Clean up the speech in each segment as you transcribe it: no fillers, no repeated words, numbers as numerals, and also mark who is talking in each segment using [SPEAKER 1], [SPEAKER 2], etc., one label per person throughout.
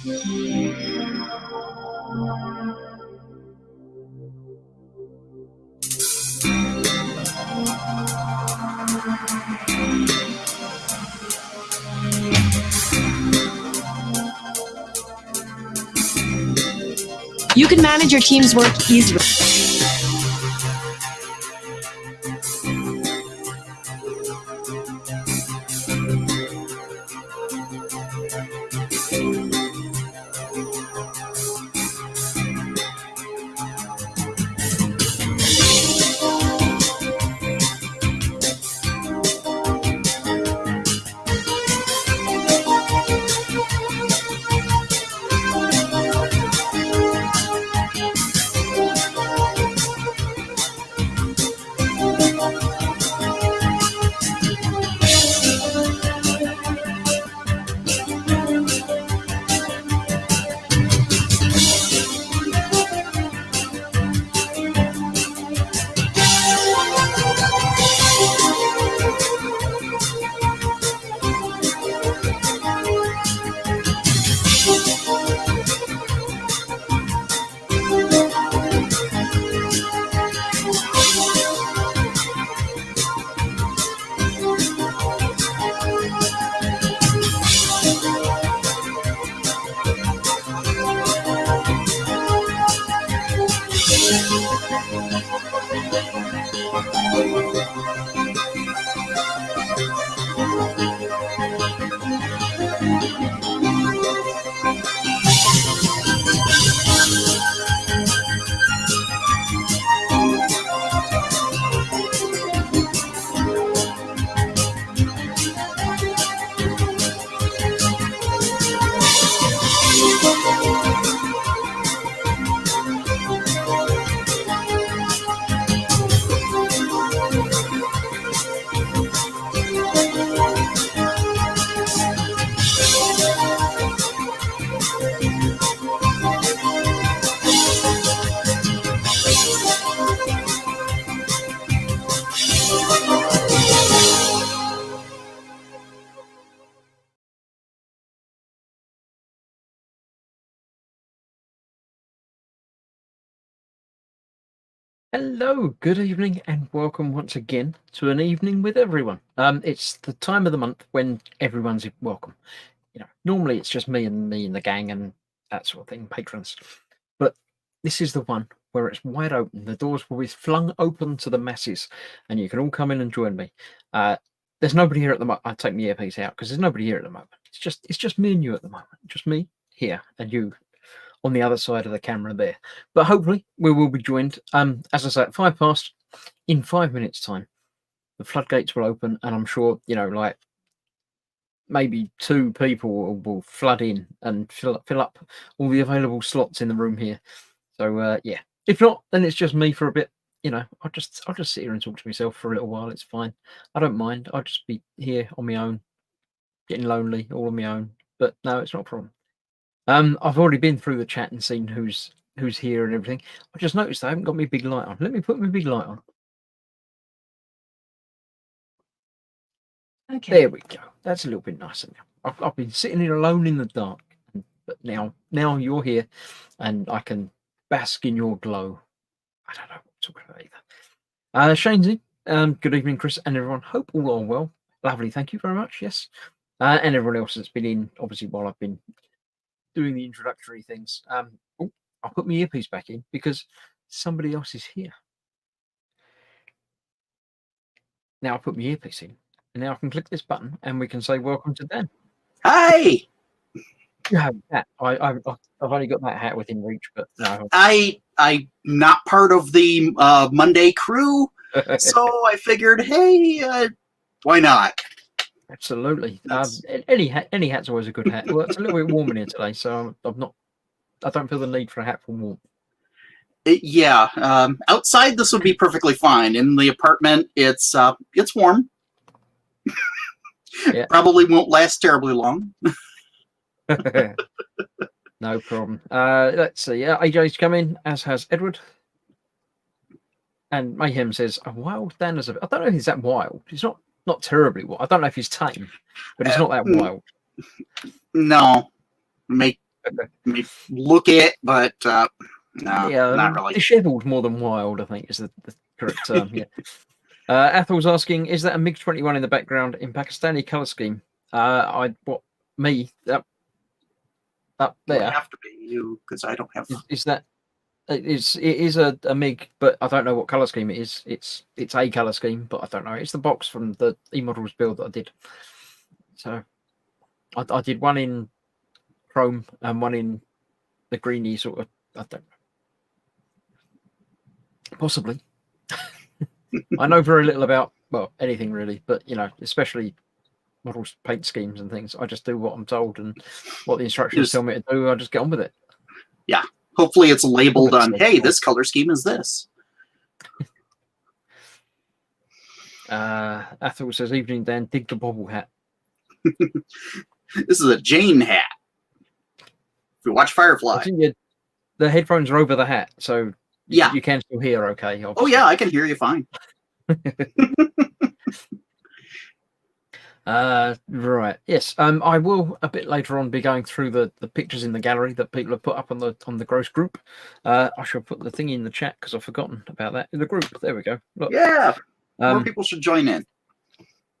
[SPEAKER 1] You can manage your team's work easily.
[SPEAKER 2] Hello, good evening, and welcome once again to an evening with everyone. It's the time of the month when everyone's welcome. Normally it's just me and the gang and that sort of thing, patrons. But this is the one where it's wide open. The doors will be flung open to the masses, and you can all come in and join me. There's nobody here at the moment. I take my earpiece out because there's nobody here at the moment. It's just me and you at the moment. Just me here and you on the other side of the camera there. But hopefully we will be joined, as I say, at 5 past, in 5 minutes time. The floodgates will open, and I'm sure, like maybe 2 people will flood in and fill up all the available slots in the room here. So yeah, if not, then it's just me for a bit. I'll just sit here and talk to myself for a little while. It's fine. I don't mind. I'll just be here on my own, getting lonely all on my own. But no, it's not a problem. I've already been through the chat and seen who's here and everything. I just noticed I haven't got my big light on. Let me put my big light on. Okay. There we go. That's a little bit nicer now. I've been sitting here alone in the dark, but now you're here, and I can bask in your glow. I don't know what to talk about either. Shane's in. Good evening, Chris and everyone. Hope all are well. Lovely. Thank you very much. Yes. And everyone else that's been in, obviously, while I've been doing the introductory things. I'll put my earpiece back in because somebody else is here. Now I'll put my earpiece in, and now I can click this button, and we can say welcome to Dan.
[SPEAKER 3] Hi.
[SPEAKER 2] You have a hat. I've only got that hat within reach, but no.
[SPEAKER 3] I'm not part of the Monday crew, so I figured, hey, why not?
[SPEAKER 2] Absolutely. Any hat's always a good hat. Well, it's a little bit warm in here today, so I don't feel the need for a hat for warmth.
[SPEAKER 3] Yeah, outside this would be perfectly fine. In the apartment, it's warm. Yeah. Probably won't last terribly long.
[SPEAKER 2] No problem. Let's see. Yeah, AJ's come in, as has Edward. And Mayhem says, "A wild Dan is I don't know if he's that wild. He's not terribly wild. I don't know if he's tame, but he's not that wild."
[SPEAKER 3] No, make maybe look at, but no,
[SPEAKER 2] Yeah,
[SPEAKER 3] not really.
[SPEAKER 2] dishevelled more than wild, I think is the correct term. Yeah. Athel's asking, is that a MiG-21 in the background in Pakistani color scheme? Me up
[SPEAKER 3] It would
[SPEAKER 2] there
[SPEAKER 3] have to be you because I don't have.
[SPEAKER 2] is that it is a MiG, but I don't know what color scheme it is. It's a color scheme, but I don't know. It's the box from the E-Models build that I did. So I did one in chrome and one in the greeny sort of. I don't know. Possibly. I know very little about anything really, but especially models, paint schemes, and things. I just do what I'm told, and what the instructions tell me to do. I just get on with it.
[SPEAKER 3] Yeah. Hopefully, it's labeled on. Hey,
[SPEAKER 2] cool.
[SPEAKER 3] this color scheme is this.
[SPEAKER 2] Athel says, "Evening, Dan. Dig the bobble hat."
[SPEAKER 3] This is a Jane hat. If you watch Firefly,
[SPEAKER 2] the headphones are over the hat, so
[SPEAKER 3] yeah,
[SPEAKER 2] you can still hear okay. Obviously.
[SPEAKER 3] Oh yeah, I can hear you fine.
[SPEAKER 2] Right. Yes. I will a bit later on be going through the pictures in the gallery that people have put up on the gross group. I shall put the thing in the chat because I've forgotten about that in the group. There we go. Look.
[SPEAKER 3] Yeah. More people should join in.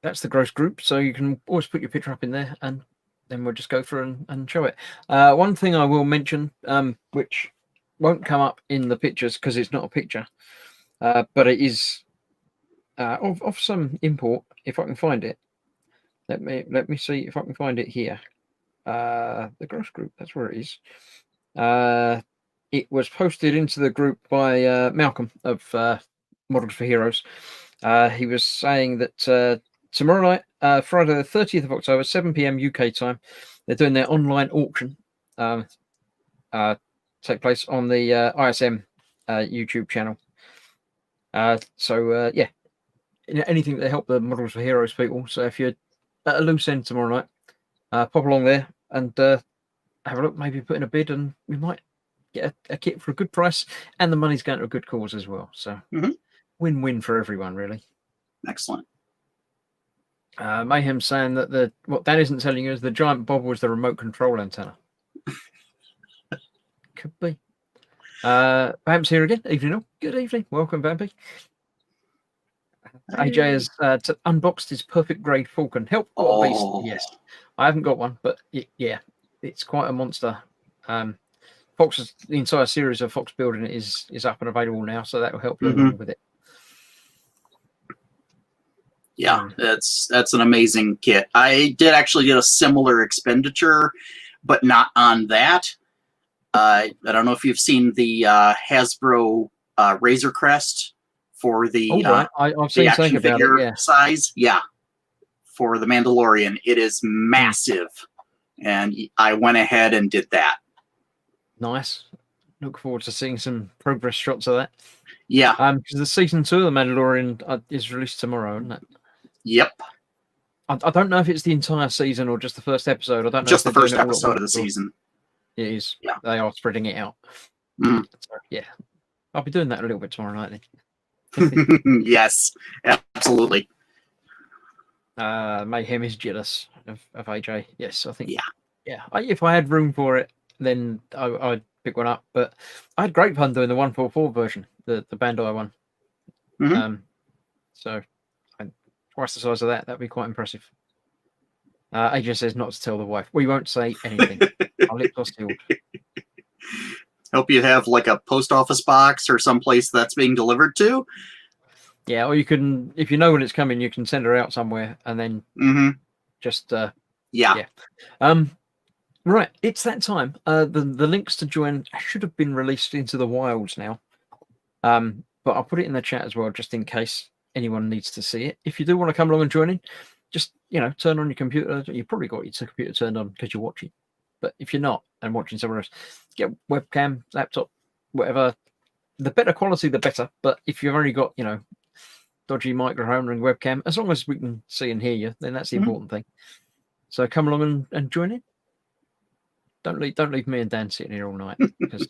[SPEAKER 2] That's the gross group, so you can always put your picture up in there, and then we'll just go through and show it. One thing I will mention, which won't come up in the pictures because it's not a picture, but it is of some import. If I can find it. Let me see if I can find it here. The gross group, that's where it is. It was posted into the group by Malcolm of Models for Heroes. He was saying that tomorrow night, Friday the 30th of October, 7 p.m. UK time, they're doing their online auction. Take place on the ISM YouTube channel. So yeah, anything to help the Models for Heroes people. So if you're at a loose end tomorrow night, pop along there and have a look, maybe put in a bid, and we might get a kit for a good price, and the money's going to a good cause as well. So win-win for everyone, really.
[SPEAKER 3] Excellent.
[SPEAKER 2] Mayhem saying that what Dan isn't telling you is the giant bob was the remote control antenna. Could be. Vamp's here again. Evening all. Good evening. Welcome, Vampy. AJ has unboxed his perfect grade Falcon. Help, what a beast. Yes, I haven't got one, but yeah, it's quite a monster. The entire series of Fox building it is up and available now, so that will help you along with it.
[SPEAKER 3] Yeah, that's an amazing kit. I did actually get a similar expenditure, but not on that. I don't know if you've seen the Hasbro Razor Crest for the
[SPEAKER 2] I've seen something about it, yeah.
[SPEAKER 3] Size. Yeah, for the Mandalorian, it is massive, and I went ahead and did that.
[SPEAKER 2] Nice. Look forward to seeing some progress shots of that.
[SPEAKER 3] Yeah.
[SPEAKER 2] Because the season 2 of the Mandalorian is released tomorrow, isn't it?
[SPEAKER 3] Yep.
[SPEAKER 2] I don't know if it's the entire season or just the first episode. I don't know.
[SPEAKER 3] Just the first episode of the season.
[SPEAKER 2] It is.
[SPEAKER 3] Yeah.
[SPEAKER 2] They are spreading it out. So, yeah. I'll be doing that a little bit tomorrow night then.
[SPEAKER 3] Yes, absolutely.
[SPEAKER 2] Mayhem is jealous of AJ. Yes, I think. Yeah. If I had room for it, then I'd pick one up. But I had great fun doing the 144 version, the Bandai one. So twice the size of that. That'd be quite impressive. AJ says not to tell the wife. We won't say anything. Our lips are sealed.
[SPEAKER 3] Hope you have like a post office box or someplace that's being delivered to.
[SPEAKER 2] Yeah, or you can, if you know when it's coming, you can send her out somewhere and then just yeah. Right, it's that time. The links to join should have been released into the wilds now. But I'll put it in the chat as well, just in case anyone needs to see it. If you do want to come along and join in, just turn on your computer. You've probably got your computer turned on because you're watching. But if you're not and watching somewhere else, get webcam, laptop, whatever. The better quality, the better. But if you've only got, dodgy microphone and webcam, as long as we can see and hear you, then that's the important thing. So come along and join in. Don't leave me and Dan sitting here all night. Because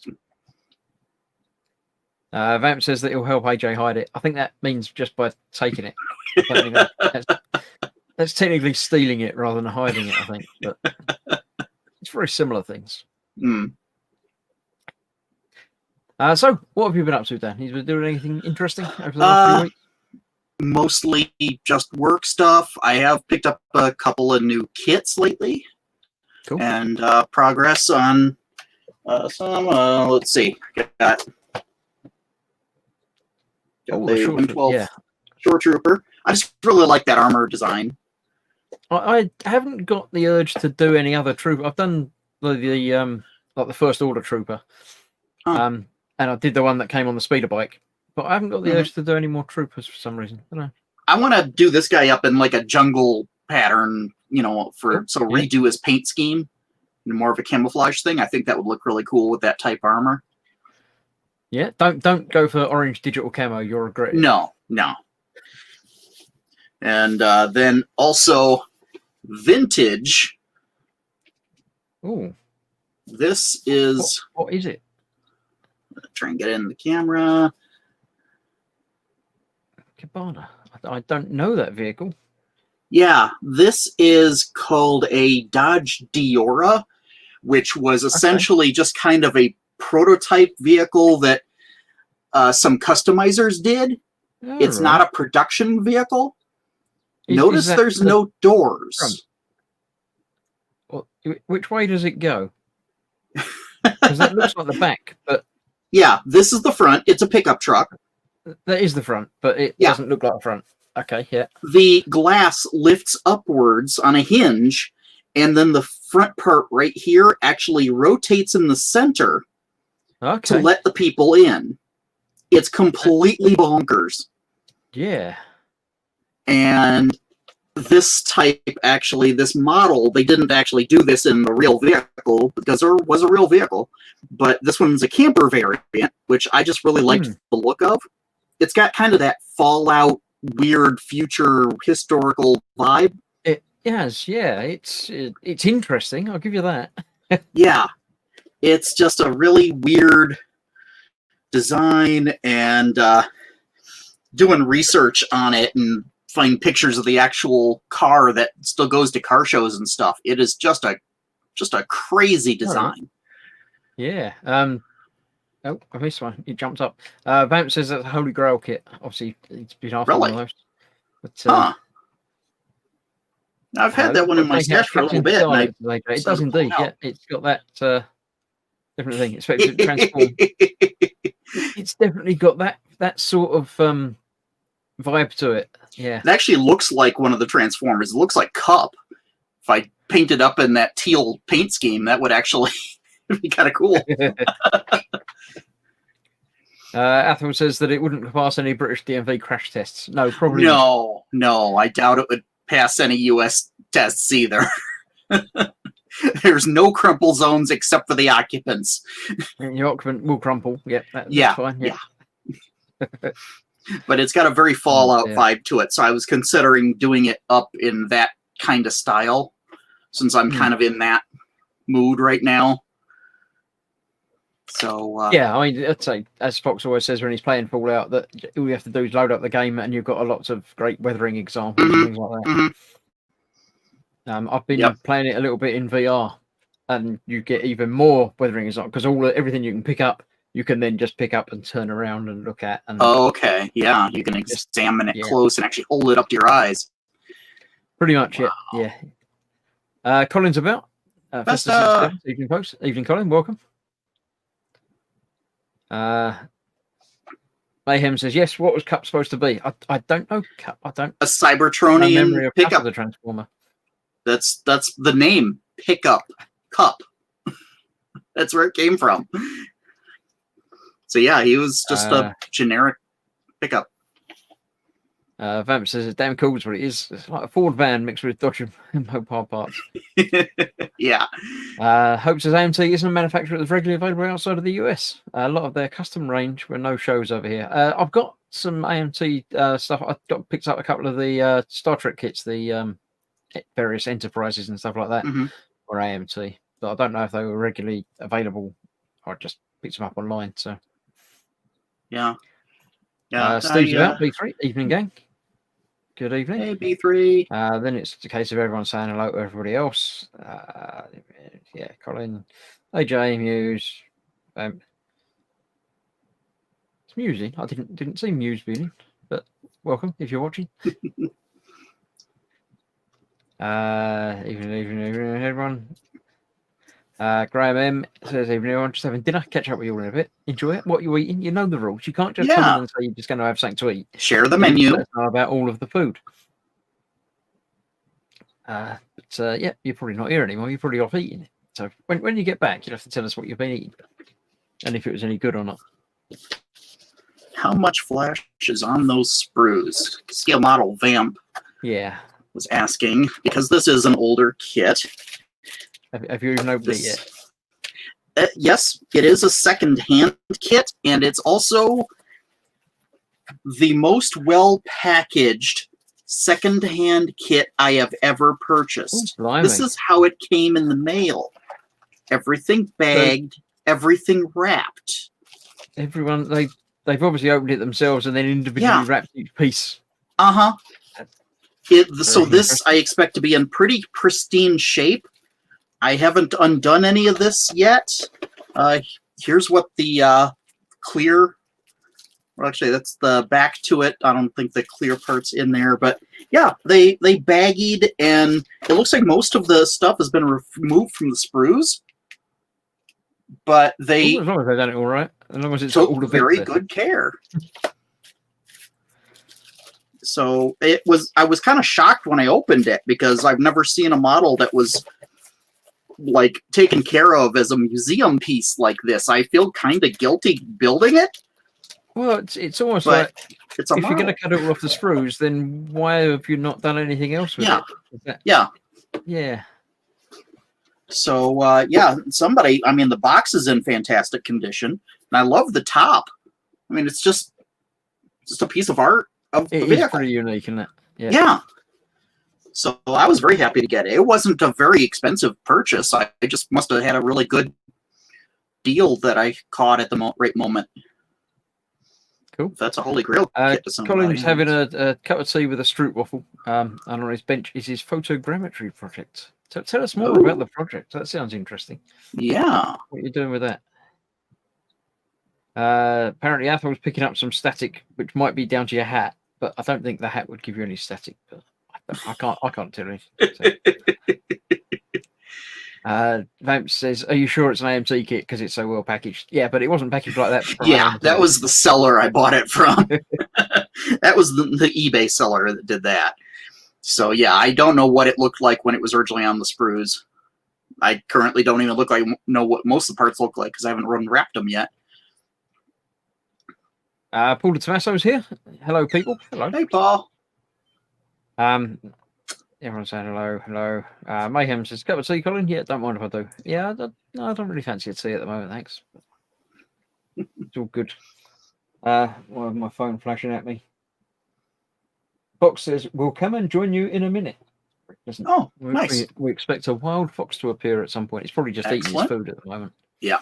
[SPEAKER 2] Vamp says that he'll help AJ hide it. I think that means just by taking it. I don't think that's technically stealing it rather than hiding it, I think. But it's very similar things.
[SPEAKER 3] Mm.
[SPEAKER 2] So, what have you been up to, Dan? He's been doing anything interesting over the last few weeks?
[SPEAKER 3] Mostly just work stuff. I have picked up a couple of new kits lately.
[SPEAKER 2] Cool.
[SPEAKER 3] And progress on some. Let's see. Got
[SPEAKER 2] Oh,
[SPEAKER 3] the
[SPEAKER 2] short,
[SPEAKER 3] 112
[SPEAKER 2] yeah.
[SPEAKER 3] Shore Trooper. I just really like that armor design.
[SPEAKER 2] I haven't got the urge to do any other trooper. I've done the like the First Order Trooper,
[SPEAKER 3] Huh.
[SPEAKER 2] and I did the one that came on the speeder bike, but I haven't got the
[SPEAKER 3] Mhm.
[SPEAKER 2] urge to do any more troopers for some reason. I don't know.
[SPEAKER 3] I want to do this guy up in like a jungle pattern,
[SPEAKER 2] Cool.
[SPEAKER 3] so
[SPEAKER 2] Yeah.
[SPEAKER 3] redo his paint scheme, more of a camouflage thing. I think that would look really cool with that type armor.
[SPEAKER 2] Yeah, don't go for orange digital camo. You'll regret it.
[SPEAKER 3] No. And then also vintage.
[SPEAKER 2] Oh,
[SPEAKER 3] This is
[SPEAKER 2] what is it?
[SPEAKER 3] try and get it in the camera.
[SPEAKER 2] Cabana. I don't know that vehicle.
[SPEAKER 3] Yeah, this is called a Dodge Diora, which was essentially just kind of a prototype vehicle that some customizers did. It's not a production vehicle. Notice there's no doors.
[SPEAKER 2] Front? Well, which way does it go? Because that looks like the back, but
[SPEAKER 3] yeah, this is the front. It's a pickup truck.
[SPEAKER 2] That is the front, but it doesn't look like the front. Okay, yeah.
[SPEAKER 3] The glass lifts upwards on a hinge, and then the front part right here actually rotates in the center to let the people in. It's completely bonkers.
[SPEAKER 2] Yeah.
[SPEAKER 3] And this type, actually, this model, they didn't actually do this in the real vehicle because there was a real vehicle, but this one's a camper variant, which I just really liked the look of. It's got kind of that Fallout, weird future historical vibe.
[SPEAKER 2] It has, yeah. It's interesting. I'll give you that.
[SPEAKER 3] Yeah, it's just a really weird design, and doing research on it and find pictures of the actual car that still goes to car shows and stuff. It is just a crazy design.
[SPEAKER 2] Yeah. Oh, I missed one. It jumped up. Vamp says that's a Holy Grail kit. Obviously, it's been after one of those. But,
[SPEAKER 3] I've had that one in my stash for a little bit.
[SPEAKER 2] It does indeed. Yeah, it's got that different thing. It's expected to transform. It's definitely got that sort of vibe to it. Yeah.
[SPEAKER 3] It actually looks like one of the Transformers. It looks like Cup. If I painted up in that teal paint scheme, that would actually be kind of cool.
[SPEAKER 2] Athel says that it wouldn't pass any British DMV crash tests. No, probably
[SPEAKER 3] not. No, I doubt it would pass any US tests either. There's no crumple zones except for the occupants.
[SPEAKER 2] And your occupant will crumple. Yep, that's fine. Yeah.
[SPEAKER 3] But it's got a very Fallout vibe to it, so I was considering doing it up in that kind of style, since I'm kind of in that mood right now. So
[SPEAKER 2] yeah, I mean, I'd say, as Fox always says when he's playing Fallout, that all you have to do is load up the game, and you've got lots of great weathering examples and things like that. I've been playing it a little bit in VR, and you get even more weathering examples because everything you can pick up, you can then just pick up and turn around and look at. And
[SPEAKER 3] okay, yeah, you can examine it close and actually hold it up to your eyes.
[SPEAKER 2] Pretty much, yeah. Colin's about. Evening, folks. Evening, Colin. Welcome. Mayhem says yes. What was Cup supposed to be? I don't know. Cup. I don't.
[SPEAKER 3] A Cybertronian pickup.
[SPEAKER 2] The Transformer.
[SPEAKER 3] That's the name. Pickup Cup. That's where it came from. So yeah, he was just a generic pickup.
[SPEAKER 2] Vamp says it's damn cool. Is what it is. It's like a Ford van mixed with Dodge and Mopar parts.
[SPEAKER 3] Yeah.
[SPEAKER 2] Hope says AMT isn't a manufacturer that's regularly available outside of the US. A lot of their custom range were no shows over here. I've got some AMT stuff. I picked up a couple of the Star Trek kits, the various Enterprises and stuff like that, or AMT. But I don't know if they were regularly available. I just picked them up online. So
[SPEAKER 3] yeah.
[SPEAKER 2] Steve's about B3 evening gang. Good evening.
[SPEAKER 3] Hey, B3.
[SPEAKER 2] Then it's a case of everyone saying hello to everybody else. Yeah, Colin, AJ, Muse. It's Musing. I didn't see Muse being, but welcome if you're watching. Evening, everyone. Graham M says, evening, everyone. Just having dinner. Catch up with you all in a bit. Enjoy it. What you're eating. You know the rules. You can't just come in and say you're just going to have something to eat.
[SPEAKER 3] Share the menu.
[SPEAKER 2] Let us know about all of the food. Yeah, you're probably not here anymore. You're probably off eating. So when you get back, you'll have to tell us what you've been eating and if it was any good or not.
[SPEAKER 3] How much flash is on those sprues? Scale model Vamp
[SPEAKER 2] Yeah.
[SPEAKER 3] was asking, because this is an older kit.
[SPEAKER 2] Have you even opened it yet?
[SPEAKER 3] Yes, it is a second-hand kit, and it's also the most well-packaged second-hand kit I have ever purchased.
[SPEAKER 2] Ooh,
[SPEAKER 3] this is how it came in the mail. Everything bagged, everything wrapped.
[SPEAKER 2] Everyone, they've obviously opened it themselves and then individually wrapped each piece.
[SPEAKER 3] Uh-huh. So this I expect to be in pretty pristine shape. I haven't undone any of this yet. Here's what the clear... Well, actually, that's the back to it. I don't think the clear part's in there. But yeah, they baggied, and it looks like most of the stuff has been removed from the sprues. But they...
[SPEAKER 2] as long as they've done it all right. As long as it's
[SPEAKER 3] took
[SPEAKER 2] all the
[SPEAKER 3] very good care. So I was kind of shocked when I opened it, because I've never seen a model that was like taken care of as a museum piece like this. I feel kind of guilty building it.
[SPEAKER 2] Well, it's almost like
[SPEAKER 3] it's a
[SPEAKER 2] if
[SPEAKER 3] model.
[SPEAKER 2] you're going to cut it all off the sprues, then why have you not done anything else with it? Yeah.
[SPEAKER 3] So somebody. I mean, the box is in fantastic condition, and I love the top. I mean, it's just a piece of art of the vehicle.
[SPEAKER 2] It's pretty unique, isn't it?
[SPEAKER 3] Yeah. So I was very happy to get it. It wasn't a very expensive purchase. I just must have had a really good deal that I caught at the right moment.
[SPEAKER 2] Cool.
[SPEAKER 3] That's a holy grail.
[SPEAKER 2] Colin's having a cup of tea with a Stroop waffle. And on his bench is his photogrammetry project. So tell us more about the project. That sounds interesting.
[SPEAKER 3] Yeah.
[SPEAKER 2] What are you doing with that? Apparently, Athel's picking up some static, which might be down to your hat, but I don't think the hat would give you any static. But I can't tell you. So. Vamp says, "Are you sure it's an AMC kit because it's so well packaged?" Yeah, but it wasn't packaged like that.
[SPEAKER 3] Yeah, that was the seller I bought it from. That was the eBay seller that did that. So yeah, I don't know what it looked like when it was originally on the sprues. I currently don't even know what most of the parts look like because I haven't unwrapped them yet.
[SPEAKER 2] Paul de Tomasso's here. Hello, people. Hello.
[SPEAKER 3] Hey, Paul.
[SPEAKER 2] Everyone's saying hello. Mayhem says, cup of tea, Colin? Yeah, don't mind if I do. Yeah, I don't really fancy a tea at the moment, thanks. It's all good. My phone flashing at me. Fox says, we'll come and join you in a minute.
[SPEAKER 3] Oh, nice.
[SPEAKER 2] We expect a wild fox to appear at some point. He's probably just eating his food at the moment.
[SPEAKER 3] Yeah.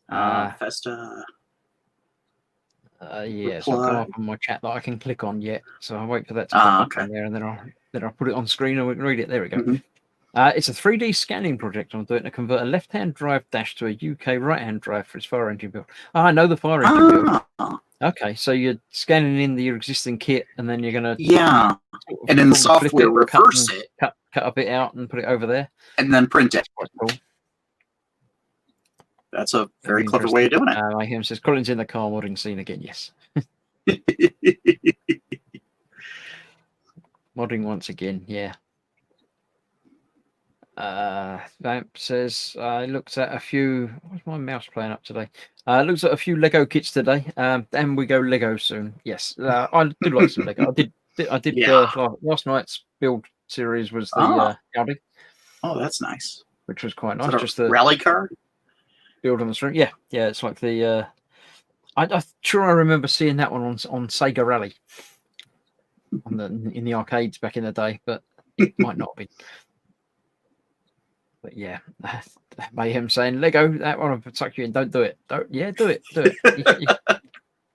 [SPEAKER 3] Festa.
[SPEAKER 2] Yeah, it's not come up on my chat that I can click on yet, so I'll wait for that to come up on there, and then I'll put it on screen and we can read it. There we go.
[SPEAKER 3] Mm-hmm.
[SPEAKER 2] It's a 3D scanning project I'm doing to convert a left-hand drive dash to a UK right-hand drive for its fire engine build. Oh, I know the fire engine build. Okay, so you're scanning in your existing kit, and then you're going to
[SPEAKER 3] and then the software reverse it,
[SPEAKER 2] cut a bit out, and put it over there,
[SPEAKER 3] and then print it.
[SPEAKER 2] That's quite cool.
[SPEAKER 3] That's a very clever way of doing it.
[SPEAKER 2] Mayhem says, Colin's in the car modding scene again. Yes. Modding once again, yeah. Vamp says, I looked at a few... What's my mouse playing up today? Looks at a few Lego kits today. And we go Lego soon. Yes. I do like some Lego. I did last night's build series was the Audi.
[SPEAKER 3] Oh, that's nice.
[SPEAKER 2] Which was quite nice. Just the
[SPEAKER 3] rally car?
[SPEAKER 2] Build on the string. Yeah, it's like the I'm sure I remember seeing that one on Sega Rally in the arcades back in the day, but it might not be. But yeah, Mayhem saying Lego, that one will tuck you in. Don't do it. Do it.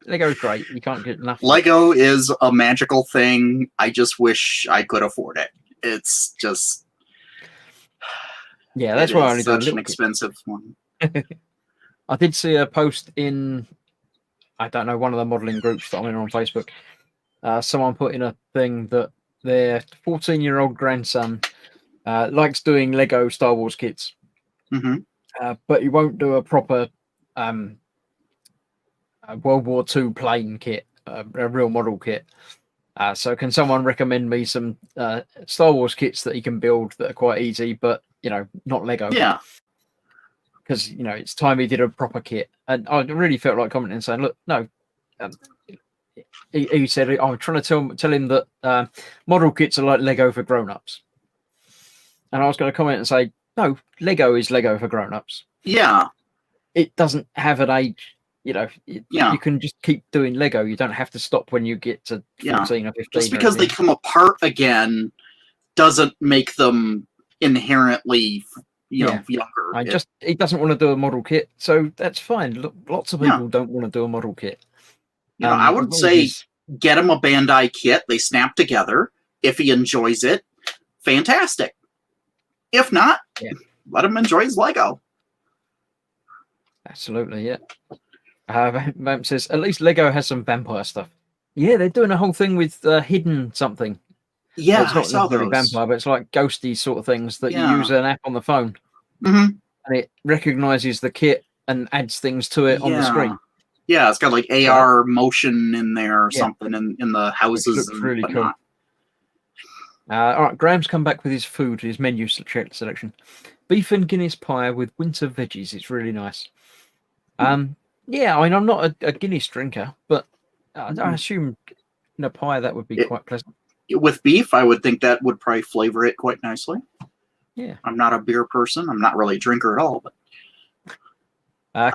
[SPEAKER 2] Lego's great. You can't get enough.
[SPEAKER 3] Lego is a magical thing. I just wish I could afford it. It's just
[SPEAKER 2] Yeah, that's why I only do a
[SPEAKER 3] such
[SPEAKER 2] little
[SPEAKER 3] an
[SPEAKER 2] kit.
[SPEAKER 3] expensive one.
[SPEAKER 2] I did see a post in, I don't know, one of the modeling groups that I'm in on Facebook. Someone put in a thing that their 14-year-old grandson likes doing Lego Star Wars kits,
[SPEAKER 3] Hmm.
[SPEAKER 2] but he won't do a proper World War II plane kit, a real model kit. So can someone recommend me some Star Wars kits that he can build that are quite easy, but not Lego?
[SPEAKER 3] Yeah.
[SPEAKER 2] Because it's time he did a proper kit, and I really felt like commenting and saying, "Look, no." He said, "I'm trying to tell him that model kits are like Lego for grown-ups," and I was going to comment and say, "No, Lego is Lego for grown-ups.
[SPEAKER 3] Yeah.
[SPEAKER 2] It doesn't have an age.
[SPEAKER 3] Yeah.
[SPEAKER 2] You can just keep doing Lego. You don't have to stop when you get to 14 or 15.
[SPEAKER 3] Just because they come apart again doesn't make them inherently, younger.
[SPEAKER 2] He doesn't want to do a model kit, so that's fine. Look, lots of people don't want to do a model kit.
[SPEAKER 3] I would say get him a Bandai kit. They snap together. If he enjoys it, fantastic. If not, let him enjoy his Lego.
[SPEAKER 2] Absolutely, yeah. Vamp says, at least Lego has some vampire stuff. Yeah, they're doing a whole thing with hidden something.
[SPEAKER 3] Yeah,
[SPEAKER 2] it's not necessarily vampire, but it's like ghosty sort of things that you use an app on the phone, and it recognizes the kit and adds things to it on the screen.
[SPEAKER 3] Yeah, it's got like AR motion in there or something in the houses.
[SPEAKER 2] It looks really cool. All right, Graham's come back with his food, his menu selection. Beef and Guinness pie with winter veggies. It's really nice. Yeah, I mean, I'm not a Guinness drinker, but I assume in a pie that would be quite pleasant.
[SPEAKER 3] With beef, I would think that would probably flavor it quite nicely.
[SPEAKER 2] Yeah.
[SPEAKER 3] I'm not a beer person. I'm not really a drinker at all. But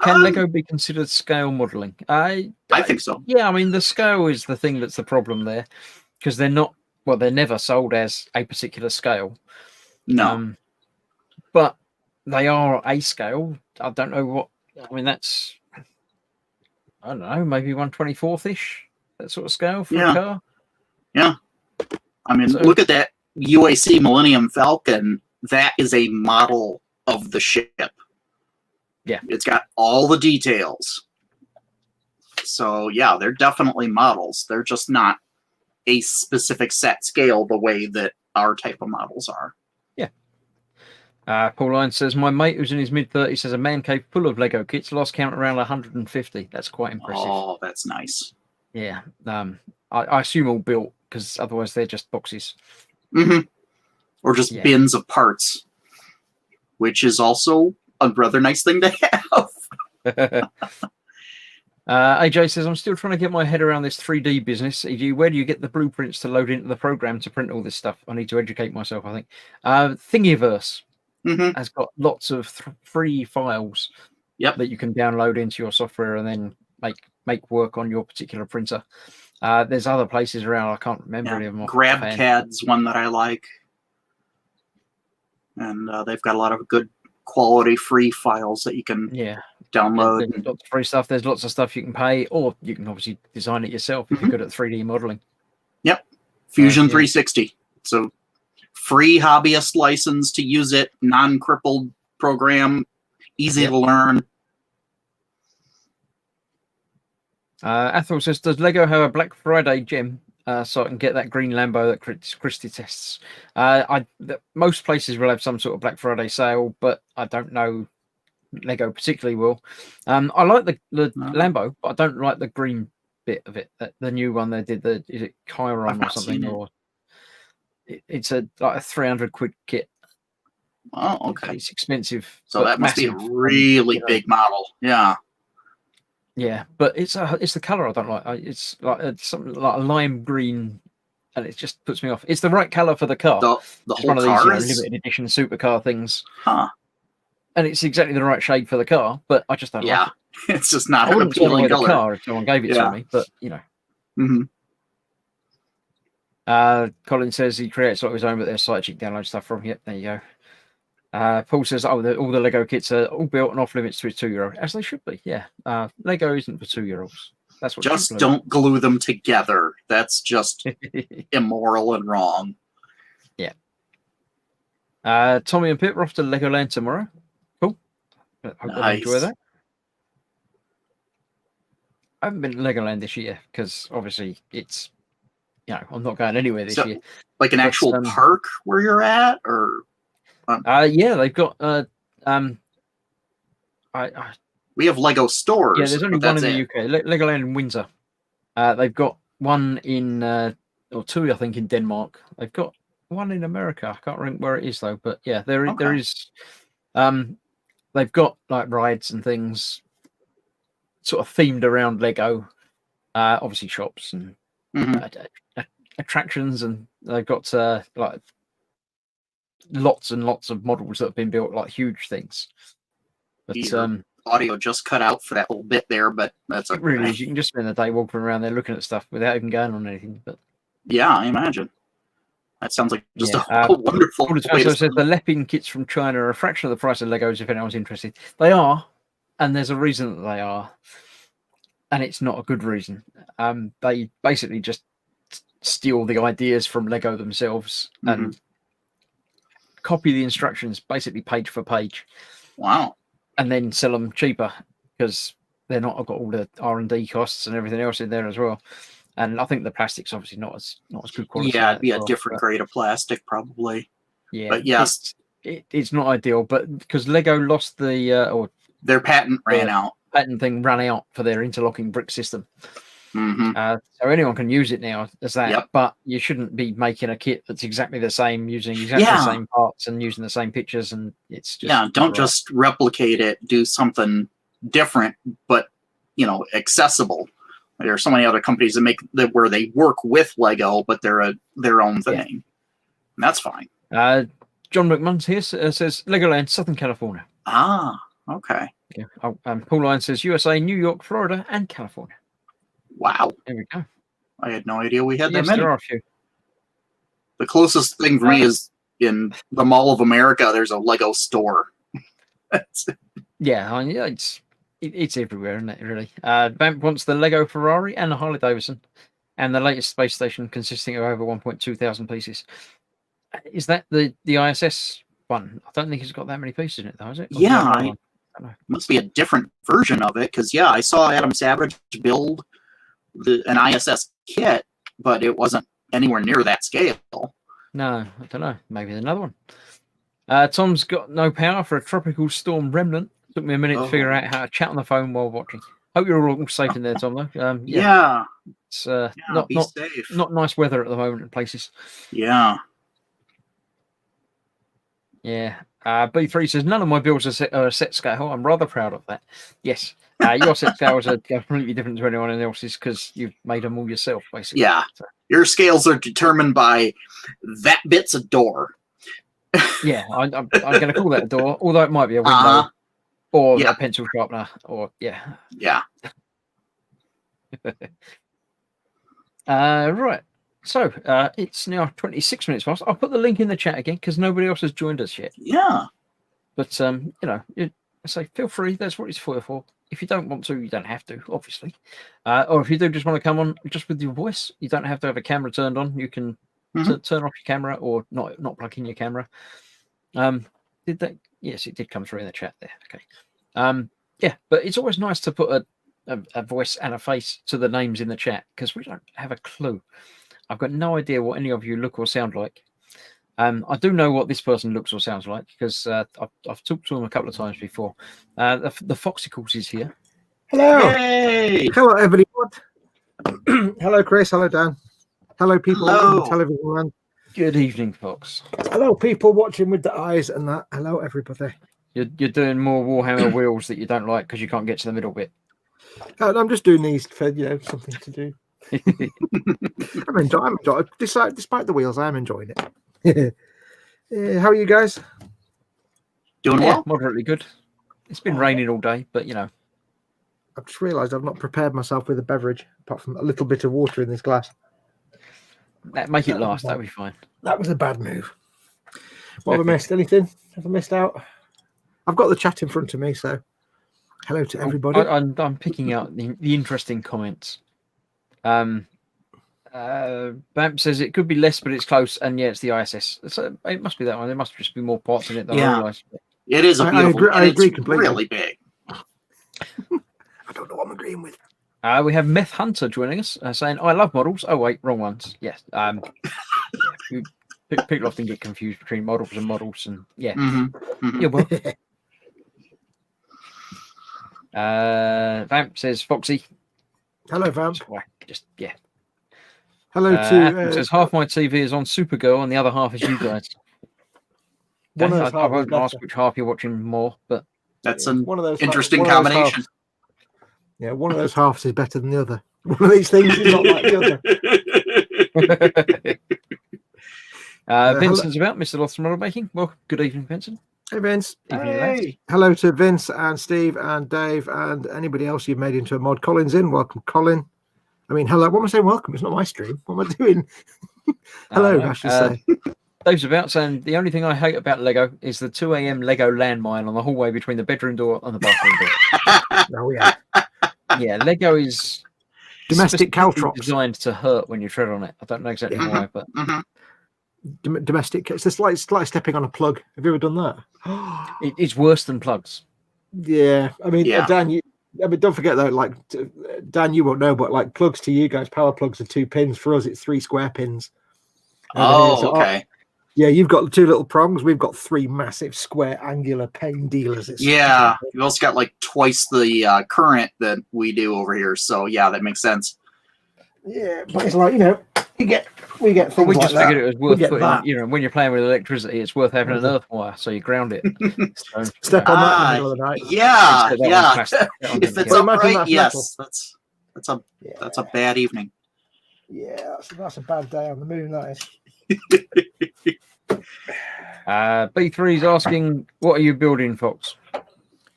[SPEAKER 2] can Lego be considered scale modeling? I
[SPEAKER 3] think so.
[SPEAKER 2] Yeah, I mean, the scale is the thing that's the problem there, because they're not, they're never sold as a particular scale.
[SPEAKER 3] No.
[SPEAKER 2] But they are a scale. I don't know what, I mean, that's, I don't know, maybe 1/24-ish, that sort of scale for a car.
[SPEAKER 3] Yeah. I mean, look at that UAC Millennium Falcon. That is a model of the ship.
[SPEAKER 2] Yeah.
[SPEAKER 3] It's got all the details. So, yeah, they're definitely models. They're just not a specific set scale the way that our type of models are.
[SPEAKER 2] Yeah. Paul Lyons says, my mate who's in his mid-30s has a man cave full of Lego kits, lost count around 150. That's quite impressive.
[SPEAKER 3] Oh, that's nice.
[SPEAKER 2] Yeah. I assume all built, because otherwise they're just boxes.
[SPEAKER 3] Or just bins of parts, which is also a rather nice thing to have.
[SPEAKER 2] AJ says, I'm still trying to get my head around this 3D business. E.g., where do you get the blueprints to load into the program to print all this stuff? I need to educate myself, I think. Thingiverse has got lots of free files that you can download into your software and then make work on your particular printer. There's other places around. I can't remember any of them.
[SPEAKER 3] GrabCAD's one that I like. And they've got a lot of good quality free files that you can download.
[SPEAKER 2] There's lots of free stuff. There's lots of stuff you can pay, or you can obviously design it yourself if you're good at 3D modeling.
[SPEAKER 3] Yep. Fusion 360. So free hobbyist license to use it, non-crippled program, easy to learn.
[SPEAKER 2] Athel says, does Lego have a Black Friday gem so I can get that green Lambo that Chris detests? Most places will have some sort of Black Friday sale, but I don't know Lego particularly will. I like the Lambo, but I don't like the green bit of it. The new one they did, is it Chiron or something? Or it's like a 300 quid kit.
[SPEAKER 3] Oh, okay.
[SPEAKER 2] It's expensive.
[SPEAKER 3] So that must be a really big model. Yeah.
[SPEAKER 2] Yeah, but it's the color I don't like. It's like something like a lime green, and it just puts me off. It's the right color for the car.
[SPEAKER 3] The whole
[SPEAKER 2] one of
[SPEAKER 3] car
[SPEAKER 2] these
[SPEAKER 3] is
[SPEAKER 2] limited edition supercar things.
[SPEAKER 3] Huh.
[SPEAKER 2] And it's exactly the right shade for the car, but I just don't like it.
[SPEAKER 3] It's just not
[SPEAKER 2] I
[SPEAKER 3] an
[SPEAKER 2] wouldn't turn away
[SPEAKER 3] appealing
[SPEAKER 2] the
[SPEAKER 3] color.
[SPEAKER 2] car if someone gave it to me, but Colin says he creates a lot of his own, but there's site you can download stuff from. Yep, there you go. Paul says, all the Lego kits are all built and off limits to a 2-year-old, as they should be. Yeah, Lego isn't for 2-year-olds. That's what
[SPEAKER 3] Just
[SPEAKER 2] people are-
[SPEAKER 3] don't glue them together. That's just immoral and wrong.
[SPEAKER 2] Tommy and Pip are off to Legoland tomorrow. Cool. I hope they enjoy
[SPEAKER 3] Nice.
[SPEAKER 2] that. I haven't been to Legoland this year because obviously it's, I'm not going anywhere this
[SPEAKER 3] So-
[SPEAKER 2] year.
[SPEAKER 3] Like an
[SPEAKER 2] But,
[SPEAKER 3] actual park where you're at, or
[SPEAKER 2] Yeah, they've got
[SPEAKER 3] we have Lego stores.
[SPEAKER 2] yeah, there's only
[SPEAKER 3] but
[SPEAKER 2] one in
[SPEAKER 3] that's
[SPEAKER 2] the
[SPEAKER 3] it.
[SPEAKER 2] UK, Legoland in Windsor. They've got one in or two, I think, in Denmark. They've got one in America. I can't remember where it is though. But yeah, there
[SPEAKER 3] Okay.
[SPEAKER 2] is. They've got like rides and things, sort of themed around Lego. Obviously shops and
[SPEAKER 3] Mhm.
[SPEAKER 2] attractions, and they've got like lots and lots of models that have been built, like huge things. But
[SPEAKER 3] Yeah. Audio just cut out for that little bit there, but that's
[SPEAKER 2] it really
[SPEAKER 3] okay.
[SPEAKER 2] is. You can just spend the day walking around there looking at stuff without even going on anything. But
[SPEAKER 3] Yeah, I imagine. That sounds like just
[SPEAKER 2] Yeah,
[SPEAKER 3] a wonderful
[SPEAKER 2] Paul
[SPEAKER 3] way to
[SPEAKER 2] says the Lepin kits from China are a fraction of the price of Legos. If anyone's interested, they are, and there's a reason that they are, and it's not a good reason. They basically just steal the ideas from Lego themselves and copy the instructions basically page for page,
[SPEAKER 3] Wow.
[SPEAKER 2] and then sell them cheaper because they're not got all the R&D costs and everything else in there as well. And I think the plastic's obviously not as good quality.
[SPEAKER 3] Yeah, it'd be
[SPEAKER 2] as
[SPEAKER 3] a
[SPEAKER 2] well,
[SPEAKER 3] different
[SPEAKER 2] but
[SPEAKER 3] grade of plastic, probably.
[SPEAKER 2] yeah,
[SPEAKER 3] But yes,
[SPEAKER 2] it's not ideal. But because Lego lost the or
[SPEAKER 3] their patent ran out.
[SPEAKER 2] patent thing ran out for their interlocking brick system.
[SPEAKER 3] Hmm.
[SPEAKER 2] So anyone can use it now as that,
[SPEAKER 3] Yep.
[SPEAKER 2] but you shouldn't be making a kit that's exactly the same, using exactly the
[SPEAKER 3] Yeah.
[SPEAKER 2] same parts and using the same pictures, and it's just
[SPEAKER 3] Yeah, don't
[SPEAKER 2] not right.
[SPEAKER 3] just replicate it. Do something different, but accessible. There are so many other companies that make that where they work with Lego, but they're their own thing. And that's fine.
[SPEAKER 2] John McMuns here says Legoland, Southern California.
[SPEAKER 3] Ah, okay.
[SPEAKER 2] Yeah. Paul Lyon says USA, New York, Florida, and California.
[SPEAKER 3] Wow,
[SPEAKER 2] There we go.
[SPEAKER 3] I had no idea we had that
[SPEAKER 2] Yes,
[SPEAKER 3] many.
[SPEAKER 2] there are a few.
[SPEAKER 3] The closest thing for me is in the Mall of America. There's a Lego store. That's it.
[SPEAKER 2] Yeah, it's everywhere, isn't it? Really. Vamp wants the Lego Ferrari and the Harley Davidson, and the latest space station consisting of over 1.2 thousand pieces. Is that the ISS one? I don't think it's got that many pieces in it, though, is it? Or is
[SPEAKER 3] Yeah,
[SPEAKER 2] that another
[SPEAKER 3] I
[SPEAKER 2] one? don't know.
[SPEAKER 3] Must be a different version of it, because I saw Adam Savage build an ISS kit, but it wasn't anywhere near that scale.
[SPEAKER 2] No, I don't know. Maybe another one. Tom's got no power for a tropical storm remnant. Took me a minute to figure out how to chat on the phone while watching. Hope you're all safe in there, Tom. Though.
[SPEAKER 3] Yeah,
[SPEAKER 2] It's
[SPEAKER 3] be safe.
[SPEAKER 2] not nice weather at the moment in places.
[SPEAKER 3] Yeah.
[SPEAKER 2] Yeah. B3 says none of my builds are set scale. I'm rather proud of that. Yes. Your set scales are completely different to anyone else's because you've made them all yourself, basically.
[SPEAKER 3] Yeah.
[SPEAKER 2] So,
[SPEAKER 3] Your scales are determined by that bit's a door.
[SPEAKER 2] yeah, I'm going to call that a door, although it might be a window
[SPEAKER 3] Uh-huh.
[SPEAKER 2] or
[SPEAKER 3] Yeah.
[SPEAKER 2] a pencil sharpener, or
[SPEAKER 3] Yeah.
[SPEAKER 2] Right. So it's now 26 minutes past. I'll put the link in the chat again because nobody else has joined us yet.
[SPEAKER 3] Yeah.
[SPEAKER 2] But I say feel free. That's what it's for. If you don't want to, you don't have to, obviously. Or if you do just want to come on just with your voice, you don't have to have a camera turned on. You can turn off your camera or not plug in your camera. Did that? Yes, it did come through in the chat there. Okay. Yeah, but it's always nice to put a voice and a face to the names in the chat because we don't have a clue. I've got no idea what any of you look or sound like. I do know what this person looks or sounds like because I've talked to him a couple of times before. The Foxicles is here.
[SPEAKER 4] Hello.
[SPEAKER 3] Yay!
[SPEAKER 4] Hello, everyone. Hello, Chris. Hello, Dan. Hello, people
[SPEAKER 3] Hello.
[SPEAKER 4] in the television land.
[SPEAKER 2] Good evening, Fox.
[SPEAKER 4] Hello, people watching with the eyes and that. Hello, everybody.
[SPEAKER 2] You're doing more Warhammer wheels that you don't like because you can't get to the middle bit.
[SPEAKER 4] I'm just doing these for something to do. I'm enjoying it. Despite the wheels, I'm enjoying it. How are you guys?
[SPEAKER 3] Doing
[SPEAKER 2] Yeah,
[SPEAKER 3] well?
[SPEAKER 2] moderately good. It's been raining all day, but
[SPEAKER 4] I've just realised I've not prepared myself with a beverage apart from a little bit of water in this glass.
[SPEAKER 2] make it last. That'll be fine.
[SPEAKER 4] That was a bad move. What have I missed? Anything? Have I missed out? I've got the chat in front of me, so Hello to everybody.
[SPEAKER 2] I'm picking out the interesting comments. Bamp says it could be less, but it's close, and yeah, it's the ISS. So it must be that one. There must just be more parts in it than I realised.
[SPEAKER 3] It is a
[SPEAKER 4] I
[SPEAKER 3] beautiful.
[SPEAKER 4] agree- I
[SPEAKER 3] and
[SPEAKER 4] agree
[SPEAKER 3] it's
[SPEAKER 4] completely.
[SPEAKER 3] really big.
[SPEAKER 4] I don't know what I'm agreeing with.
[SPEAKER 2] We have Meth Hunter joining us, saying, "I love models." Oh wait, wrong ones. Yes. People often get confused between models and models, and yeah, you're welcome. Vamp says, "Foxy."
[SPEAKER 4] Hello, Vamp.
[SPEAKER 2] Just yeah.
[SPEAKER 4] Hello
[SPEAKER 2] It
[SPEAKER 4] to
[SPEAKER 2] says half my TV is on Supergirl, and the other half is you guys.
[SPEAKER 4] one of
[SPEAKER 2] I
[SPEAKER 4] those halves is
[SPEAKER 2] won't ask
[SPEAKER 4] better.
[SPEAKER 2] which half you're watching more, but
[SPEAKER 3] That's an
[SPEAKER 4] One of those
[SPEAKER 3] interesting
[SPEAKER 4] one of those
[SPEAKER 3] combination.
[SPEAKER 4] halves- Yeah, one of those halves is better than the other. One of these things is not like the other.
[SPEAKER 2] Vincent's about Mr. Loth's Model Making. Well, good evening, Vincent.
[SPEAKER 4] Hey, Vince.
[SPEAKER 2] Evening, lads.
[SPEAKER 3] Hey.
[SPEAKER 4] Hello to Vince and Steve and Dave and anybody else you've made into a mod. Colin's in. Welcome, Colin. I mean, hello. What am I saying? Welcome. It's not my stream. What am I doing? Hello, I should say.
[SPEAKER 2] Dave's about saying the only thing I hate about Lego is the 2 a.m. Lego landmine on the hallway between the bedroom door and the bathroom door.
[SPEAKER 4] Oh, yeah.
[SPEAKER 2] Yeah, Lego is
[SPEAKER 4] Domestic
[SPEAKER 2] specifically
[SPEAKER 4] caltrops.
[SPEAKER 2] designed to hurt when you tread on it. I don't know exactly
[SPEAKER 3] Yeah.
[SPEAKER 2] why, but
[SPEAKER 4] Domestic. It's like stepping on a plug. Have you ever done that?
[SPEAKER 2] it's worse than plugs.
[SPEAKER 4] Yeah. I mean,
[SPEAKER 3] Yeah.
[SPEAKER 4] Dan, don't forget though, like, Dan, you won't know, but like plugs to you guys, power plugs are 2 pins. For us, it's 3 square pins.
[SPEAKER 3] Oh, okay.
[SPEAKER 4] Yeah, you've got 2 little prongs. We've got 3 massive square angular pain dealers.
[SPEAKER 3] Yeah, you also got like twice the current that we do over here. So yeah, that makes sense.
[SPEAKER 4] Yeah, but it's like, we get
[SPEAKER 2] But
[SPEAKER 4] things
[SPEAKER 2] we
[SPEAKER 4] like
[SPEAKER 2] just
[SPEAKER 4] that.
[SPEAKER 2] figured it was
[SPEAKER 4] We
[SPEAKER 2] worth
[SPEAKER 4] get
[SPEAKER 2] putting,
[SPEAKER 4] that.
[SPEAKER 2] when you're playing with electricity, it's worth having an earth wire, so you ground it. So,
[SPEAKER 4] Step on that in the
[SPEAKER 3] Ah,
[SPEAKER 4] middle of the night.
[SPEAKER 3] Yeah,
[SPEAKER 2] Instead that one's
[SPEAKER 3] yeah.
[SPEAKER 2] plastic, that one
[SPEAKER 3] If
[SPEAKER 2] doesn't
[SPEAKER 3] it's
[SPEAKER 2] count.
[SPEAKER 4] Imagine
[SPEAKER 3] upright,
[SPEAKER 4] that's
[SPEAKER 3] yes,
[SPEAKER 4] metal.
[SPEAKER 3] that's a bad evening.
[SPEAKER 4] Yeah, that's a bad day on the moon. That is.
[SPEAKER 2] B3 is asking, what are you building, Fox?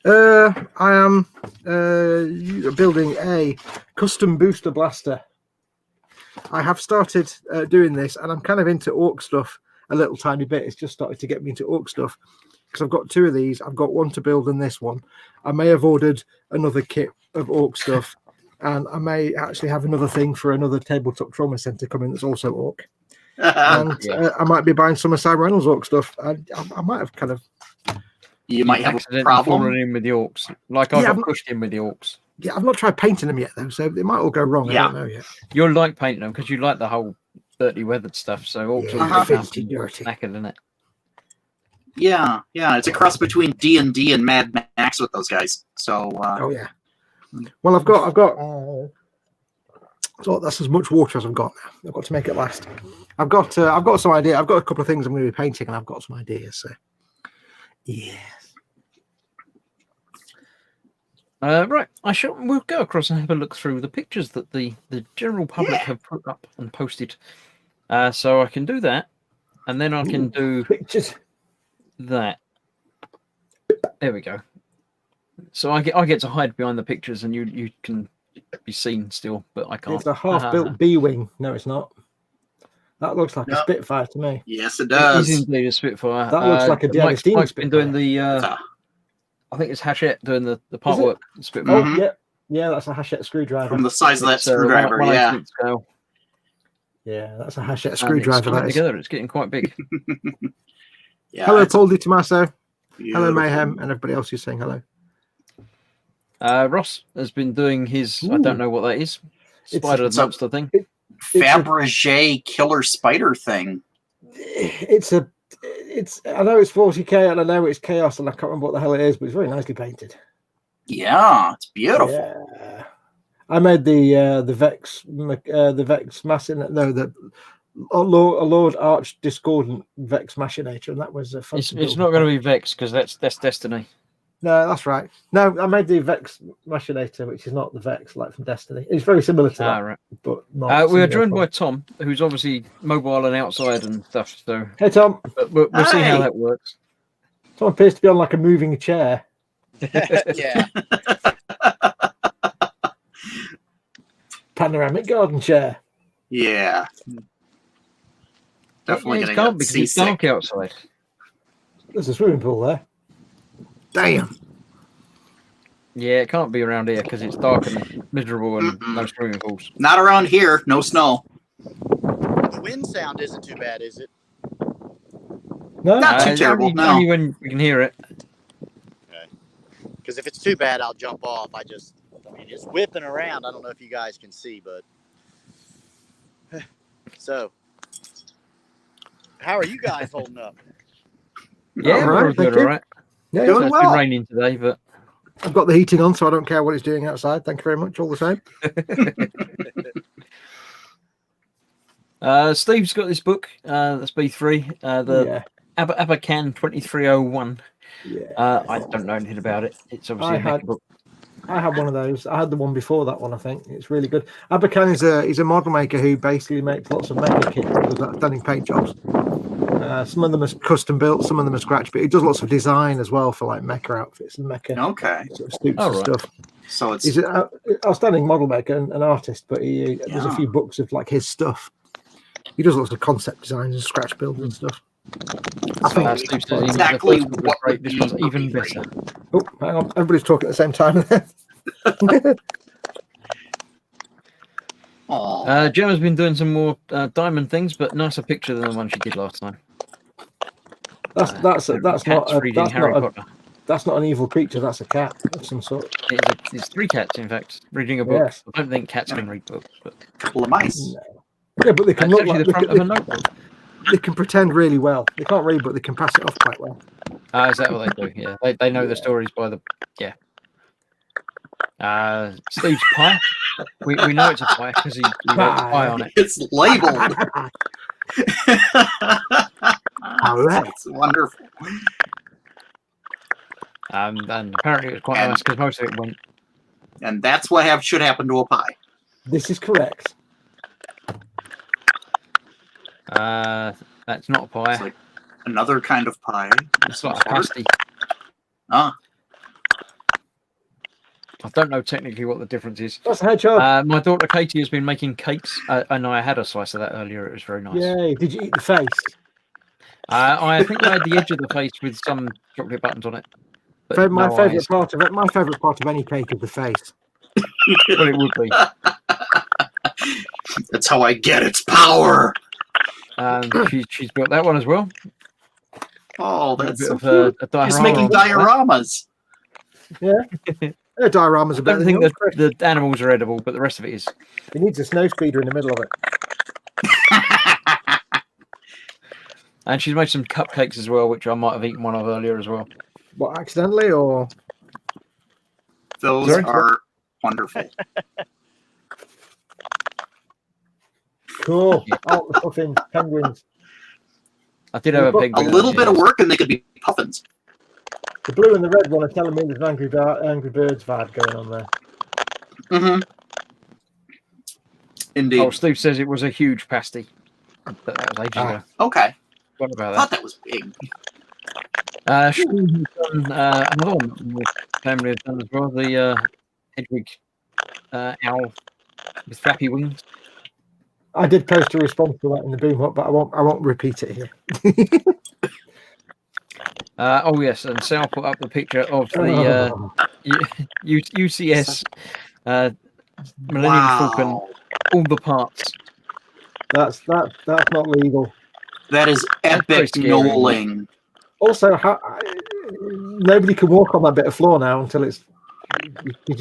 [SPEAKER 4] I am building a custom booster blaster. I have started doing this, and I'm kind of into orc stuff a little tiny bit. It's just started to get me into orc stuff because I've got 2 of these. I've got one to build and this one. I may have ordered another kit of orc stuff, and I may actually have another thing for another tabletop trauma center coming that's also orc. And
[SPEAKER 2] Yeah.
[SPEAKER 4] I might be buying some of Cy Reynolds orc stuff. I might have kind of.
[SPEAKER 3] You might have a
[SPEAKER 2] Accidentally
[SPEAKER 3] problem.
[SPEAKER 2] fallen in with the orcs. Like I
[SPEAKER 4] Yeah,
[SPEAKER 2] got pushed in with the orcs.
[SPEAKER 4] Yeah, I've not tried painting them yet though, so it might all go wrong.
[SPEAKER 3] Yeah.
[SPEAKER 4] I don't know yet.
[SPEAKER 2] You'll like painting them because you like the whole dirty weathered stuff. So orcs
[SPEAKER 4] Yeah,
[SPEAKER 2] are
[SPEAKER 4] filthy dirty.
[SPEAKER 2] knackered in it.
[SPEAKER 3] Yeah, it's a cross between D&D and Mad Max with those guys. So
[SPEAKER 4] Oh yeah. Well, I've got. So that's as much water as I've got now. I've got to make it last. I've got some idea. I've got a couple of things I'm going to be painting, and I've got some ideas. So, yeah.
[SPEAKER 2] Right, we'll go across and have a look through the pictures that the general public have put up and posted. So I can do that, and then I can do
[SPEAKER 4] Pictures.
[SPEAKER 2] that. There we go. So I get to hide behind the pictures, and you can be seen still, but I can't.
[SPEAKER 4] It's a half-built B-wing. No, it's not. That looks like a
[SPEAKER 3] No.
[SPEAKER 4] Spitfire to me.
[SPEAKER 3] yes, it
[SPEAKER 2] It
[SPEAKER 3] does.
[SPEAKER 2] is indeed a Spitfire.
[SPEAKER 4] That looks like a Diana
[SPEAKER 2] Mike's
[SPEAKER 4] Stevens
[SPEAKER 2] been doing the.
[SPEAKER 3] Ah.
[SPEAKER 2] I think it's Hachette doing the part
[SPEAKER 4] it?
[SPEAKER 2] work. Spitfire.
[SPEAKER 4] Oh
[SPEAKER 3] Mhm.
[SPEAKER 4] yeah, that's a Hachette screwdriver.
[SPEAKER 3] From the size of that
[SPEAKER 2] It's,
[SPEAKER 3] screwdriver,
[SPEAKER 2] 1/8 scale.
[SPEAKER 4] Yeah, that's a Hachette
[SPEAKER 2] And it's
[SPEAKER 4] screwdriver.
[SPEAKER 2] coming
[SPEAKER 4] That is.
[SPEAKER 2] together. It's getting quite big.
[SPEAKER 3] Yeah,
[SPEAKER 4] Hello,
[SPEAKER 3] it's
[SPEAKER 4] Paul Di Tommaso. Hello,
[SPEAKER 3] beautiful.
[SPEAKER 4] Mayhem, and everybody else who's saying hello.
[SPEAKER 2] Ross has been doing his. I
[SPEAKER 4] Ooh.
[SPEAKER 2] don't know what that is. Spider
[SPEAKER 3] it's a-
[SPEAKER 2] monster thing.
[SPEAKER 3] Fabergé killer spider thing.
[SPEAKER 4] It's I know it's 40k and I know it's chaos and I can't remember what the hell it is, but it's very nicely painted.
[SPEAKER 3] Yeah, it's beautiful.
[SPEAKER 4] Yeah. I made the Vex Massin the Lord Arch Discordant Vex Machinator, and that was a fun.
[SPEAKER 2] It's not going to be Vex because that's Destiny.
[SPEAKER 4] No, that's right. No, I made the Vex Machinator, which is not the Vex like from Destiny. It's very similar to that,
[SPEAKER 2] Right.
[SPEAKER 4] but not.
[SPEAKER 2] We are
[SPEAKER 4] similar
[SPEAKER 2] joined by
[SPEAKER 4] fun.
[SPEAKER 2] Tom, who's obviously mobile and outside and stuff. So
[SPEAKER 4] Hey Tom,
[SPEAKER 2] but we'll see how
[SPEAKER 3] Hi.
[SPEAKER 2] that works.
[SPEAKER 4] Tom appears to be on like a moving chair.
[SPEAKER 5] Yeah.
[SPEAKER 4] Panoramic garden chair.
[SPEAKER 3] Yeah. Definitely
[SPEAKER 2] It
[SPEAKER 3] gonna
[SPEAKER 2] can't
[SPEAKER 3] get
[SPEAKER 2] because it's
[SPEAKER 3] seasick.
[SPEAKER 2] dark outside.
[SPEAKER 4] There's a swimming pool there. Damn.
[SPEAKER 2] Yeah, it can't be around here because it's dark and miserable and no swimming pools.
[SPEAKER 3] Not around here. No snow.
[SPEAKER 5] The wind sound isn't too bad, is it?
[SPEAKER 4] No,
[SPEAKER 3] Not too
[SPEAKER 2] It's
[SPEAKER 3] terrible,
[SPEAKER 2] Only,
[SPEAKER 3] no.
[SPEAKER 2] only when we can hear it.
[SPEAKER 5] Because if it's too bad, I'll jump off. I mean, it's whipping around. I don't know if you guys can see, but so how are you guys holding up?
[SPEAKER 2] Yeah,
[SPEAKER 4] All
[SPEAKER 2] we're
[SPEAKER 4] right,
[SPEAKER 2] all
[SPEAKER 4] thank
[SPEAKER 2] good,
[SPEAKER 4] you.
[SPEAKER 2] all right.
[SPEAKER 4] yeah,
[SPEAKER 3] Doing
[SPEAKER 2] It's
[SPEAKER 3] well.
[SPEAKER 2] been raining today, but
[SPEAKER 4] I've got the heating on, so I don't care what it's doing outside. Thank you very much. All the same.
[SPEAKER 2] Steve's got this book. That's B3. The
[SPEAKER 4] Yeah,
[SPEAKER 2] Abacan 2301.
[SPEAKER 4] yeah.
[SPEAKER 2] I don't know anything about it. It's obviously
[SPEAKER 4] I
[SPEAKER 2] a mecha
[SPEAKER 4] had-
[SPEAKER 2] book.
[SPEAKER 4] I had one of those. I had the one before that one. I think it's really good. Abacan is a model maker who basically makes lots of mecha kits and does outstanding paint jobs. Some of them are custom built, some of them are scratch, but he does lots of design as well for like mecha outfits and mecha
[SPEAKER 3] Okay.
[SPEAKER 4] sort of suits
[SPEAKER 2] Oh,
[SPEAKER 4] and
[SPEAKER 2] right.
[SPEAKER 4] stuff.
[SPEAKER 3] So it's
[SPEAKER 4] He's an outstanding model maker and an artist, but there's a
[SPEAKER 3] Yeah.
[SPEAKER 4] few books of like his stuff. He does lots of concept designs and scratch builds and stuff. I
[SPEAKER 3] So
[SPEAKER 4] think.
[SPEAKER 2] Steve says
[SPEAKER 3] exactly
[SPEAKER 2] the first book was
[SPEAKER 3] what
[SPEAKER 2] great.
[SPEAKER 3] would
[SPEAKER 2] This
[SPEAKER 3] be
[SPEAKER 2] one's
[SPEAKER 3] for
[SPEAKER 2] even
[SPEAKER 3] B3.
[SPEAKER 2] better.
[SPEAKER 4] Oh, hang on! Everybody's talking at the same time.
[SPEAKER 3] Aw.
[SPEAKER 2] Gemma's been doing some more diamond things, but nicer picture than the one she did last time.
[SPEAKER 4] that's
[SPEAKER 2] Cats
[SPEAKER 4] not a,
[SPEAKER 2] reading
[SPEAKER 4] that's
[SPEAKER 2] Harry
[SPEAKER 4] not a,
[SPEAKER 2] Potter.
[SPEAKER 4] that's not an evil creature. That's a cat of some sort.
[SPEAKER 2] It's 3 cats, in fact, reading a book.
[SPEAKER 4] Yes.
[SPEAKER 2] I don't think cats can read books, but
[SPEAKER 3] Couple of mice.
[SPEAKER 4] Yeah, but they can
[SPEAKER 2] that's
[SPEAKER 4] look
[SPEAKER 2] actually
[SPEAKER 4] like
[SPEAKER 2] the front of a notebook.
[SPEAKER 4] they can pretend really well. They can't read, but they can pass it off quite well.
[SPEAKER 2] Is that what they do? Yeah, they know the stories by the Steve's pie. We know it's a pie because he wrote pie on it.
[SPEAKER 3] It's labeled.
[SPEAKER 4] All right.
[SPEAKER 3] It's wonderful.
[SPEAKER 2] And apparently it was quite
[SPEAKER 3] And-
[SPEAKER 2] nice because most of it went.
[SPEAKER 3] And that's what should happen to a pie.
[SPEAKER 4] This is correct.
[SPEAKER 2] That's not a pie.
[SPEAKER 3] It's like another kind of pie.
[SPEAKER 2] It's like a pasty.
[SPEAKER 3] Ah,
[SPEAKER 2] I don't know technically what the difference is.
[SPEAKER 4] That's a hedgehog.
[SPEAKER 2] My daughter Katie has been making cakes, and I had a slice of that earlier. It was very nice.
[SPEAKER 4] Yay! Did you eat the face?
[SPEAKER 2] I think I had the edge of the face with some chocolate buttons on it. But
[SPEAKER 4] My
[SPEAKER 2] no
[SPEAKER 4] favorite
[SPEAKER 2] eyes.
[SPEAKER 4] part of it. My favorite part of any cake is the face.
[SPEAKER 2] Well, it would be.
[SPEAKER 3] that's how I get its power.
[SPEAKER 2] She's built that one as well.
[SPEAKER 3] Oh,
[SPEAKER 2] A
[SPEAKER 3] that's
[SPEAKER 2] bit
[SPEAKER 3] so
[SPEAKER 2] of
[SPEAKER 3] cute.
[SPEAKER 2] a diorama.
[SPEAKER 3] He's making
[SPEAKER 2] of that.
[SPEAKER 3] dioramas.
[SPEAKER 4] Dioramas
[SPEAKER 2] I
[SPEAKER 4] are better
[SPEAKER 2] don't
[SPEAKER 4] than
[SPEAKER 2] think
[SPEAKER 4] yours.
[SPEAKER 2] that the animals are edible, but the rest of it is.
[SPEAKER 4] He needs a snow speeder in the middle of it.
[SPEAKER 2] And she's made some cupcakes as well, which I might have eaten one of earlier as well.
[SPEAKER 4] What, accidentally or?
[SPEAKER 3] Those
[SPEAKER 2] Sorry?
[SPEAKER 3] are wonderful.
[SPEAKER 4] Cool. Oh, the puffins, penguins.
[SPEAKER 2] I did have a
[SPEAKER 4] We've
[SPEAKER 2] pig.
[SPEAKER 3] A little bit of work and they could be puffins.
[SPEAKER 4] The blue and the red one are telling me there's an Angry Birds vibe going on there.
[SPEAKER 3] Mm-hmm. Indeed.
[SPEAKER 2] Oh, Steve says it was a huge pasty. But that was ages ago.
[SPEAKER 3] Okay.
[SPEAKER 2] What
[SPEAKER 3] I
[SPEAKER 2] about
[SPEAKER 3] thought that was big.
[SPEAKER 2] that? Sean has done another one that the family has done as well. The Hedwig owl with flappy wings.
[SPEAKER 4] I did post a response to that in the boom up, but I won't repeat it here.
[SPEAKER 2] Oh yes, and Sal put up the picture of the
[SPEAKER 4] Oh,
[SPEAKER 2] UCS Millennium Falcon,
[SPEAKER 3] Wow.
[SPEAKER 2] all the parts.
[SPEAKER 4] that's not legal.
[SPEAKER 3] That is
[SPEAKER 2] That's pretty
[SPEAKER 3] epic
[SPEAKER 2] scary.
[SPEAKER 3] knowing.
[SPEAKER 4] Also, nobody can walk on that bit of floor now until it's. You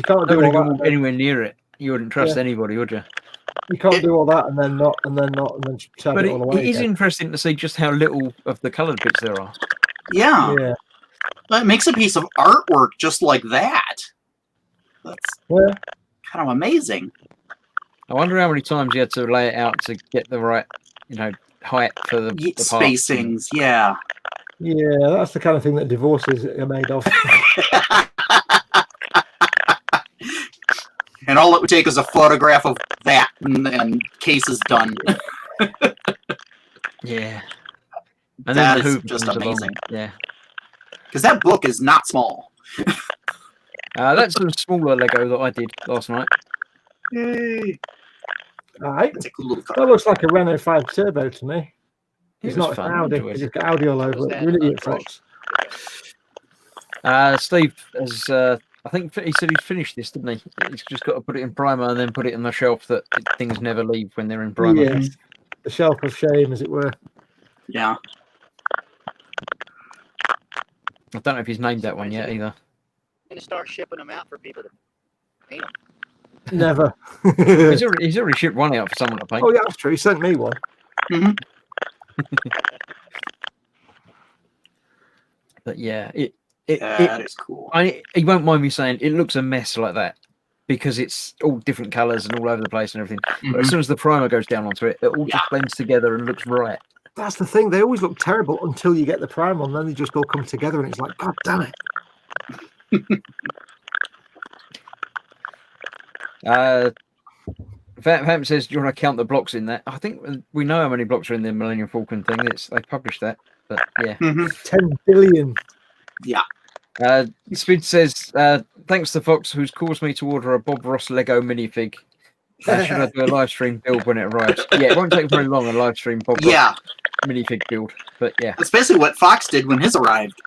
[SPEAKER 4] can't do
[SPEAKER 2] Nobody
[SPEAKER 4] all
[SPEAKER 2] can
[SPEAKER 4] that.
[SPEAKER 2] walk anywhere near it. You wouldn't trust
[SPEAKER 4] Yeah.
[SPEAKER 2] anybody, would you?
[SPEAKER 4] You can't do all that and then not, and then turn
[SPEAKER 2] But
[SPEAKER 4] it all away.
[SPEAKER 2] it is
[SPEAKER 4] again.
[SPEAKER 2] interesting to see just how little of the coloured bits there are.
[SPEAKER 3] Yeah.
[SPEAKER 4] Yeah,
[SPEAKER 3] That makes a piece of artwork just like that. That's
[SPEAKER 4] yeah.
[SPEAKER 3] kind of amazing.
[SPEAKER 2] I wonder how many times you had to lay it out to get the right, height for the parts.
[SPEAKER 3] Spacings, yeah.
[SPEAKER 4] Yeah, that's the kind of thing that divorces are made of.
[SPEAKER 3] And all it would take is a photograph of that, and case is done.
[SPEAKER 2] Yeah. And
[SPEAKER 3] That
[SPEAKER 2] then the
[SPEAKER 3] is
[SPEAKER 2] Hoover
[SPEAKER 3] just
[SPEAKER 2] comes along.
[SPEAKER 3] amazing.
[SPEAKER 2] Yeah.
[SPEAKER 3] Because that book is not small.
[SPEAKER 2] That's a smaller Lego that I did last night.
[SPEAKER 3] Yay.
[SPEAKER 4] All right.
[SPEAKER 3] It's a cool little
[SPEAKER 4] That
[SPEAKER 3] car.
[SPEAKER 4] looks like a Renault 5 Turbo to me. It's
[SPEAKER 2] It was
[SPEAKER 4] not
[SPEAKER 2] fun.
[SPEAKER 4] Audi.
[SPEAKER 2] Enjoyed
[SPEAKER 4] It's
[SPEAKER 2] it.
[SPEAKER 4] just got Audi all
[SPEAKER 5] Was
[SPEAKER 4] over it.
[SPEAKER 5] that
[SPEAKER 4] You idiot
[SPEAKER 5] unbrushed?
[SPEAKER 4] fox.
[SPEAKER 2] Steve has I think he said he'd finished this, didn't he? He's just got to put it in primer and then put it on the shelf that things never leave when they're in primer.
[SPEAKER 4] Yes. The shelf of shame, as it were.
[SPEAKER 3] Yeah.
[SPEAKER 2] I don't know if he's named that one yet either.
[SPEAKER 5] Gonna start shipping them out for people to paint them.
[SPEAKER 4] Never.
[SPEAKER 2] He's already shipped one out for someone to paint.
[SPEAKER 4] Oh, yeah, that's true. He sent me one.
[SPEAKER 3] hmm
[SPEAKER 2] But yeah,
[SPEAKER 3] That is cool.
[SPEAKER 2] he won't mind me saying it looks a mess like that because it's all different colours and all over the place and everything. But as
[SPEAKER 3] Mhm.
[SPEAKER 2] soon as the primer goes down onto it, it all just blends together and looks right.
[SPEAKER 4] That's the thing. They always look terrible until you get the primer on. Then they just all come together, and it's like, God damn it.
[SPEAKER 2] Vamp says, "Do you want to count the blocks in that?" I think we know how many blocks are in the Millennium Falcon thing. They published that, but yeah.
[SPEAKER 3] Mhm.
[SPEAKER 4] 10 billion.
[SPEAKER 2] Spid says, "Thanks to Fox, who's caused me to order a Bob Ross Lego minifig. Should I do a live stream build when it arrives?" Yeah, it won't take very long a live stream Bob Ross
[SPEAKER 3] Yeah,
[SPEAKER 2] minifig build, but yeah.
[SPEAKER 3] that's basically what Fox did when his arrived.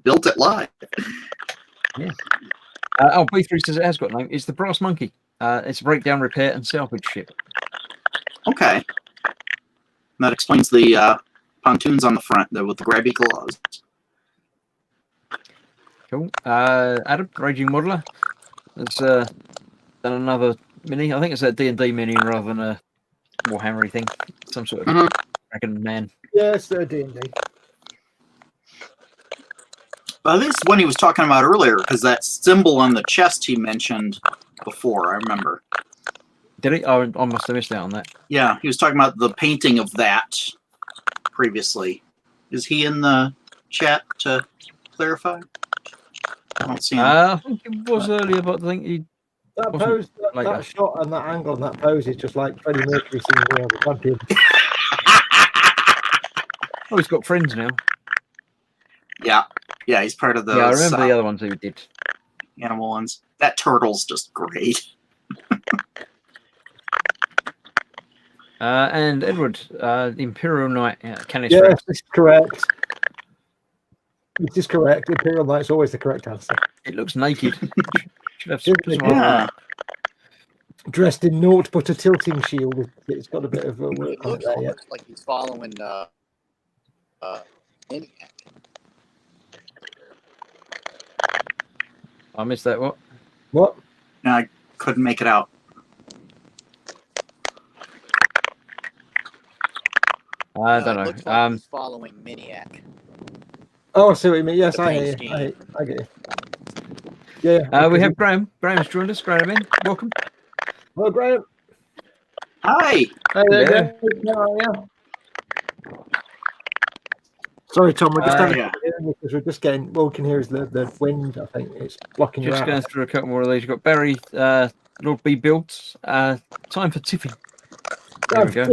[SPEAKER 3] Built it live.
[SPEAKER 2] B3 says it has got a name. It's the Brass Monkey. It's a breakdown, repair, and salvage ship.
[SPEAKER 3] Okay. That explains the pontoons on the front there with the grabby claws.
[SPEAKER 2] Cool. Adam, Raging Modeler, has done another mini. I think it's a D&D mini rather than a Warhammery thing. Some sort of dragon man.
[SPEAKER 4] Yes, they're D&D.
[SPEAKER 3] I think it's one he was talking about earlier because that symbol on the chest he mentioned before, I remember.
[SPEAKER 2] Did he? Oh, I must have missed out on that.
[SPEAKER 3] Yeah, he was talking about the painting of that previously. Is he in the chat to clarify? I don't see him.
[SPEAKER 2] I think it was earlier, but I think he.
[SPEAKER 4] That
[SPEAKER 2] Wasn't
[SPEAKER 4] pose,
[SPEAKER 2] later.
[SPEAKER 4] that shot and that angle and that pose is just like Freddie Mercury singing We Are the Champion.
[SPEAKER 2] Oh, he's got friends now.
[SPEAKER 3] Yeah, he's part of those
[SPEAKER 2] Yeah, I remember the other ones he did.
[SPEAKER 3] animal ones. That turtle's just great.
[SPEAKER 2] And Edward, the Imperial Knight, Canis
[SPEAKER 4] Yes,
[SPEAKER 2] Rex.
[SPEAKER 4] this is correct. This is correct. Imperial Knight's always the correct answer.
[SPEAKER 2] It looks naked. Should have
[SPEAKER 4] Isn't it?
[SPEAKER 3] Yeah.
[SPEAKER 4] Dressed in naught but a tilting shield. It's got a bit of work
[SPEAKER 5] It
[SPEAKER 4] on it
[SPEAKER 5] looks
[SPEAKER 4] there yet.
[SPEAKER 5] almost like he's following Maniac.
[SPEAKER 2] I missed that. What?
[SPEAKER 4] What?
[SPEAKER 3] No, I couldn't make it out.
[SPEAKER 2] I don't
[SPEAKER 5] It
[SPEAKER 2] know.
[SPEAKER 5] looks like he's following Maniac.
[SPEAKER 4] Oh, I see what you mean. Yes,
[SPEAKER 5] The
[SPEAKER 4] I
[SPEAKER 5] paint
[SPEAKER 4] hear you. I get you. Yeah.
[SPEAKER 2] We
[SPEAKER 4] because
[SPEAKER 2] have Graham. Graham's joined us. Graham in. Welcome.
[SPEAKER 4] Well, Graham.
[SPEAKER 3] Hi.
[SPEAKER 4] Hi
[SPEAKER 2] there,
[SPEAKER 4] Graham. How are you? Sorry, Tom. We're just having
[SPEAKER 3] yeah.
[SPEAKER 4] because we're just getting. All we can hear is the wind. I think it's blocking you
[SPEAKER 2] Just
[SPEAKER 4] out.
[SPEAKER 2] going through a couple more of these. You've got Barry, Lord B. Built. Time for tipping. There we go.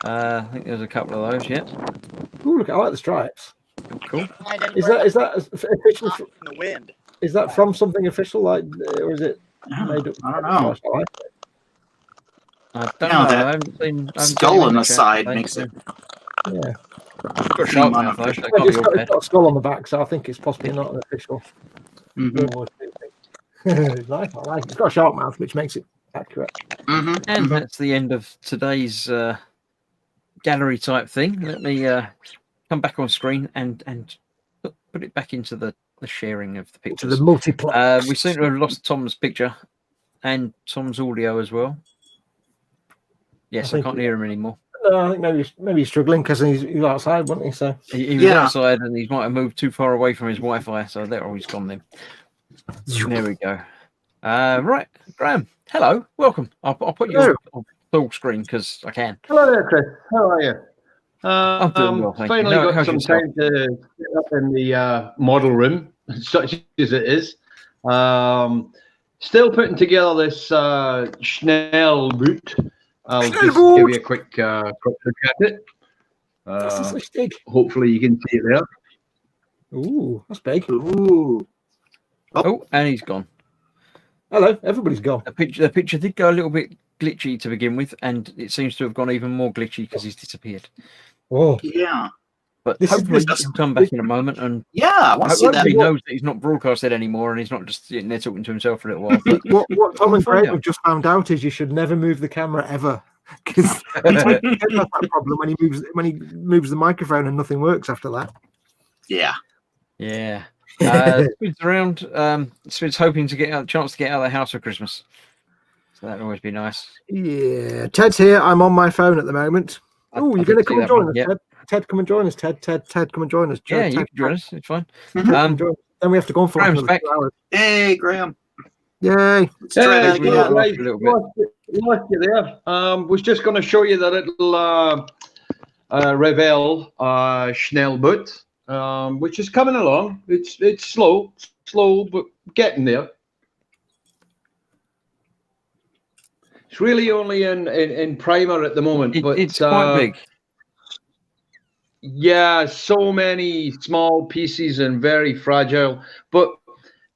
[SPEAKER 2] I think there's a couple of those. Yeah.
[SPEAKER 4] Ooh, look! I like the stripes.
[SPEAKER 2] Cool.
[SPEAKER 4] Is that official?
[SPEAKER 5] in the wind?
[SPEAKER 4] Is that from something official, like, or is it made up?
[SPEAKER 3] I don't know.
[SPEAKER 4] I like it.
[SPEAKER 2] I don't
[SPEAKER 3] No,
[SPEAKER 2] know.
[SPEAKER 3] that
[SPEAKER 2] I haven't seen.
[SPEAKER 3] Skull on the side makes it.
[SPEAKER 4] Yeah.
[SPEAKER 2] Got a shark mouth though. So it can't
[SPEAKER 4] It's
[SPEAKER 2] be all
[SPEAKER 4] got,
[SPEAKER 2] bad.
[SPEAKER 4] it's got a skull on the back, so I think it's possibly not an official.
[SPEAKER 3] Mhm.
[SPEAKER 4] It's nice. I like it. It's got a shark mouth, which makes it accurate.
[SPEAKER 3] Mhm.
[SPEAKER 2] And
[SPEAKER 3] Mhm.
[SPEAKER 2] that's the end of today's gallery type thing. Let me come back on screen and put it back into the sharing of the
[SPEAKER 4] To
[SPEAKER 2] pictures.
[SPEAKER 4] the multiplex.
[SPEAKER 2] We seem to have lost Tom's picture and Tom's audio as well. Yes, I
[SPEAKER 4] think
[SPEAKER 2] can't
[SPEAKER 4] he-
[SPEAKER 2] hear him anymore.
[SPEAKER 4] I think maybe he's struggling because he's outside, wasn't he? So
[SPEAKER 2] He was
[SPEAKER 3] Yeah.
[SPEAKER 2] outside and he might have moved too far away from his Wi-Fi, so there he's gone then. There we go. Right, Graham. Hello, welcome. I'll put you on full screen because I can.
[SPEAKER 6] Hello there, Chris. How are you?
[SPEAKER 2] I'm doing well, thank you.
[SPEAKER 6] Finally
[SPEAKER 2] How's
[SPEAKER 6] got some
[SPEAKER 2] yourself?
[SPEAKER 6] time to get up in the model room, such as it is. Still putting together this Schnell boot. I'll just give you a quick look at it.
[SPEAKER 4] that's big.
[SPEAKER 6] Hopefully you can see it there.
[SPEAKER 4] Ooh, that's big.
[SPEAKER 3] Ooh.
[SPEAKER 2] Oh, and he's gone.
[SPEAKER 4] Hello, everybody's gone.
[SPEAKER 2] The picture did go a little bit glitchy to begin with, and it seems to have gone even more glitchy because he's disappeared.
[SPEAKER 4] Oh,
[SPEAKER 3] Yeah.
[SPEAKER 2] But
[SPEAKER 4] This is
[SPEAKER 2] hopefully
[SPEAKER 3] just-
[SPEAKER 2] he'll come back in a moment and
[SPEAKER 3] Yeah, I want to see that.
[SPEAKER 2] hopefully he knows that he's not broadcasted anymore and he's not just sitting there talking to himself for a little while. But
[SPEAKER 4] What Tom
[SPEAKER 2] We'll
[SPEAKER 4] and
[SPEAKER 2] find
[SPEAKER 4] Graham
[SPEAKER 2] out.
[SPEAKER 4] have just found out is you should never move the camera ever, because he has that problem when he moves the microphone and nothing works after that.
[SPEAKER 3] Yeah.
[SPEAKER 2] yeah. Spid's around. Spid's hoping to get a chance to get out of the house for Christmas. So that'd always be nice.
[SPEAKER 4] Yeah, Ted's here. I'm on my phone at the moment. Oh,
[SPEAKER 2] I
[SPEAKER 4] you're
[SPEAKER 2] did
[SPEAKER 4] going to
[SPEAKER 2] see
[SPEAKER 4] come and
[SPEAKER 2] that
[SPEAKER 4] join
[SPEAKER 2] one,
[SPEAKER 4] us,
[SPEAKER 2] yeah.
[SPEAKER 4] Ted. Ted, come and join us. Ted, come and join us.
[SPEAKER 2] Yeah, you
[SPEAKER 4] Ted,
[SPEAKER 2] can join us. It's fine.
[SPEAKER 4] come and
[SPEAKER 2] Um,
[SPEAKER 4] join us. Then we have to go on for like
[SPEAKER 2] Graham's
[SPEAKER 4] another
[SPEAKER 2] back.
[SPEAKER 4] 2 hours.
[SPEAKER 3] Hey, Graham.
[SPEAKER 4] Yay!
[SPEAKER 3] Let's try that
[SPEAKER 6] Hey,
[SPEAKER 3] again.
[SPEAKER 2] lost
[SPEAKER 6] guys,
[SPEAKER 2] a little bit.
[SPEAKER 6] lost you there. Was just going to show you the little Revell Schnell boot, which is coming along. It's slow, but getting there. It's really only in primer at the moment, but
[SPEAKER 2] it's quite big.
[SPEAKER 6] Yeah, so many small pieces and very fragile. But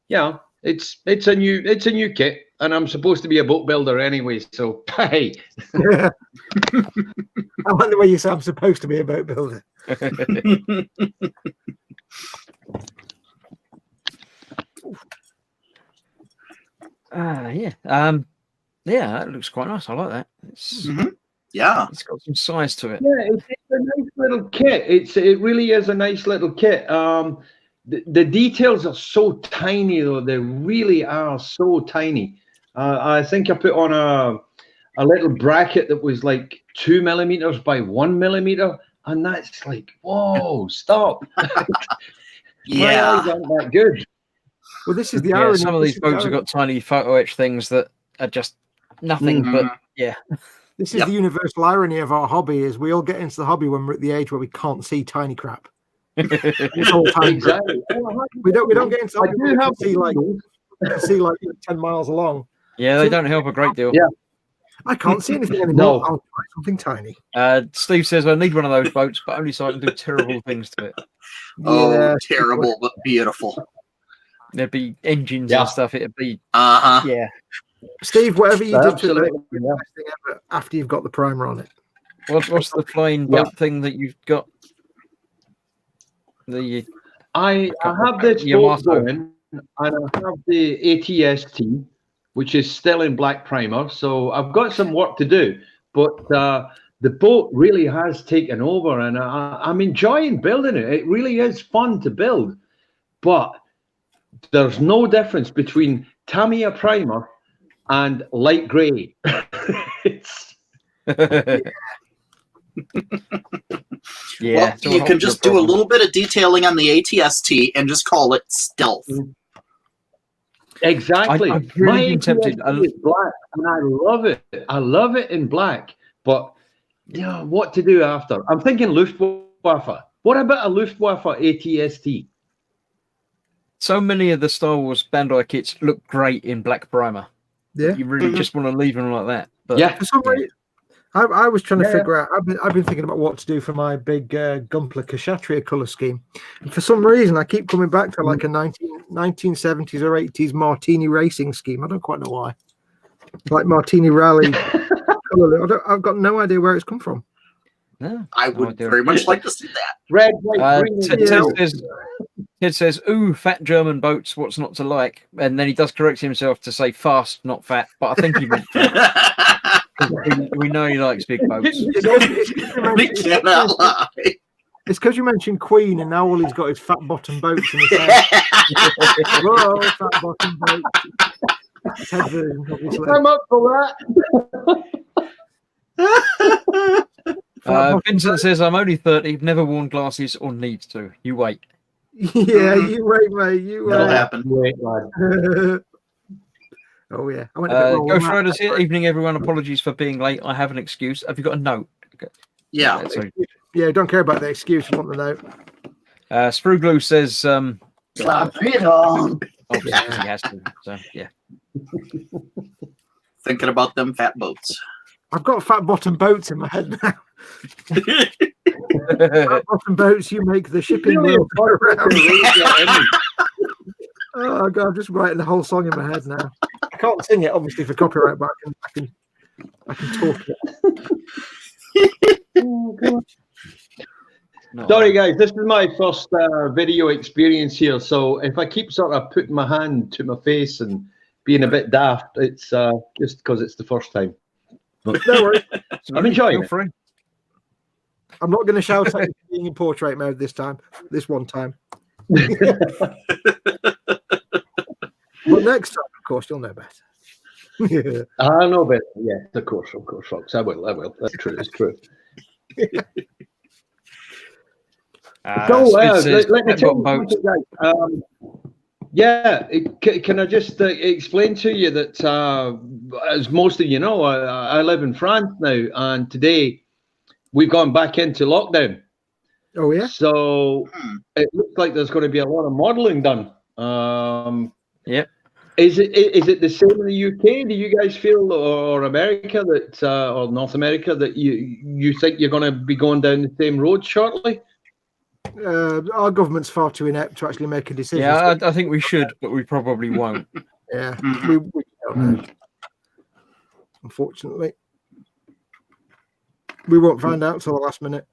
[SPEAKER 6] yeah, it's a new kit, and I'm supposed to be a boat builder anyway. So hey,
[SPEAKER 4] I like the way you say I'm supposed to be a boat builder.
[SPEAKER 2] Yeah. Yeah, that looks quite nice. I like that.
[SPEAKER 3] Yeah.
[SPEAKER 2] It's got some size to it.
[SPEAKER 6] yeah, it's a nice little kit. It really is a nice little kit. The details are so tiny, though. They really are so tiny. I think I put on a little bracket that was like 2 millimeters by 1 millimeter, and that's like, whoa, stop. My
[SPEAKER 3] Yeah.
[SPEAKER 6] eyes aren't that good.
[SPEAKER 4] Well, this is the
[SPEAKER 2] Yeah,
[SPEAKER 4] irony.
[SPEAKER 2] some of
[SPEAKER 4] this
[SPEAKER 2] these
[SPEAKER 4] is the
[SPEAKER 2] boats have
[SPEAKER 4] irony.
[SPEAKER 2] got tiny photo etch things that are just nothing but yeah.
[SPEAKER 4] This is
[SPEAKER 3] Yep.
[SPEAKER 4] the universal irony of our hobby: is we all get into the hobby when we're at the age where we can't see tiny crap. It's all tiny crap.
[SPEAKER 6] Exactly.
[SPEAKER 4] We don't get into the
[SPEAKER 6] I
[SPEAKER 4] hobby
[SPEAKER 6] do
[SPEAKER 4] where we
[SPEAKER 6] have
[SPEAKER 4] can see like 10 miles along.
[SPEAKER 2] Yeah, they don't help a great deal.
[SPEAKER 6] Yeah.
[SPEAKER 4] I can't see anything anymore.
[SPEAKER 6] No.
[SPEAKER 4] I'll try something tiny.
[SPEAKER 2] Steve says I need one of those boats, but only so I can do terrible things to it.
[SPEAKER 3] Oh,
[SPEAKER 4] Yeah.
[SPEAKER 3] terrible, but beautiful.
[SPEAKER 2] There'd be engines
[SPEAKER 6] Yeah.
[SPEAKER 2] and stuff. It'd be
[SPEAKER 3] Uh huh.
[SPEAKER 2] yeah.
[SPEAKER 4] Steve, whatever you did to it,
[SPEAKER 6] Absolutely.
[SPEAKER 4] it's the best thing ever after you've got the primer on it.
[SPEAKER 2] What's the flying boat thing that you've got? The
[SPEAKER 6] I have this boat
[SPEAKER 2] Yamato.
[SPEAKER 6] going, and I have the ATST, which is still in black primer. So I've got some work to do, but the boat really has taken over, and I'm enjoying building it. It really is fun to build, but there's no difference between Tamiya primer and light grey. It's
[SPEAKER 2] yeah.
[SPEAKER 3] Well,
[SPEAKER 2] it's a
[SPEAKER 3] you
[SPEAKER 2] whole
[SPEAKER 3] can just do a
[SPEAKER 2] problem.
[SPEAKER 3] little bit of detailing on the ATST and just call it stealth.
[SPEAKER 6] exactly.
[SPEAKER 2] I've really been tempted.
[SPEAKER 6] ATST is black, and I love it. I love it in black, but yeah, what to do after? I'm thinking Luftwaffe. What about a Luftwaffe ATST?
[SPEAKER 2] So many of the Star Wars Bandai kits look great in black primer.
[SPEAKER 4] Yeah.
[SPEAKER 2] You really just want to leave them like that. But
[SPEAKER 6] Yeah.
[SPEAKER 4] For some reason, I was trying to
[SPEAKER 6] Yeah.
[SPEAKER 4] figure out. I've been thinking about what to do for my big Gumpler Kshatriya color scheme. And for some reason, I keep coming back to like a 1970s or 80s Martini racing scheme. I don't quite know why. Like Martini Rally. color. I've got no idea where it's come from.
[SPEAKER 2] no.
[SPEAKER 3] I
[SPEAKER 2] No
[SPEAKER 3] would
[SPEAKER 2] idea.
[SPEAKER 3] very much like to see that.
[SPEAKER 6] Red, white, green. and
[SPEAKER 2] Ted says, "Ooh, fat German boats. What's not to like?" And then he does correct himself to say fast, not fat. But I think he meant fat. we know he likes big boats.
[SPEAKER 3] We cannot lie.
[SPEAKER 4] It's because you mentioned Queen, and now all he's got is fat bottom boats in his head. Whoa, fat bottom boats. Ted version, obviously.
[SPEAKER 6] I'm up for that.
[SPEAKER 2] Vincent says, "I'm only 30, never worn glasses or need to. You wait."
[SPEAKER 4] Yeah, you wait, mate. You
[SPEAKER 3] That'll
[SPEAKER 4] wait.
[SPEAKER 3] happen.
[SPEAKER 6] Wait, lad.
[SPEAKER 4] Oh yeah, I went a bit wrong on
[SPEAKER 2] Ghost
[SPEAKER 4] that.
[SPEAKER 2] Rider's here. Evening, everyone. Apologies for being late. I have an excuse. Have you got a note?
[SPEAKER 3] Yeah.
[SPEAKER 2] So,
[SPEAKER 4] Yeah, don't care about the excuse. I want the note.
[SPEAKER 2] Sprue Glue says,
[SPEAKER 3] Slap it on.
[SPEAKER 2] obviously he has to. So yeah.
[SPEAKER 3] Thinking about them fat boats.
[SPEAKER 4] I've got fat bottom boats in my head now. Fat bottom boats, you make the shipping
[SPEAKER 6] Really
[SPEAKER 4] world go around.
[SPEAKER 6] important.
[SPEAKER 4] Oh god, I'm just writing the whole song in my head now. I can't sing it, obviously, for copyright, but I can talk it.
[SPEAKER 2] Not
[SPEAKER 6] Sorry,
[SPEAKER 2] a lot.
[SPEAKER 6] guys. This is my first video experience here, so if I keep sort of putting my hand to my face and being a bit daft, it's just because it's the first time. But
[SPEAKER 4] No worries.
[SPEAKER 6] I'm enjoying
[SPEAKER 2] Feel
[SPEAKER 6] it.
[SPEAKER 2] free.
[SPEAKER 4] I'm not going to shout at you for being in portrait mode this time. This one time. But next time, of course, you'll know better.
[SPEAKER 6] I know better. Yeah, of course, folks. I will. That's true. It's true.
[SPEAKER 2] Spid says,
[SPEAKER 6] let me
[SPEAKER 2] "I've
[SPEAKER 6] tell
[SPEAKER 2] got
[SPEAKER 6] you
[SPEAKER 2] boats."
[SPEAKER 6] something, guys. Yeah, can I just explain to you that, as most of you know, I live in France now, and today we've gone back into lockdown.
[SPEAKER 4] Oh, yeah?
[SPEAKER 6] So it looks like there's going to be a lot of modelling done.
[SPEAKER 2] Yep.
[SPEAKER 6] Is it the same in the UK? Do you guys feel, or America, that or North America, that you think you're going to be going down the same road shortly?
[SPEAKER 4] Our government's far too inept to actually make a decision.
[SPEAKER 2] Yeah, I think we should, but we probably won't.
[SPEAKER 4] Yeah,
[SPEAKER 3] Mhm.
[SPEAKER 4] we don't know. Unfortunately, we won't find out till the last minute.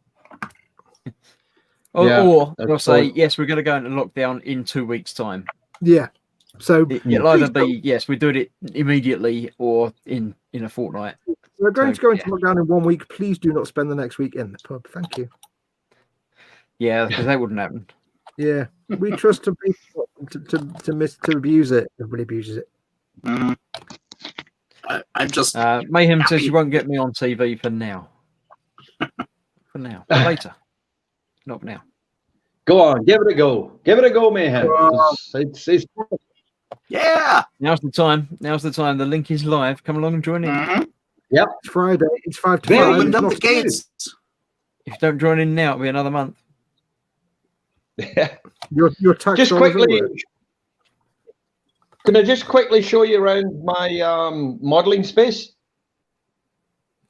[SPEAKER 6] Yeah,
[SPEAKER 2] Or they'll
[SPEAKER 6] that's
[SPEAKER 2] say,
[SPEAKER 6] right.
[SPEAKER 2] yes, we're going to go into lockdown in 2 weeks' time.
[SPEAKER 4] Yeah, so
[SPEAKER 2] It'll either be, yes, we're doing it immediately or in a fortnight.
[SPEAKER 4] we're going
[SPEAKER 2] so,
[SPEAKER 4] to go into lockdown in 1 week. Please do not spend the next week in the pub. Thank you.
[SPEAKER 2] Yeah, because that wouldn't happen.
[SPEAKER 4] Yeah, we trust to people to abuse it. Everybody abuses it.
[SPEAKER 3] Mhm. I'm just
[SPEAKER 2] Mayhem says
[SPEAKER 3] happy.
[SPEAKER 2] you won't get me on TV for now. For now. But later. Not now.
[SPEAKER 6] Go on, give it a go. Give it a go, Mayhem. It's
[SPEAKER 3] yeah.
[SPEAKER 2] Now's the time. Now's the time. The link is live. Come along and join in.
[SPEAKER 3] Mhm.
[SPEAKER 4] It's Friday. It's 5 to
[SPEAKER 6] Very
[SPEAKER 4] 5.
[SPEAKER 3] Opened
[SPEAKER 4] It's
[SPEAKER 3] up
[SPEAKER 4] not
[SPEAKER 3] the gates.
[SPEAKER 2] If you don't join in now, it'll be another month.
[SPEAKER 4] your tax
[SPEAKER 6] just
[SPEAKER 4] dollars
[SPEAKER 6] quickly.
[SPEAKER 4] at work.
[SPEAKER 6] Can I just quickly show you around my modelling space?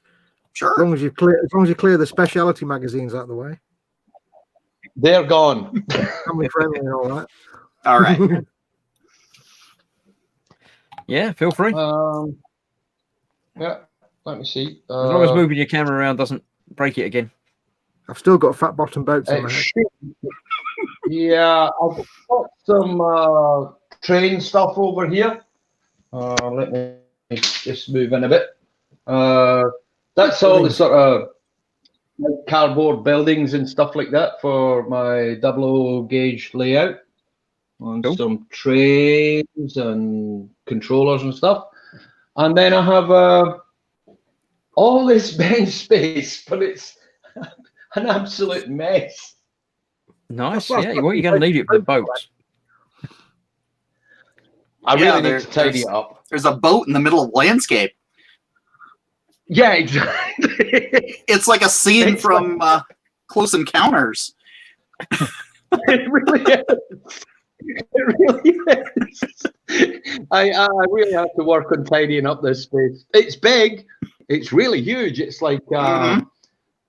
[SPEAKER 4] As
[SPEAKER 3] Sure.
[SPEAKER 4] long as you clear the speciality magazines out of the way.
[SPEAKER 6] They're gone.
[SPEAKER 4] Family friendly and all that.
[SPEAKER 3] All right.
[SPEAKER 2] Yeah, feel free.
[SPEAKER 6] Yeah, let me see.
[SPEAKER 2] As long as moving your camera around doesn't break it again.
[SPEAKER 4] I've still got fat bottom boats on my head.
[SPEAKER 6] Yeah, I've got some train stuff over here. Let me just move in a bit. That's all the sort of cardboard buildings and stuff like that for my 00 gauge layout. And
[SPEAKER 2] Cool.
[SPEAKER 6] some trains and controllers and stuff. And then I have all this bench space, but it's an absolute mess.
[SPEAKER 2] Nice. Yeah, well, you're going to need it for the boats.
[SPEAKER 6] I
[SPEAKER 3] Yeah,
[SPEAKER 6] really need to tidy
[SPEAKER 3] there's-
[SPEAKER 6] it up.
[SPEAKER 3] There's a boat in the middle of landscape.
[SPEAKER 6] Yeah, exactly.
[SPEAKER 3] It's like a scene
[SPEAKER 6] It's
[SPEAKER 3] from Close Encounters.
[SPEAKER 6] It really is. It really is. I really have to work on tidying up this space. It's big. It's really huge. It's like
[SPEAKER 3] Mhm.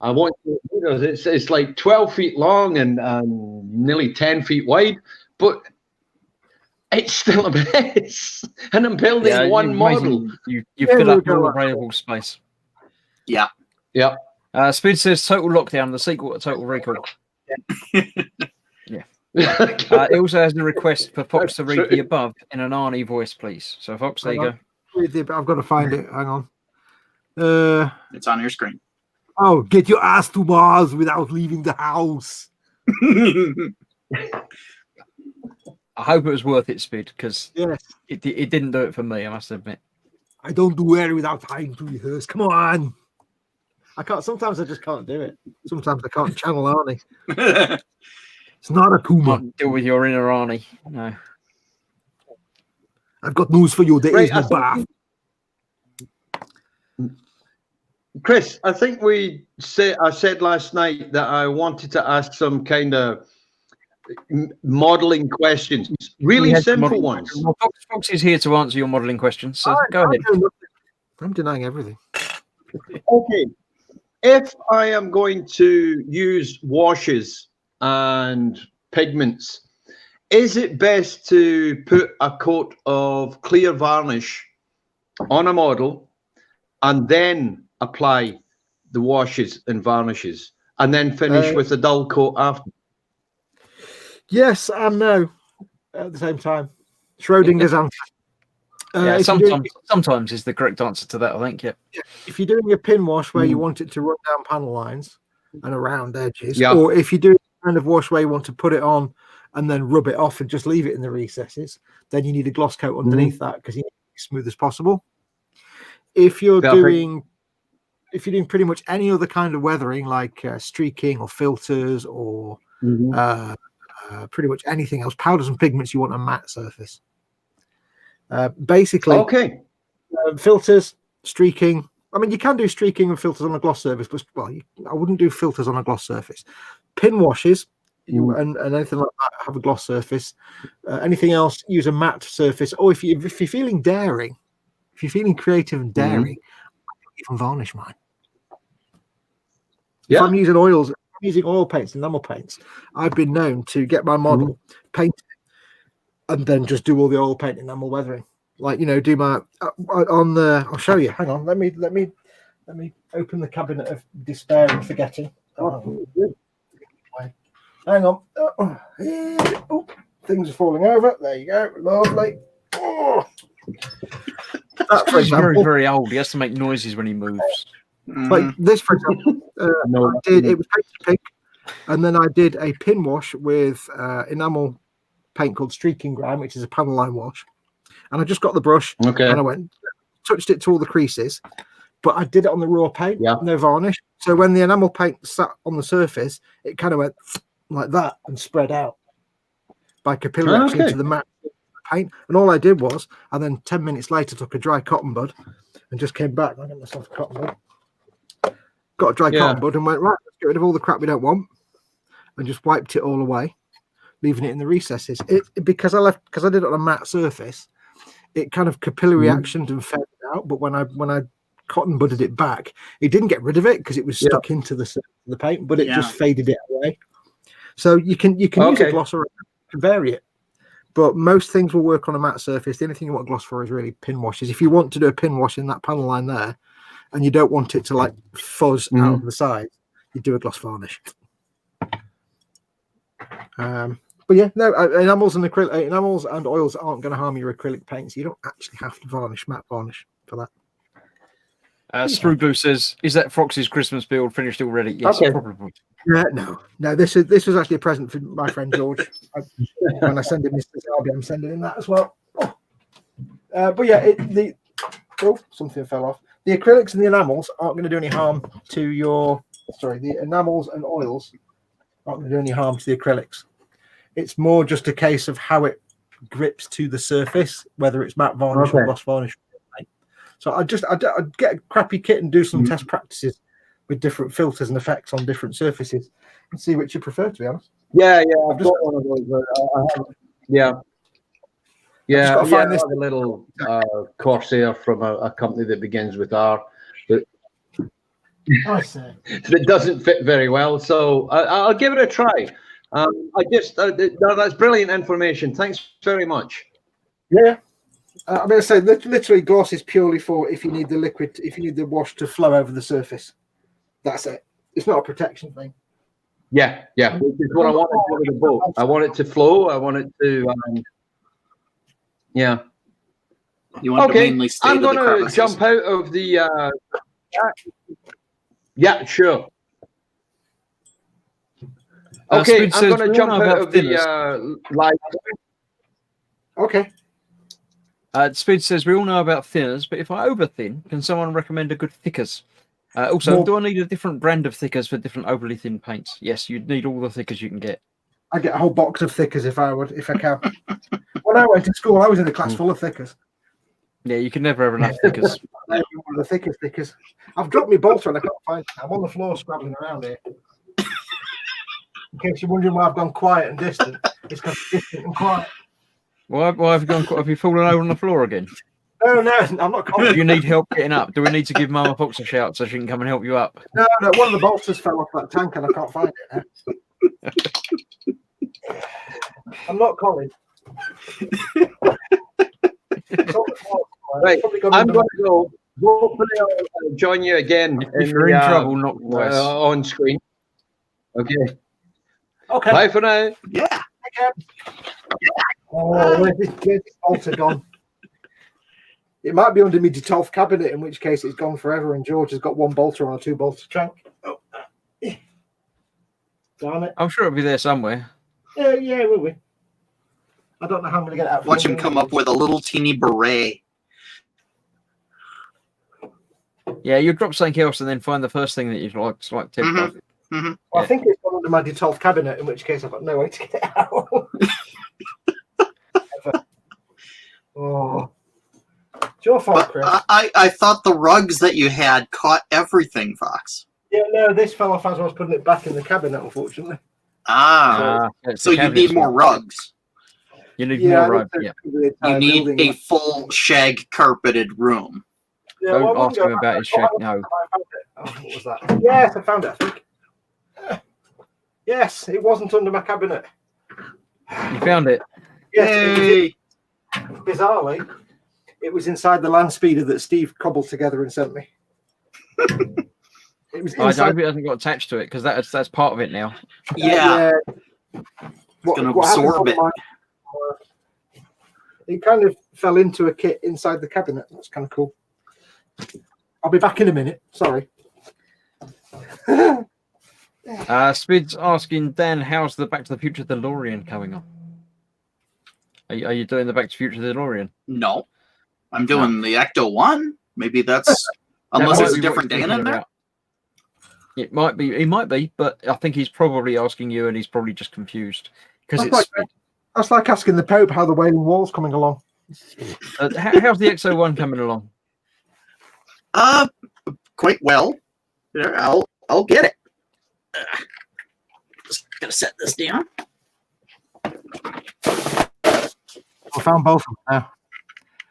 [SPEAKER 6] I want to, it's like 12 feet long and nearly 10 feet wide, but it's still a mess. And I'm building one model.
[SPEAKER 2] You
[SPEAKER 4] Yeah,
[SPEAKER 2] fill
[SPEAKER 4] we'll
[SPEAKER 2] up
[SPEAKER 4] go
[SPEAKER 2] all
[SPEAKER 4] up.
[SPEAKER 2] available space.
[SPEAKER 3] Yeah.
[SPEAKER 6] Yeah.
[SPEAKER 2] Spid says Total Lockdown, the sequel to Total Recall. It also has a request for Fox to read the above in an Arnie voice, please. So, Fox, there you go.
[SPEAKER 4] I've got to find it. Hang on.
[SPEAKER 3] It's on your screen.
[SPEAKER 4] Oh, get your ass to Mars without leaving the house.
[SPEAKER 2] I hope it was worth it, Spid, because
[SPEAKER 4] Yes.
[SPEAKER 2] it didn't do it for me, I must admit.
[SPEAKER 4] I don't do it without time to rehearse. Come on. I can't. Sometimes I just can't do it. Sometimes I can't channel Arnie. It's not a tumor.
[SPEAKER 2] Can't deal with your inner Arnie. No.
[SPEAKER 4] I've got news for you. There
[SPEAKER 6] Right,
[SPEAKER 4] is no
[SPEAKER 6] I think-
[SPEAKER 4] bath.
[SPEAKER 6] Chris, I think I said last night that I wanted to ask some kind of modeling questions, really
[SPEAKER 2] We had some
[SPEAKER 6] simple
[SPEAKER 2] modelling
[SPEAKER 6] ones.
[SPEAKER 2] questions. Well, Fox is here to answer your modelling questions, so go
[SPEAKER 4] I'm
[SPEAKER 2] ahead.
[SPEAKER 4] doing nothing. I'm denying everything.
[SPEAKER 6] Okay, if I am going to use washes and pigments, is it best to put a coat of clear varnish on a model and then apply the washes and varnishes? and then finish with a dull coat after.
[SPEAKER 4] Yes and no at the same time. Schrodinger's answer.
[SPEAKER 2] Yeah,
[SPEAKER 4] if you're doing-
[SPEAKER 2] sometimes is the correct answer to that, I think. Yeah.
[SPEAKER 4] if you're doing a pin wash where you want it to run down panel lines and around edges,
[SPEAKER 6] Yeah.
[SPEAKER 4] or if you do a kind of wash where you want to put it on and then rub it off and just leave it in the recesses, then you need a gloss coat underneath that because you need it as smooth as possible. If you're
[SPEAKER 6] Perfect.
[SPEAKER 4] doing pretty much any other kind of weathering like streaking or filters or pretty much anything else, powders and pigments, you want a matte surface. Basically,
[SPEAKER 6] Okay.
[SPEAKER 4] Filters, streaking. I mean, you can do streaking and filters on a gloss surface, but I wouldn't do filters on a gloss surface. Pin washes and anything like that have a gloss surface. Anything else, use a matte surface. Or if you're feeling daring, if you're feeling creative and daring, even varnish mine.
[SPEAKER 6] Yeah.
[SPEAKER 4] If I'm using oils, using oil paints, enamel paints, I've been known to get my model paint it, and then just do all the oil paint enamel weathering. Like, do my on the. I'll show you. Hang on. Let me open the cabinet of despair and forgetting. Hang on. Things are falling over. There you go. Lovely. Oh. That, for
[SPEAKER 2] He's very,
[SPEAKER 4] example,
[SPEAKER 2] very old. He has to make noises when he moves.
[SPEAKER 4] like this, for example, it was painted pink, and then I did a pin wash with enamel paint called Streaking Grime, which is a panel line wash. And I just got the brush
[SPEAKER 6] Okay.
[SPEAKER 4] and I touched it to all the creases, but I did it on the raw paint, no varnish. So when the enamel paint sat on the surface, it kind of went like that and spread out by capillary action into the matte paint. And all I did was, and then 10 minutes later, took a dry cotton bud and just came back. I got myself a cotton bud. Got a dry cotton bud and went, right, let's get rid of all the crap we don't want, and just wiped it all away, leaving it in the recesses. Because I did it on a matte surface, it kind of capillary actioned and faded out. But when I cotton budded it back, it didn't get rid of it because it was stuck into the paint, but it just faded it away. So you can use a gloss or you can vary it. But most things will work on a matte surface. The only thing you want gloss for is really pin washes. If you want to do a pin wash in that panel line there, and you don't want it to like fuzz out of the side, you do a gloss varnish. But yeah, no, enamels and oils aren't going to harm your acrylic paints. You don't actually have to varnish, matte varnish for that.
[SPEAKER 2] Struglu says, "Is that Fox's Christmas build finished already?" Yes, probably.
[SPEAKER 4] No. This was actually a present for my friend George. When I send him Mr. Zarbi, I'm sending him that as well. But yeah, something fell off. The acrylics and the enamels aren't going to do any harm to your. Sorry, the enamels and oils aren't going to do any harm to the acrylics. It's more just a case of how it grips to the surface, whether it's matte varnish or gloss varnish. So I'd get a crappy kit and do some test practices with different filters and effects on different surfaces and see which you prefer, to be honest.
[SPEAKER 6] Yeah, I've got one of those. I have a little Corsair from a company that begins with R.
[SPEAKER 4] I see.
[SPEAKER 6] That doesn't fit very well, so I'll give it a try. That's brilliant information. Thanks very much.
[SPEAKER 4] Yeah. I mean, I say literally gloss is purely for if you need the liquid, if you need the wash to flow over the surface. That's it. It's not a protection thing.
[SPEAKER 6] Yeah. Which is what I want to do with the boat. I want it to flow. I want it to.
[SPEAKER 3] You want to mainly stay
[SPEAKER 6] I'm
[SPEAKER 3] to the
[SPEAKER 6] going to
[SPEAKER 3] crevices.
[SPEAKER 6] jump out of the. Yeah, sure. Okay, I'm going to jump out of the live.
[SPEAKER 4] Okay.
[SPEAKER 2] Speed says, we all know about thinners, but if I over thin, can someone recommend a good thickers? Also, do I need a different brand of thickers for different overly thin paints? Yes, you'd need all the thickers you can get.
[SPEAKER 4] I get a whole box of thickers if I can. When I went to school, I was in a class full of thickers.
[SPEAKER 2] Yeah, you can never have enough thickers.
[SPEAKER 4] One of the thickest thickers. I've dropped my bolter and I can't find it. I'm on the floor scrabbling around here. In case you're wondering why I've gone quiet and distant, it's because it's distant and quiet.
[SPEAKER 2] Why have you gone? Have you fallen over on the floor again?
[SPEAKER 4] No, I'm not
[SPEAKER 2] Do you need help getting up? Do we need to give Mama Fox a shout so she can come and help you up?
[SPEAKER 4] No, one of the bolsters fell off that tank and I can't find it now. I'm not Colin.
[SPEAKER 6] Right, I'm going to go. Hopefully, I'll join you again
[SPEAKER 2] If you're in trouble, not
[SPEAKER 6] on screen. Okay.
[SPEAKER 4] Okay.
[SPEAKER 6] Bye for now.
[SPEAKER 3] Yeah.
[SPEAKER 4] Oh, where's this bolter gone? It might be under my Detolf cabinet, in which case it's gone forever, and George has got one bolter on a 2-bolter trunk. Oh, darn it.
[SPEAKER 2] I'm sure it'll be there somewhere.
[SPEAKER 4] Yeah, will we? I don't know how I'm going to get it out.
[SPEAKER 3] Watch him come up with a little teeny beret.
[SPEAKER 2] Yeah, you drop something else and then find the first thing that you like. It's like tip
[SPEAKER 3] Mhm.
[SPEAKER 2] off.
[SPEAKER 3] Mhm.
[SPEAKER 4] Well, I think it's gone under my Detolf cabinet, in which case I've got no way to get it out. Oh. It's your fault,
[SPEAKER 3] But
[SPEAKER 4] Chris.
[SPEAKER 3] I thought the rugs that you had caught everything, Fox.
[SPEAKER 4] Yeah, no, this fell off as I was putting it back in the cabinet, unfortunately.
[SPEAKER 2] It's
[SPEAKER 3] So
[SPEAKER 2] the
[SPEAKER 3] you
[SPEAKER 2] cabinets
[SPEAKER 3] need more
[SPEAKER 2] one.
[SPEAKER 3] rugs.
[SPEAKER 2] You need
[SPEAKER 4] Yeah,
[SPEAKER 2] more
[SPEAKER 4] I
[SPEAKER 2] rope.
[SPEAKER 4] don't
[SPEAKER 2] Yeah.
[SPEAKER 4] think the entire
[SPEAKER 3] You need
[SPEAKER 4] building-
[SPEAKER 3] a full shag carpeted room.
[SPEAKER 4] Yeah,
[SPEAKER 2] Don't
[SPEAKER 4] well, I
[SPEAKER 2] ask
[SPEAKER 4] wouldn't
[SPEAKER 2] him
[SPEAKER 4] go
[SPEAKER 2] about
[SPEAKER 4] back.
[SPEAKER 2] his shag. No.
[SPEAKER 4] I found it. Oh, what was that? Yes, I found it, I think. Yes, it wasn't under my cabinet.
[SPEAKER 2] You found it.
[SPEAKER 4] Yes, it
[SPEAKER 3] Yay!
[SPEAKER 4] was, bizarrely, it was inside the land speeder that Steve cobbled together and sent me. It was
[SPEAKER 2] I
[SPEAKER 4] inside.
[SPEAKER 2] hope it hasn't got attached to it because that's part of it now.
[SPEAKER 3] Yeah. Gonna absorb
[SPEAKER 4] happened on it kind of fell into a kit inside the cabinet. That's kind of cool. I'll be back in a minute. Sorry.
[SPEAKER 2] Spid's asking Dan, how's the Back to the Future DeLorean coming on? Are you doing the Back to the Future DeLorean?
[SPEAKER 3] No. I'm doing the Ecto 1. Maybe that's
[SPEAKER 2] That
[SPEAKER 3] unless
[SPEAKER 2] might
[SPEAKER 3] there's a
[SPEAKER 2] be what
[SPEAKER 3] different
[SPEAKER 2] he's
[SPEAKER 3] Dan
[SPEAKER 2] thinking
[SPEAKER 3] in there.
[SPEAKER 2] about. It might be. He might be, but I think he's probably asking you, and he's probably just confused because
[SPEAKER 4] That's
[SPEAKER 2] it's.
[SPEAKER 4] That's like asking the Pope how the Wailing Wall's coming along.
[SPEAKER 2] How's the XO1 coming along?
[SPEAKER 3] Quite well. There, I'll get it. Just gonna set this down.
[SPEAKER 4] I found both of them now.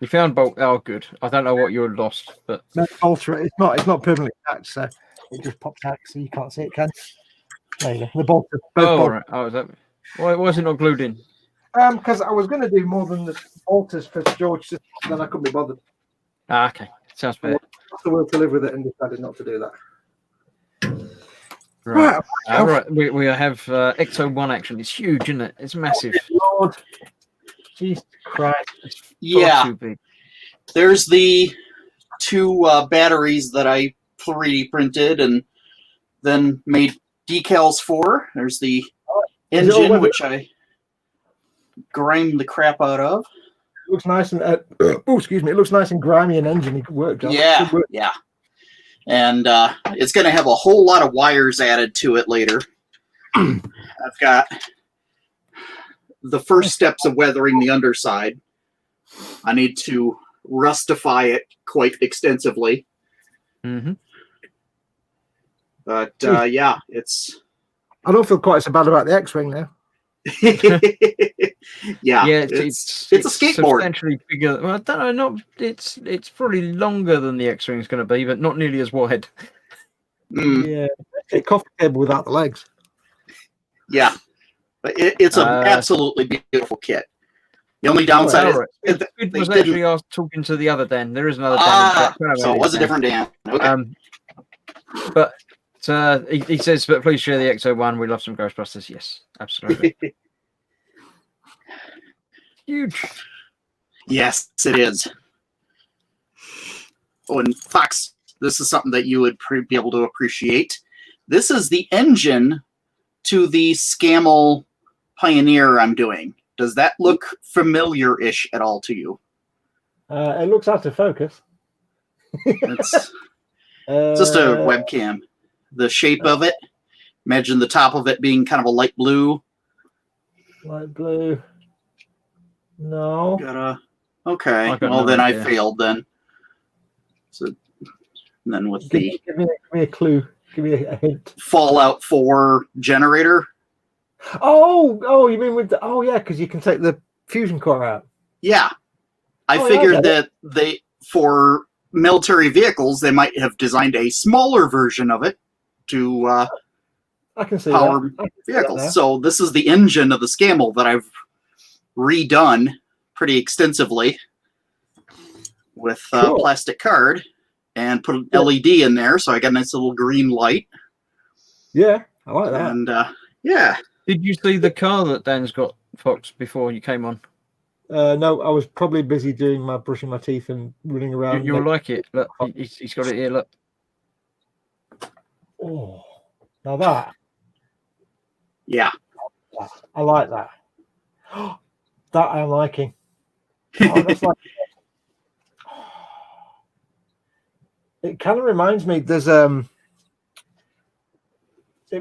[SPEAKER 2] You found bolt. Oh, good. I don't know what you lost, but
[SPEAKER 4] No, bolter. It's not permanently attached, so it just pops out, so you can't see it. Can there you go. The bolter. Both
[SPEAKER 2] oh,
[SPEAKER 4] bolters.
[SPEAKER 2] right. Oh, is that? Why is it not glued in?
[SPEAKER 4] Because I was going to do more than the bolters for George, then I couldn't be bothered.
[SPEAKER 2] Ah, okay. Sounds fair.
[SPEAKER 4] Lost the will to live with it and decided not to do that.
[SPEAKER 2] Right. All right. We have XO1 action. It's huge, isn't it? It's massive.
[SPEAKER 4] Lord, Jesus Christ!
[SPEAKER 2] It's far
[SPEAKER 3] Yeah.
[SPEAKER 2] too big.
[SPEAKER 3] There's the two batteries that I 3D printed and then made decals for. There's the
[SPEAKER 4] Is it all
[SPEAKER 3] engine,
[SPEAKER 4] weather?
[SPEAKER 3] which I grimed the crap out of.
[SPEAKER 4] It looks nice and oh, excuse me. It looks nice and grimy and engine work. Job.
[SPEAKER 3] Yeah,
[SPEAKER 4] Good work.
[SPEAKER 3] yeah. And it's going to have a whole lot of wires added to it later. I've got the first steps of weathering the underside. I need to rustify it quite extensively.
[SPEAKER 2] Mm-hmm.
[SPEAKER 3] But yeah, it's
[SPEAKER 4] I don't feel quite so bad about the X-wing now.
[SPEAKER 3] yeah,
[SPEAKER 2] Yeah,
[SPEAKER 3] it's a skateboard.
[SPEAKER 2] substantially bigger. Well, I don't know. Not it's probably longer than the X-wing is going to be, but not nearly as wide.
[SPEAKER 3] Mm,
[SPEAKER 4] Yeah, a coffee table without the legs.
[SPEAKER 3] yeah, but it's an absolutely beautiful kit. The only downside is
[SPEAKER 2] Alright.
[SPEAKER 3] they
[SPEAKER 2] It was
[SPEAKER 3] didn't-
[SPEAKER 2] actually talking to the other Dan. There is another Dan.
[SPEAKER 3] so it was a different Dan. Okay.
[SPEAKER 2] But he says, but please share the XO1. We love some Ghostbusters. Yes, absolutely. Huge.
[SPEAKER 3] Yes, it is. Oh, and Fox, this is something that you would be able to appreciate. This is the engine to the Scammel Pioneer I'm doing. Does that look familiar-ish at all to you?
[SPEAKER 4] It looks out of focus.
[SPEAKER 3] It's just a webcam. The shape of it. Imagine the top of it being kind of a light blue.
[SPEAKER 4] Light blue. No.
[SPEAKER 3] Okay.
[SPEAKER 2] I've got
[SPEAKER 3] Well,
[SPEAKER 2] no
[SPEAKER 3] then
[SPEAKER 2] idea.
[SPEAKER 3] I failed then. So then with
[SPEAKER 4] Give
[SPEAKER 3] the
[SPEAKER 4] me a clue. Give me a hint.
[SPEAKER 3] Fallout 4 generator.
[SPEAKER 4] Oh, you mean with the? Oh, yeah, because you can take the fusion core out.
[SPEAKER 3] Yeah. I
[SPEAKER 4] Oh, yeah, I
[SPEAKER 3] figured
[SPEAKER 4] get
[SPEAKER 3] that for military vehicles, they might have designed a smaller version of it to
[SPEAKER 4] I can see
[SPEAKER 3] power
[SPEAKER 4] that. I can see that now.
[SPEAKER 3] vehicles. So this is the engine of the Scammel that I've redone pretty extensively with
[SPEAKER 4] Cool.
[SPEAKER 3] plastic card and put an
[SPEAKER 4] Yeah.
[SPEAKER 3] LED in there. So I got a nice little green light.
[SPEAKER 4] Yeah. I like that.
[SPEAKER 3] And yeah,
[SPEAKER 2] Did you see the car that Dan's got, Fox, before you came on?
[SPEAKER 4] No, I was probably busy doing my brushing my teeth and running around.
[SPEAKER 2] You'll like it. Look, he's got it here. Look.
[SPEAKER 4] Oh, now that
[SPEAKER 3] yeah.
[SPEAKER 4] I like that. That I'm liking. Oh, that's like, it kind of reminds me. There's It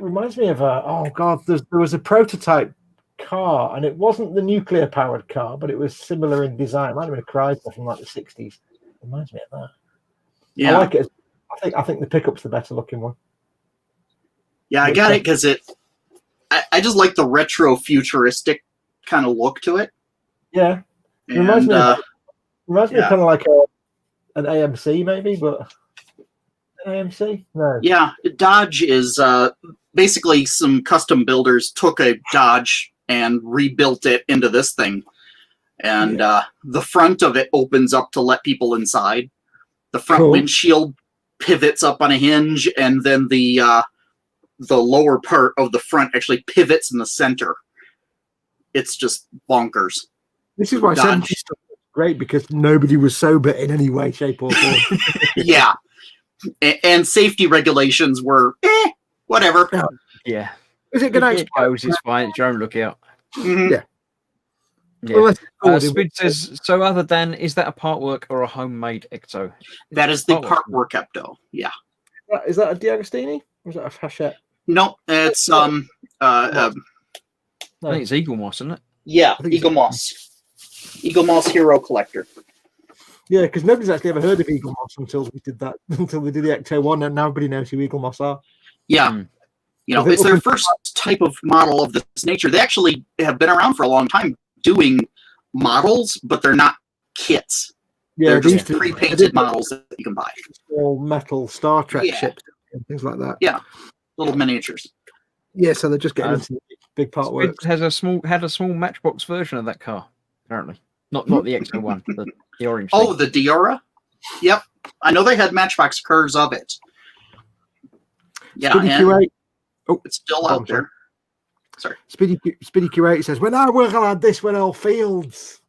[SPEAKER 4] reminds me of there was a prototype car, and it wasn't the nuclear powered car, but it was similar in design. It might have been a Chrysler from like the 60s. It reminds me of that.
[SPEAKER 3] Yeah.
[SPEAKER 4] I like it. I think the pickup's the better looking one.
[SPEAKER 3] Yeah, I got it because I just like the retro futuristic kind of look to it.
[SPEAKER 4] Yeah. It
[SPEAKER 3] And
[SPEAKER 4] reminds me of
[SPEAKER 3] yeah.
[SPEAKER 4] kind of like an AMC maybe, but an AMC? No.
[SPEAKER 3] Yeah, Dodge is basically some custom builders took a Dodge and rebuilt it into this thing. And the front of it opens up to let people inside. The front windshield pivots up on a hinge, and then the lower part of the front actually pivots in the center. It's just bonkers.
[SPEAKER 4] This is why 70s stuff was great, because nobody was sober in any way, shape, or form.
[SPEAKER 3] Yeah. And safety regulations were whatever.
[SPEAKER 2] Yeah.
[SPEAKER 4] Is it going to
[SPEAKER 2] It goes, it's fine. It's your own lookout.
[SPEAKER 3] Mhm.
[SPEAKER 4] Yeah.
[SPEAKER 2] Yeah.
[SPEAKER 4] Well,
[SPEAKER 2] Speed says, so other than, is that a part work or a homemade Ecto?
[SPEAKER 3] That is the
[SPEAKER 2] Part
[SPEAKER 3] part work Epto. Yeah.
[SPEAKER 4] is that a D'Agostini? Or is that a Hachette?
[SPEAKER 3] No, it's
[SPEAKER 2] I think it's Eagle Moss, isn't it?
[SPEAKER 3] yeah,
[SPEAKER 4] I think it's-
[SPEAKER 3] Eagle Moss. Eagle Moss Hero Collector.
[SPEAKER 4] Yeah, because nobody's actually ever heard of Eagle Moss until we did that, until we did the Ecto 1, and now everybody knows who Eagle Moss are.
[SPEAKER 3] Yeah.
[SPEAKER 2] Mm.
[SPEAKER 3] You know,
[SPEAKER 4] Is it
[SPEAKER 3] it's their
[SPEAKER 4] open-
[SPEAKER 3] first type of model of this nature. They actually have been around for a long time doing models, but they're not kits.
[SPEAKER 4] Yeah,
[SPEAKER 3] They're
[SPEAKER 4] they
[SPEAKER 3] just
[SPEAKER 4] used to- they
[SPEAKER 3] pre-painted
[SPEAKER 4] did
[SPEAKER 3] models that you can buy.
[SPEAKER 4] all metal Star Trek
[SPEAKER 3] Yeah.
[SPEAKER 4] ships and things like that.
[SPEAKER 3] Yeah. Little miniatures.
[SPEAKER 4] Yeah, so they're just getting
[SPEAKER 2] Uh,
[SPEAKER 4] into the big part
[SPEAKER 2] Speed
[SPEAKER 4] work.
[SPEAKER 2] had a small Matchbox version of that car, apparently. Not the Ecto one, the orange.
[SPEAKER 3] Oh,
[SPEAKER 2] thing.
[SPEAKER 3] the Diora? Yep. I know they had Matchbox curves of it. Yeah,
[SPEAKER 4] Speedy
[SPEAKER 3] and
[SPEAKER 4] Q8.
[SPEAKER 3] it's still
[SPEAKER 4] Oh,
[SPEAKER 3] out there.
[SPEAKER 4] Speedy Q8 says, when I work on this, we're all fields.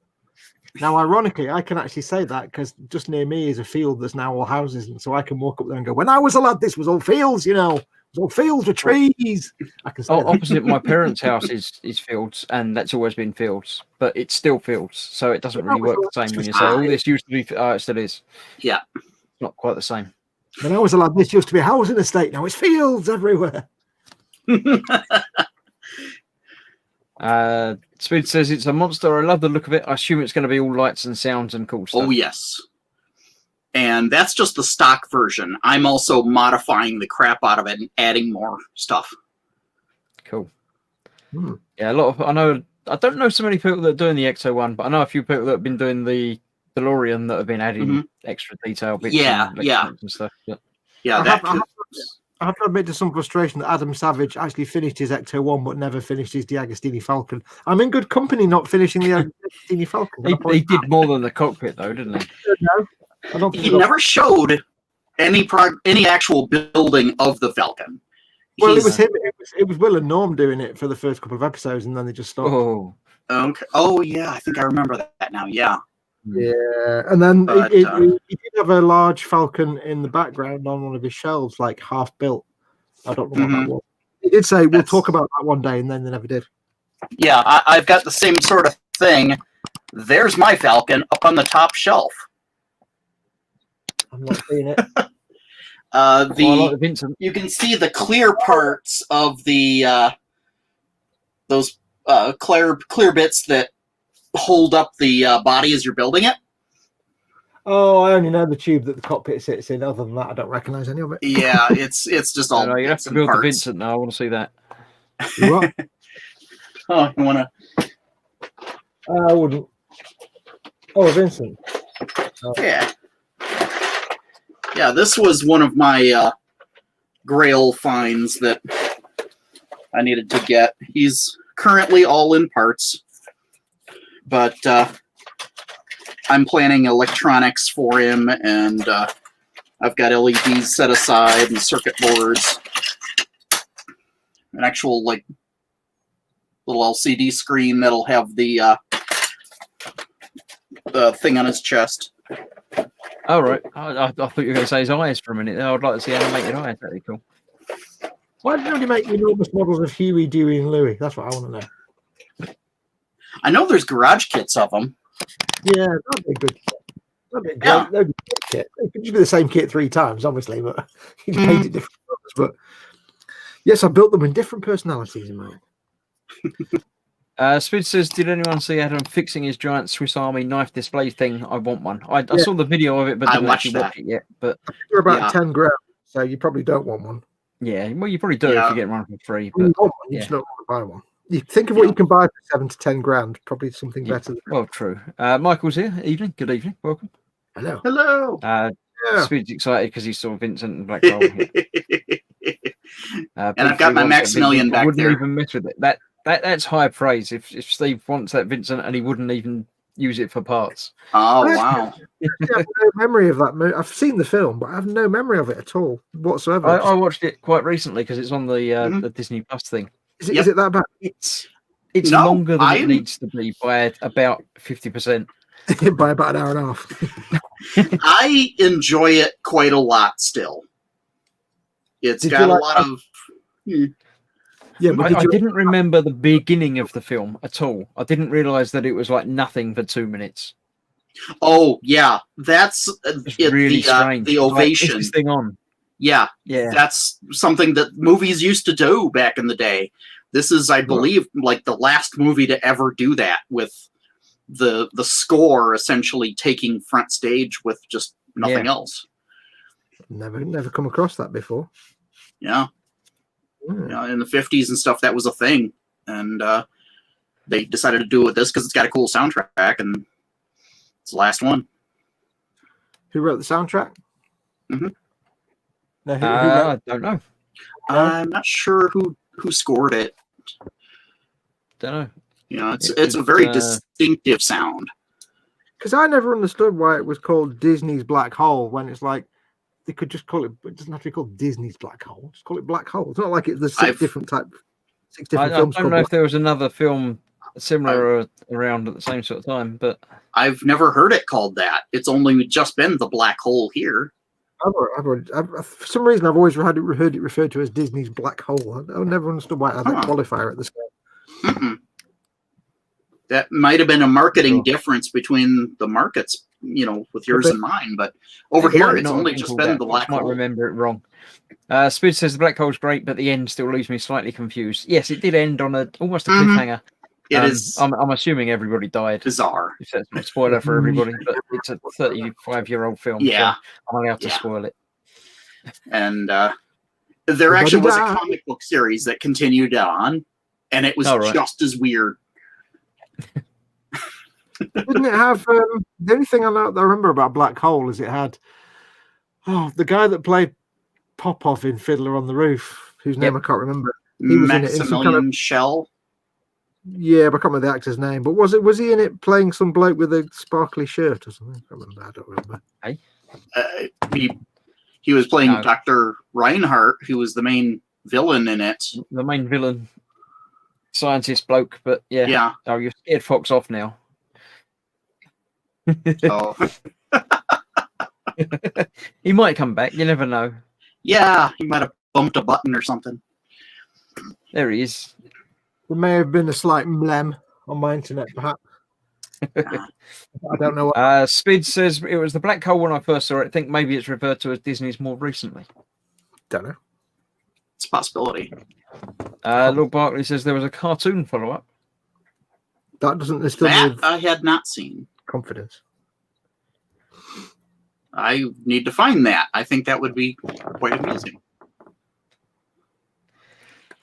[SPEAKER 4] Now, ironically, I can actually say that because just near me is a field that's now all houses. And so I can walk up there and go, when I was a lad, this was all fields, you know. It was all fields with trees. I can say that.
[SPEAKER 2] Opposite my parents' house is fields, and that's always been fields, but it's still fields, so it doesn't really work the same when you say, "Oh, this used to be." It still is.
[SPEAKER 3] Yeah.
[SPEAKER 2] It's not quite the same.
[SPEAKER 4] When I was a lad, this used to be a housing estate. Now it's fields everywhere.
[SPEAKER 2] Speed says it's a monster. I love the look of it. I assume it's going to be all lights and sounds and cool stuff.
[SPEAKER 3] Oh, yes. And that's just the stock version. I'm also modifying the crap out of it and adding more stuff.
[SPEAKER 2] Cool.
[SPEAKER 4] Hmm.
[SPEAKER 2] Yeah, I don't know so many people that are doing the Ecto one, but I know a few people that have been doing the DeLorean that have been adding extra detail bits
[SPEAKER 3] Yeah,
[SPEAKER 2] and
[SPEAKER 3] yeah.
[SPEAKER 2] electronics and stuff. Yeah.
[SPEAKER 3] Yeah,
[SPEAKER 4] I have to admit to some frustration that Adam Savage actually finished his Ecto 1 but never finished his D'Agostini Falcon. I'm in good company not finishing the D'Agostini Falcon.
[SPEAKER 2] He did more than the cockpit though, didn't he?
[SPEAKER 4] No, I don't think
[SPEAKER 3] he never showed any actual building of the Falcon.
[SPEAKER 4] Well, it
[SPEAKER 3] He's-
[SPEAKER 4] was him. It was Will and Norm doing it for the first couple of episodes, and then they just stopped.
[SPEAKER 2] Oh,
[SPEAKER 3] Okay. Oh, yeah, I think I remember that now. Yeah.
[SPEAKER 4] Yeah, and then
[SPEAKER 3] But,
[SPEAKER 4] he did have a large Falcon in the background on one of his shelves, like half built. I don't know what that was. He did say we'll
[SPEAKER 3] That's-
[SPEAKER 4] talk about that one day, and then they never did.
[SPEAKER 3] Yeah, I've got the same sort of thing. There's my Falcon up on the top shelf.
[SPEAKER 4] I'm not seeing it.
[SPEAKER 2] I like the Vincent.
[SPEAKER 3] You can see the clear parts of the those clear bits that hold up the body as you're building it.
[SPEAKER 4] Oh, I only know the tube that the cockpit sits in. Other than that, I don't recognise any of it.
[SPEAKER 3] Yeah, it's just all.
[SPEAKER 2] No, you have
[SPEAKER 3] bits
[SPEAKER 2] to
[SPEAKER 3] and
[SPEAKER 2] build the
[SPEAKER 3] parts.
[SPEAKER 2] Vincent now. I want to see that.
[SPEAKER 4] You are?
[SPEAKER 3] Oh, you want to?
[SPEAKER 4] I wouldn't. Oh, Vincent.
[SPEAKER 3] Yeah. Yeah, this was one of my Grail finds that I needed to get. He's currently all in parts, but I'm planning electronics for him, and I've got LEDs set aside and circuit boards. an actual like little LCD screen that'll have the thing on his chest.
[SPEAKER 2] All right. I thought you were going to say his eyes for a minute. I'd like to see animated eyes. That'd be cool.
[SPEAKER 4] Why did nobody make enormous models of Huey, Dewey, and Louie? That's what I want to know.
[SPEAKER 3] I know there's garage kits of them.
[SPEAKER 4] Yeah, that'd be good. That'd be a great,
[SPEAKER 3] Yeah.
[SPEAKER 4] that'd be a good kit. It could just be the same kit 3 times, obviously, but you
[SPEAKER 3] Mhm.
[SPEAKER 4] paint it different colors. But yes, I built them in different personalities in mind.
[SPEAKER 2] Spid says, did anyone see Adam fixing his giant Swiss Army knife display thing? I want one. I
[SPEAKER 4] Yeah.
[SPEAKER 2] saw the video of it, but
[SPEAKER 3] I
[SPEAKER 2] didn't
[SPEAKER 3] watched
[SPEAKER 2] actually watch
[SPEAKER 3] that.
[SPEAKER 2] it yet. But
[SPEAKER 4] They're about
[SPEAKER 3] Yeah.
[SPEAKER 4] 10 grand, so you probably don't want one.
[SPEAKER 2] yeah, well, you probably do if
[SPEAKER 3] Yeah.
[SPEAKER 2] you get one for free.
[SPEAKER 4] You
[SPEAKER 2] But
[SPEAKER 4] want one, you just don't want to buy one. You think of what
[SPEAKER 3] Yeah.
[SPEAKER 4] you can buy for 7 to 10 grand, probably something
[SPEAKER 2] Yeah.
[SPEAKER 4] better than
[SPEAKER 2] well, true. Michael's here. Evening. Good evening. Welcome.
[SPEAKER 4] hello.
[SPEAKER 3] Hello.
[SPEAKER 4] Yeah.
[SPEAKER 2] Spid's excited because he saw Vincent and Black Hole.
[SPEAKER 3] And I've got my Maximilian back
[SPEAKER 2] wouldn't
[SPEAKER 3] there.
[SPEAKER 2] even mess with it. That's high praise. If Steve wants that Vincent and he wouldn't even use it for parts.
[SPEAKER 3] Oh wow.
[SPEAKER 4] I have no memory of that movie. I've seen the film, but I have no memory of it at all whatsoever.
[SPEAKER 2] I watched it quite recently because it's on the
[SPEAKER 3] Mhm.
[SPEAKER 2] the Disney Plus thing.
[SPEAKER 4] is, it,
[SPEAKER 3] Yep.
[SPEAKER 4] is it that bad?
[SPEAKER 2] It's
[SPEAKER 3] No,
[SPEAKER 2] longer than it
[SPEAKER 3] I'm-
[SPEAKER 2] needs to be by about 50%.
[SPEAKER 4] By about an hour and a half.
[SPEAKER 3] I enjoy it quite a lot still. It's
[SPEAKER 4] Did you
[SPEAKER 3] got a
[SPEAKER 4] like-
[SPEAKER 3] lot of
[SPEAKER 4] Yeah, but
[SPEAKER 2] I
[SPEAKER 4] did you,
[SPEAKER 2] didn't remember the beginning of the film at all. I didn't realize that it was like nothing for 2 minutes.
[SPEAKER 3] oh yeah, that's
[SPEAKER 2] It's
[SPEAKER 3] it,
[SPEAKER 2] really strange.
[SPEAKER 3] the
[SPEAKER 2] It's like, is
[SPEAKER 3] ovation.
[SPEAKER 2] this thing on?
[SPEAKER 3] Yeah,
[SPEAKER 2] Yeah.
[SPEAKER 3] that's something that movies used to do back in the day. This is, I believe, like the last movie to ever do that, with the score essentially taking front stage with just nothing
[SPEAKER 2] Yeah.
[SPEAKER 3] else.
[SPEAKER 4] never come across that before.
[SPEAKER 3] Yeah.
[SPEAKER 4] Hmm.
[SPEAKER 3] In the 50s and stuff, that was a thing, and they decided to do it with this because it's got a cool soundtrack, and it's the last one.
[SPEAKER 4] Who wrote the soundtrack?
[SPEAKER 3] Mhm.
[SPEAKER 4] No, who
[SPEAKER 2] I don't know.
[SPEAKER 3] I'm not sure who scored it.
[SPEAKER 2] Don't know.
[SPEAKER 3] It's a very
[SPEAKER 2] It's,
[SPEAKER 3] distinctive sound.
[SPEAKER 4] Because I never understood why it was called Disney's Black Hole when it's like they could just call it. It doesn't have to be called Disney's Black Hole. Just call it Black Hole. It's not like there's 6
[SPEAKER 3] I've-
[SPEAKER 4] different
[SPEAKER 2] I
[SPEAKER 4] films
[SPEAKER 2] don't
[SPEAKER 4] called
[SPEAKER 2] know if
[SPEAKER 4] Black.
[SPEAKER 2] there was another film similar around at the same sort of time, but
[SPEAKER 3] I've never heard it called that. It's only just been the black hole here.
[SPEAKER 4] For some reason, I've always heard it referred to as Disney's Black Hole. I never understood why it had that
[SPEAKER 3] Huh.
[SPEAKER 4] qualifier at the start.
[SPEAKER 3] Mm-mm. That might have been a marketing difference between the markets, with yours and mine. But over
[SPEAKER 2] It
[SPEAKER 3] here,
[SPEAKER 2] might
[SPEAKER 3] it's
[SPEAKER 2] not have
[SPEAKER 3] only
[SPEAKER 2] been
[SPEAKER 3] just
[SPEAKER 2] called
[SPEAKER 3] been
[SPEAKER 2] that.
[SPEAKER 3] the
[SPEAKER 2] I
[SPEAKER 3] black
[SPEAKER 2] might
[SPEAKER 3] hole.
[SPEAKER 2] remember it wrong. Spid says the black hole's great, but the end still leaves me slightly confused. Yes, it did end on almost a
[SPEAKER 3] Mhm.
[SPEAKER 2] cliffhanger.
[SPEAKER 3] It is
[SPEAKER 2] I'm assuming everybody died.
[SPEAKER 3] bizarre.
[SPEAKER 2] If that's not a spoiler for everybody, but it's a 35-year-old film.
[SPEAKER 3] Yeah.
[SPEAKER 2] So I'm allowed to
[SPEAKER 3] Yeah.
[SPEAKER 2] spoil it.
[SPEAKER 3] And there
[SPEAKER 4] Everybody
[SPEAKER 3] actually was a
[SPEAKER 4] died.
[SPEAKER 3] comic book series that continued on, and it was
[SPEAKER 2] All right.
[SPEAKER 3] just as weird.
[SPEAKER 4] Didn't it have the only thing I remember about Black Hole is it had the guy that played Popov in Fiddler on the Roof, whose name I can't remember. He was in it in some
[SPEAKER 3] Maximilian
[SPEAKER 4] kind of-
[SPEAKER 3] Schell.
[SPEAKER 4] Yeah, but I can't remember the actor's name. But was he in it playing some bloke with a sparkly shirt or something? I don't remember.
[SPEAKER 3] He was playing
[SPEAKER 2] No.
[SPEAKER 3] Dr. Reinhardt, who was the main villain in it.
[SPEAKER 2] The main villain, scientist bloke, but yeah.
[SPEAKER 3] Yeah.
[SPEAKER 2] Oh, you're scared Fox off now.
[SPEAKER 3] So,
[SPEAKER 2] He might come back. You never know.
[SPEAKER 3] yeah, he might have bumped a button or something.
[SPEAKER 2] There he is.
[SPEAKER 4] There may have been a slight mlem on my internet, perhaps. I don't know.
[SPEAKER 2] Spid says it was the black hole when I first saw it. I think maybe it's referred to as Disney's more recently.
[SPEAKER 4] Don't know.
[SPEAKER 3] It's a possibility.
[SPEAKER 2] Lord Barkley says there was a cartoon follow-up.
[SPEAKER 4] That doesn't instill me
[SPEAKER 3] That
[SPEAKER 4] with
[SPEAKER 3] I had not seen.
[SPEAKER 4] confidence.
[SPEAKER 3] I need to find that. I think that would be quite amusing.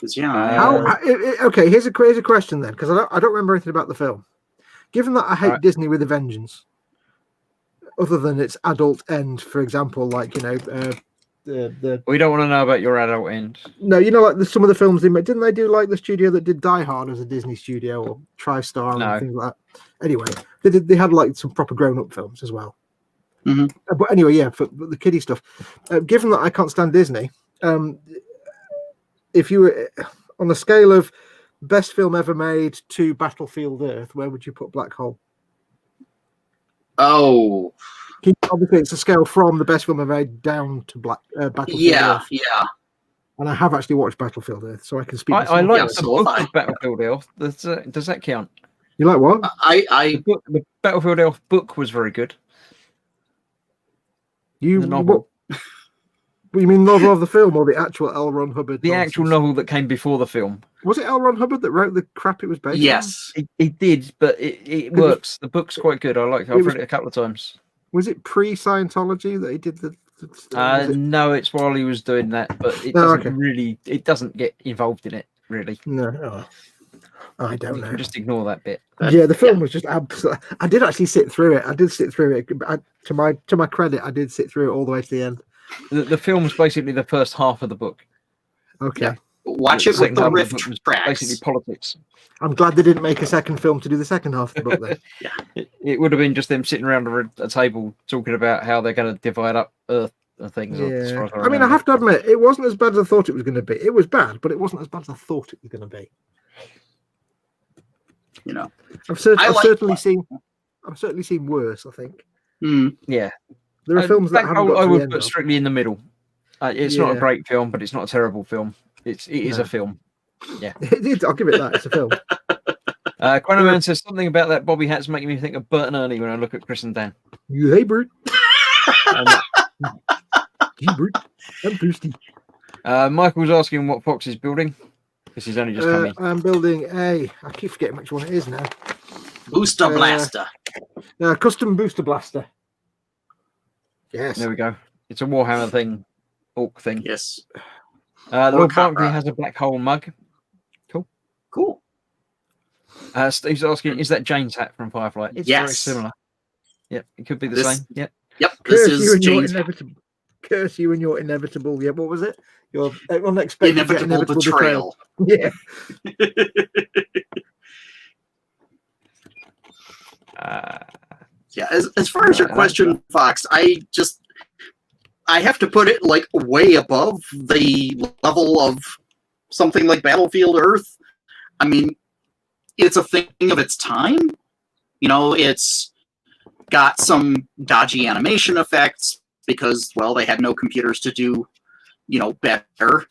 [SPEAKER 3] Because
[SPEAKER 4] Okay, here's a question then, because I don't remember anything about the film. Given that I hate
[SPEAKER 2] Alright.
[SPEAKER 4] Disney with a vengeance, other than its adult end, for example, like the
[SPEAKER 2] We don't want to know about your adult end.
[SPEAKER 4] no, like some of the films they made. Didn't they do like the studio that did Die Hard as a Disney studio or TriStar
[SPEAKER 2] No.
[SPEAKER 4] and things like that? Anyway, they had like some proper grown-up films as well.
[SPEAKER 3] Mhm.
[SPEAKER 4] But anyway, yeah, for the kiddie stuff. Given that I can't stand Disney, if you were On the scale of best film ever made to Battlefield Earth, where would you put Black Hole?
[SPEAKER 3] Oh,
[SPEAKER 4] Obviously, it's a scale from the best film ever made down to Battlefield
[SPEAKER 3] yeah,
[SPEAKER 4] Earth.
[SPEAKER 3] yeah.
[SPEAKER 4] And I have actually watched Battlefield Earth, so I can speak.
[SPEAKER 2] I
[SPEAKER 3] Yeah,
[SPEAKER 2] like the
[SPEAKER 3] so have
[SPEAKER 2] book
[SPEAKER 3] I.
[SPEAKER 2] of Battlefield Earth. Does that count?
[SPEAKER 4] You like what?
[SPEAKER 2] The Battlefield Earth book was very good.
[SPEAKER 4] You
[SPEAKER 2] The novel.
[SPEAKER 4] What you mean, novel of the film or the actual L. Ron Hubbard?
[SPEAKER 2] The
[SPEAKER 4] nonsense?
[SPEAKER 2] actual novel that came before the film.
[SPEAKER 4] Was it L. Ron Hubbard that wrote the crap it was based on?
[SPEAKER 3] Yes.
[SPEAKER 2] He did, but it works. The book's quite good. I like it. I've read it a couple of times.
[SPEAKER 4] Was it pre-Scientology that he did the was it-
[SPEAKER 2] No, it's while he was doing that, but it
[SPEAKER 4] Oh,
[SPEAKER 2] doesn't really. It doesn't get involved in it really.
[SPEAKER 4] No, I don't
[SPEAKER 2] You
[SPEAKER 4] know.
[SPEAKER 2] can just ignore that bit.
[SPEAKER 4] Yeah, the film was just absolutely. I did actually sit through it. I did sit through it. To my credit, I did sit through it all the way to the end.
[SPEAKER 2] The film's basically the first half of the book.
[SPEAKER 4] Okay,
[SPEAKER 3] Yeah. Watch it with
[SPEAKER 2] second
[SPEAKER 3] the
[SPEAKER 2] half of
[SPEAKER 3] riff
[SPEAKER 2] book was
[SPEAKER 3] tracks.
[SPEAKER 2] basically politics.
[SPEAKER 4] I'm glad they didn't make a second film to do the second half of the book. Then
[SPEAKER 2] It would have been just them sitting around a table talking about how they're going to divide up Earth and things. as
[SPEAKER 4] yeah,
[SPEAKER 2] far as
[SPEAKER 4] I mean, I
[SPEAKER 2] remember.
[SPEAKER 4] have to admit, it wasn't as bad as I thought it was going to be. It was bad, but it wasn't as bad as I thought it was going to be.
[SPEAKER 3] You know.
[SPEAKER 4] I've
[SPEAKER 3] like-
[SPEAKER 4] certainly seen worse. I think
[SPEAKER 2] Yeah,
[SPEAKER 4] there are films that
[SPEAKER 2] Black
[SPEAKER 4] haven't
[SPEAKER 2] Hole
[SPEAKER 4] got
[SPEAKER 2] I
[SPEAKER 4] to the
[SPEAKER 2] would
[SPEAKER 4] end
[SPEAKER 2] put
[SPEAKER 4] of.
[SPEAKER 2] strictly in the middle. It's not a
[SPEAKER 4] Yeah.
[SPEAKER 2] great film, but it's not a terrible film. It is
[SPEAKER 4] No.
[SPEAKER 2] a film.
[SPEAKER 4] It did. I'll give it that. It's a film.
[SPEAKER 2] Quanaman says something about that Bobby hat's making me think of Bert and Ernie when I look at Chris and Dan.
[SPEAKER 4] Hey, Bert.
[SPEAKER 2] Um,
[SPEAKER 4] Hey, Bert. I'm thirsty.
[SPEAKER 2] Michael's asking what Fox is building. This is only just coming.
[SPEAKER 4] I'm building I keep forgetting which one it is now.
[SPEAKER 3] Booster Blaster.
[SPEAKER 4] Custom booster blaster. Yes.
[SPEAKER 2] There we go. It's a Warhammer thing, orc thing.
[SPEAKER 3] Yes.
[SPEAKER 2] Lord
[SPEAKER 3] Orc hot
[SPEAKER 2] Barkley
[SPEAKER 3] rod.
[SPEAKER 2] has a black hole mug.
[SPEAKER 3] Cool.
[SPEAKER 2] Steve's asking, is that Jane's hat from Firefly? It's very
[SPEAKER 3] Yes.
[SPEAKER 2] similar. Yep, it could be the
[SPEAKER 3] This-
[SPEAKER 2] same. Yep.
[SPEAKER 3] Yep. This
[SPEAKER 4] Curse you
[SPEAKER 3] is
[SPEAKER 4] and your
[SPEAKER 3] James.
[SPEAKER 4] inevitable. Curse you and your inevitable. Yeah, what was it? Your unexpected yet
[SPEAKER 3] Inevitable betrayal.
[SPEAKER 4] Yeah.
[SPEAKER 3] Yeah, as far as your
[SPEAKER 2] Right,
[SPEAKER 3] question, Fox, I have to put it like way above the level of something like Battlefield Earth. I mean, it's a thing of its time. You know, it's got some dodgy animation effects because, well, they had no computers to do, you know, better.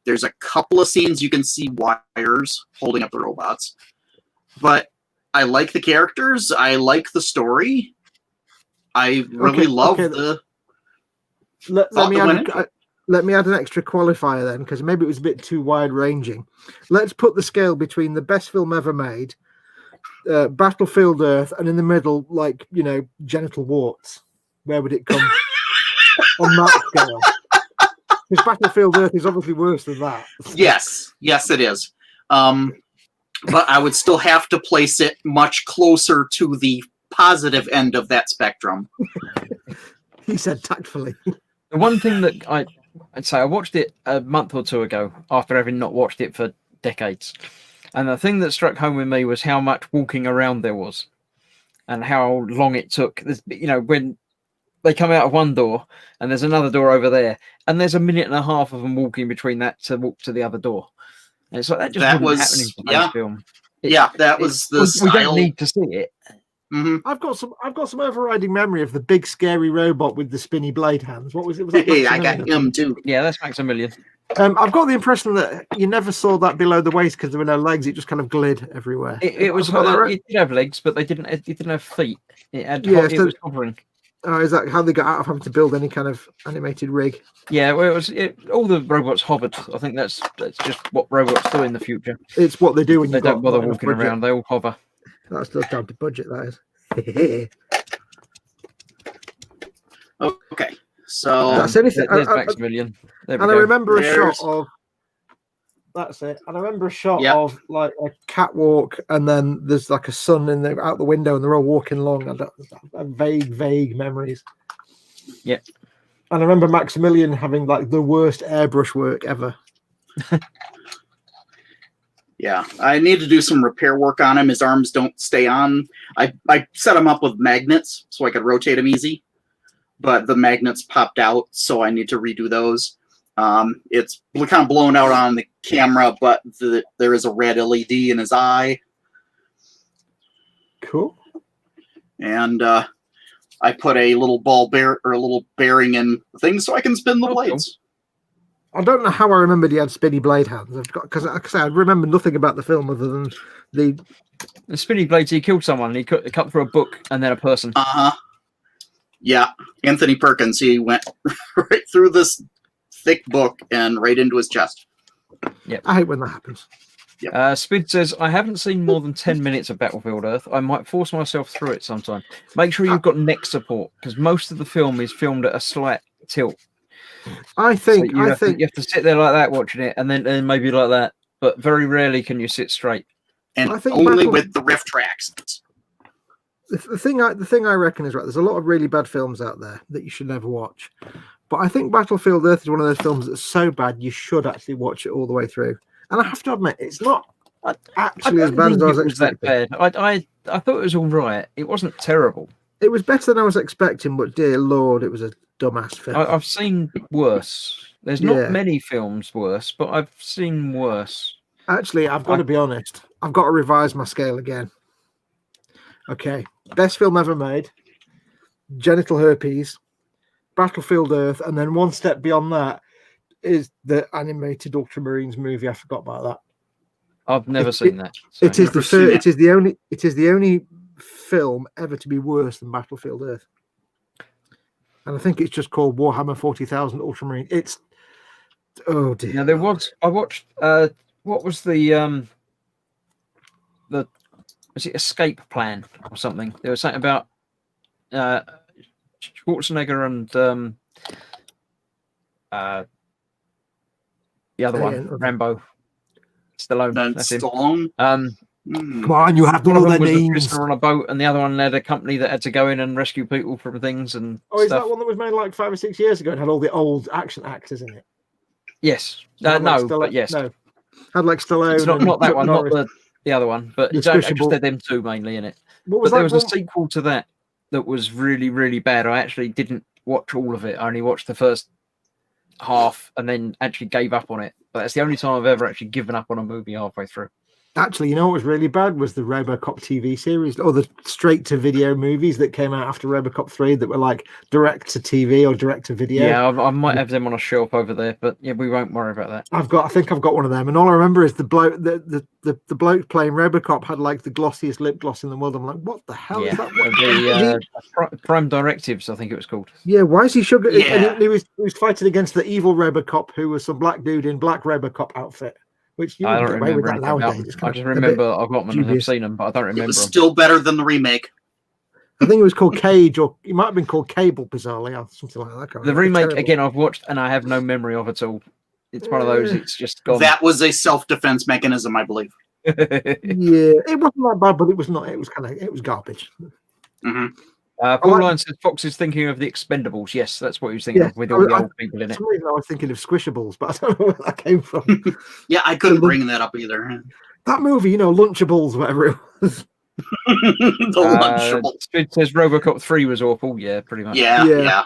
[SPEAKER 3] There's a couple of scenes you can see wires holding up the robots, but I like the characters. I like the story. I really
[SPEAKER 4] Okay,
[SPEAKER 3] love
[SPEAKER 4] okay.
[SPEAKER 3] the.
[SPEAKER 4] Let
[SPEAKER 3] Thought
[SPEAKER 4] me
[SPEAKER 3] that
[SPEAKER 4] add,
[SPEAKER 3] went into
[SPEAKER 4] let me add an extra qualifier then, because maybe it was a bit too wide ranging. Let's put the scale between the best film ever made, Battlefield Earth, and in the middle, like, you know, genital warts. Where would it come on that scale? Because Battlefield Earth is obviously worse than that.
[SPEAKER 3] Yes, it is. But I would still have to place it much closer to the positive end of that spectrum.
[SPEAKER 4] He said tactfully.
[SPEAKER 2] The one thing that I'd say, I watched it a month or two ago after having not watched it for decades. And the thing that struck home with me was how much walking around there was and how long it took. You know, when they come out of one door and there's another door over there, and there's a minute and a half of them walking between that to walk to the other door. And it's like that just
[SPEAKER 3] That
[SPEAKER 2] wouldn't
[SPEAKER 3] was-
[SPEAKER 2] happen in today's
[SPEAKER 3] yeah.
[SPEAKER 2] film.
[SPEAKER 3] Yeah, that was the
[SPEAKER 2] we
[SPEAKER 3] style.
[SPEAKER 2] don't need to see it.
[SPEAKER 3] Mhm.
[SPEAKER 4] I've got some overriding memory of the big scary robot with the spinny blade hands. What was it? Was that
[SPEAKER 3] Hey, I got
[SPEAKER 4] Maximilian?
[SPEAKER 3] him too.
[SPEAKER 2] Yeah, that's Maximilian.
[SPEAKER 4] I've got the impression that you never saw that below the waist because there were no legs. It just kind of glid everywhere.
[SPEAKER 2] It was.
[SPEAKER 4] Have I got that right?
[SPEAKER 2] It did have legs, but it didn't have feet. It had.
[SPEAKER 4] Yeah,
[SPEAKER 2] It
[SPEAKER 4] so-
[SPEAKER 2] was hovering.
[SPEAKER 4] Oh, is that how they got out of having to build any kind of animated rig?
[SPEAKER 2] Yeah, well, all the robots hovered. I think that's just what robots do in the future.
[SPEAKER 4] It's what they do when
[SPEAKER 2] They
[SPEAKER 4] you've got
[SPEAKER 2] don't bother
[SPEAKER 4] not enough
[SPEAKER 2] walking
[SPEAKER 4] budget.
[SPEAKER 2] around. They all hover.
[SPEAKER 4] That's just down to budget, that is.
[SPEAKER 3] Okay, so
[SPEAKER 4] That's anything.
[SPEAKER 2] There's
[SPEAKER 4] I-
[SPEAKER 2] Maximilian. There we
[SPEAKER 4] And I
[SPEAKER 2] go.
[SPEAKER 4] remember a
[SPEAKER 3] There's-
[SPEAKER 4] shot of. That's it. And I remember a shot
[SPEAKER 3] Yep.
[SPEAKER 4] of like a catwalk, and then there's like a sun out the window, and they're all walking along. I have vague memories.
[SPEAKER 2] Yep.
[SPEAKER 4] And I remember Maximilian having like the worst airbrush work ever.
[SPEAKER 3] yeah, I need to do some repair work on him. His arms don't stay on. I set him up with magnets so I could rotate him easy, but the magnets popped out, so I need to redo those. It's kind of blown out on the camera, but there is a red LED in his eye.
[SPEAKER 4] Cool.
[SPEAKER 3] And I put a little a little bearing in the thing so I can spin the blades.
[SPEAKER 4] I don't know how I remembered he had spinny blade hands. I've got because I remember nothing about the film other than the
[SPEAKER 2] spinny blades. He killed someone. He cut through a book and then a person.
[SPEAKER 3] Yeah, Anthony Perkins. He went right through this thick book and right into his chest.
[SPEAKER 2] Yep.
[SPEAKER 4] I hate when that happens.
[SPEAKER 3] Yep.
[SPEAKER 2] Spid says, I haven't seen more than 10 minutes of Battlefield Earth. I might force myself through it sometime. Make sure you've got neck support because most of the film is filmed at a slight tilt.
[SPEAKER 4] I think
[SPEAKER 2] So you have to sit there like that watching it and then maybe like that. But very rarely can you sit straight.
[SPEAKER 3] And
[SPEAKER 4] I think
[SPEAKER 3] only with the riff tracks.
[SPEAKER 4] The thing I reckon is right. There's a lot of really bad films out there that you should never watch, but I think Battlefield Earth is one of those films that's so bad you should actually watch it all the way through. And I have to admit, it's not actually as bad as I was expecting.
[SPEAKER 2] That bad. I thought it was all right. It wasn't terrible.
[SPEAKER 4] It was better than I was expecting, but dear Lord, it was a dumbass film.
[SPEAKER 2] I've seen worse. There's not many films worse, but I've seen worse.
[SPEAKER 4] Actually, I've got to be honest. I've got to revise my scale again. Okay. Best film ever made, Genital Herpes, Battlefield Earth, and then one step beyond that is the animated Ultramarines movie. I forgot about that.
[SPEAKER 2] I've never seen that. So.
[SPEAKER 4] It is the only film ever to be worse than Battlefield Earth. And I think it's just called Warhammer 40,000 Ultramarine. It's oh dear.
[SPEAKER 2] Now there was I watched what was the was it Escape Plan or something? There was something about Schwarzenegger and the other one, Rambo. Stallone. That's him.
[SPEAKER 3] Stallone.
[SPEAKER 4] Come on, you have to
[SPEAKER 2] One of
[SPEAKER 4] know
[SPEAKER 2] them
[SPEAKER 4] their
[SPEAKER 2] was a
[SPEAKER 4] names.
[SPEAKER 2] prisoner on a boat, and the other one had a company that had to go in and rescue people from things and
[SPEAKER 4] Oh, is
[SPEAKER 2] stuff.
[SPEAKER 4] that one that was made like 5 or 6 years ago and had all the old action actors in it?
[SPEAKER 2] Yes.
[SPEAKER 4] Had
[SPEAKER 2] No,
[SPEAKER 4] like Stallone-
[SPEAKER 2] but yes.
[SPEAKER 4] No. Had like Stallone.
[SPEAKER 2] It's not
[SPEAKER 4] and
[SPEAKER 2] that
[SPEAKER 4] Chuck
[SPEAKER 2] one,
[SPEAKER 4] Norris.
[SPEAKER 2] not the other one, but
[SPEAKER 4] The
[SPEAKER 2] I just
[SPEAKER 4] Squishable-
[SPEAKER 2] had them two mainly in it.
[SPEAKER 4] What
[SPEAKER 2] But
[SPEAKER 4] was
[SPEAKER 2] there
[SPEAKER 4] that
[SPEAKER 2] was a
[SPEAKER 4] one?
[SPEAKER 2] sequel to that was really, really bad. I actually didn't watch all of it. I only watched the first half and then actually gave up on it. But that's the only time I've ever actually given up on a movie halfway through.
[SPEAKER 4] Actually, you know what was really bad was the RoboCop TV series or the straight-to-video movies that came out after RoboCop 3 that were like direct-to-TV or direct-to-video.
[SPEAKER 2] Yeah, I might have them on a shelf over there, but yeah, we won't worry about that.
[SPEAKER 4] I think I've got one of them, and all I remember is the bloke, the bloke playing RoboCop had like the glossiest lip gloss in the world. I'm like, what the hell
[SPEAKER 2] Yeah,
[SPEAKER 4] is that?
[SPEAKER 2] the Prime Directives, I think it was called.
[SPEAKER 4] Yeah, why is he sugar?
[SPEAKER 3] Yeah.
[SPEAKER 4] And he was fighting against the evil RoboCop, who was some black dude in black RoboCop outfit. Which you
[SPEAKER 2] I
[SPEAKER 4] wouldn't
[SPEAKER 2] don't
[SPEAKER 4] get away with
[SPEAKER 2] remember
[SPEAKER 4] that
[SPEAKER 2] anything about
[SPEAKER 4] nowadays.
[SPEAKER 2] them.
[SPEAKER 4] It's
[SPEAKER 2] I
[SPEAKER 4] kind
[SPEAKER 2] just
[SPEAKER 4] of a bit
[SPEAKER 2] remember I've got them and I've
[SPEAKER 4] dubious.
[SPEAKER 2] seen them, but I don't
[SPEAKER 3] It
[SPEAKER 2] remember
[SPEAKER 3] was
[SPEAKER 2] them.
[SPEAKER 3] still better than the remake.
[SPEAKER 4] I think it was called Cage, or it might have been called Cable, bizarrely, or something like that. I can't
[SPEAKER 2] The
[SPEAKER 4] remember.
[SPEAKER 2] remake,
[SPEAKER 4] Terrible.
[SPEAKER 2] again, I've watched and I have no memory of at all. It's one of those, it's just gone.
[SPEAKER 3] That was a self-defense mechanism, I believe.
[SPEAKER 4] Yeah, it wasn't that bad, but it was not. It was garbage.
[SPEAKER 3] Mm-hmm.
[SPEAKER 2] Paul Lyons says Fox is thinking of the Expendables. Yes, that's what he was thinking
[SPEAKER 4] Yeah,
[SPEAKER 2] of with all the
[SPEAKER 4] I-
[SPEAKER 2] old people in
[SPEAKER 4] For
[SPEAKER 2] it.
[SPEAKER 4] some reason, I was thinking of Squishables, but I don't know where that came from.
[SPEAKER 3] Yeah, I couldn't bring that up either.
[SPEAKER 4] That movie, Lunchables, whatever it was.
[SPEAKER 3] The Lunchable.
[SPEAKER 2] It says Robocop 3 was awful. Yeah, pretty much.
[SPEAKER 3] Yeah,
[SPEAKER 4] Yeah.
[SPEAKER 3] yeah.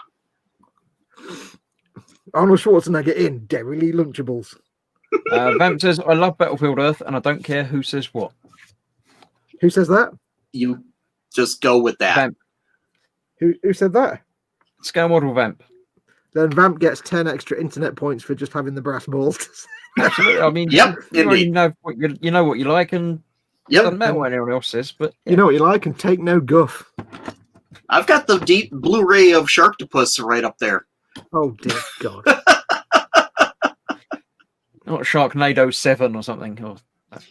[SPEAKER 4] Arnold Schwarzenegger in Derry Lunchables.
[SPEAKER 2] Vamp says, I love Battlefield Earth and I don't care who says what.
[SPEAKER 4] Who says that?
[SPEAKER 3] You just go with that.
[SPEAKER 2] Vamp.
[SPEAKER 4] Who said that?
[SPEAKER 2] Scale model Vamp.
[SPEAKER 4] Then Vamp gets 10 extra internet points for just having the brass balls.
[SPEAKER 2] Absolutely. I mean,
[SPEAKER 3] Yep,
[SPEAKER 2] you already
[SPEAKER 3] indeed.
[SPEAKER 2] know what you like, and it
[SPEAKER 3] Yep.
[SPEAKER 2] doesn't matter what anyone else says. But
[SPEAKER 4] You know what you like, and take no guff.
[SPEAKER 3] I've got the deep Blu-ray of Sharktopus right up there.
[SPEAKER 4] Oh dear God.
[SPEAKER 2] not Sharknado 7 or something. Or,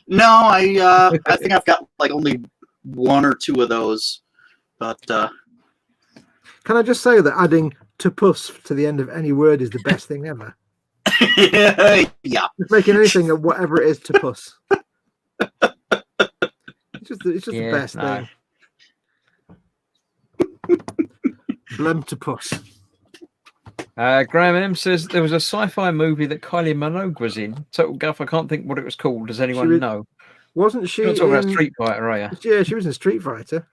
[SPEAKER 3] No, I think I've got like only one or two of those. But
[SPEAKER 4] Can I just say that adding to puss to the end of any word is the best thing ever?
[SPEAKER 3] yeah.
[SPEAKER 4] Just making anything of whatever it is to puss. It's just the
[SPEAKER 2] Yeah,
[SPEAKER 4] best
[SPEAKER 2] no.
[SPEAKER 4] thing. Blem to puss.
[SPEAKER 2] Graham M says there was a sci-fi movie that Kylie Minogue was in. Total guff. I can't think what it was called. Does anyone
[SPEAKER 4] was-
[SPEAKER 2] know?
[SPEAKER 4] Wasn't she?
[SPEAKER 2] You're talking about
[SPEAKER 4] in-
[SPEAKER 2] Street Fighter, are you?
[SPEAKER 4] Yeah, she was in Street Fighter.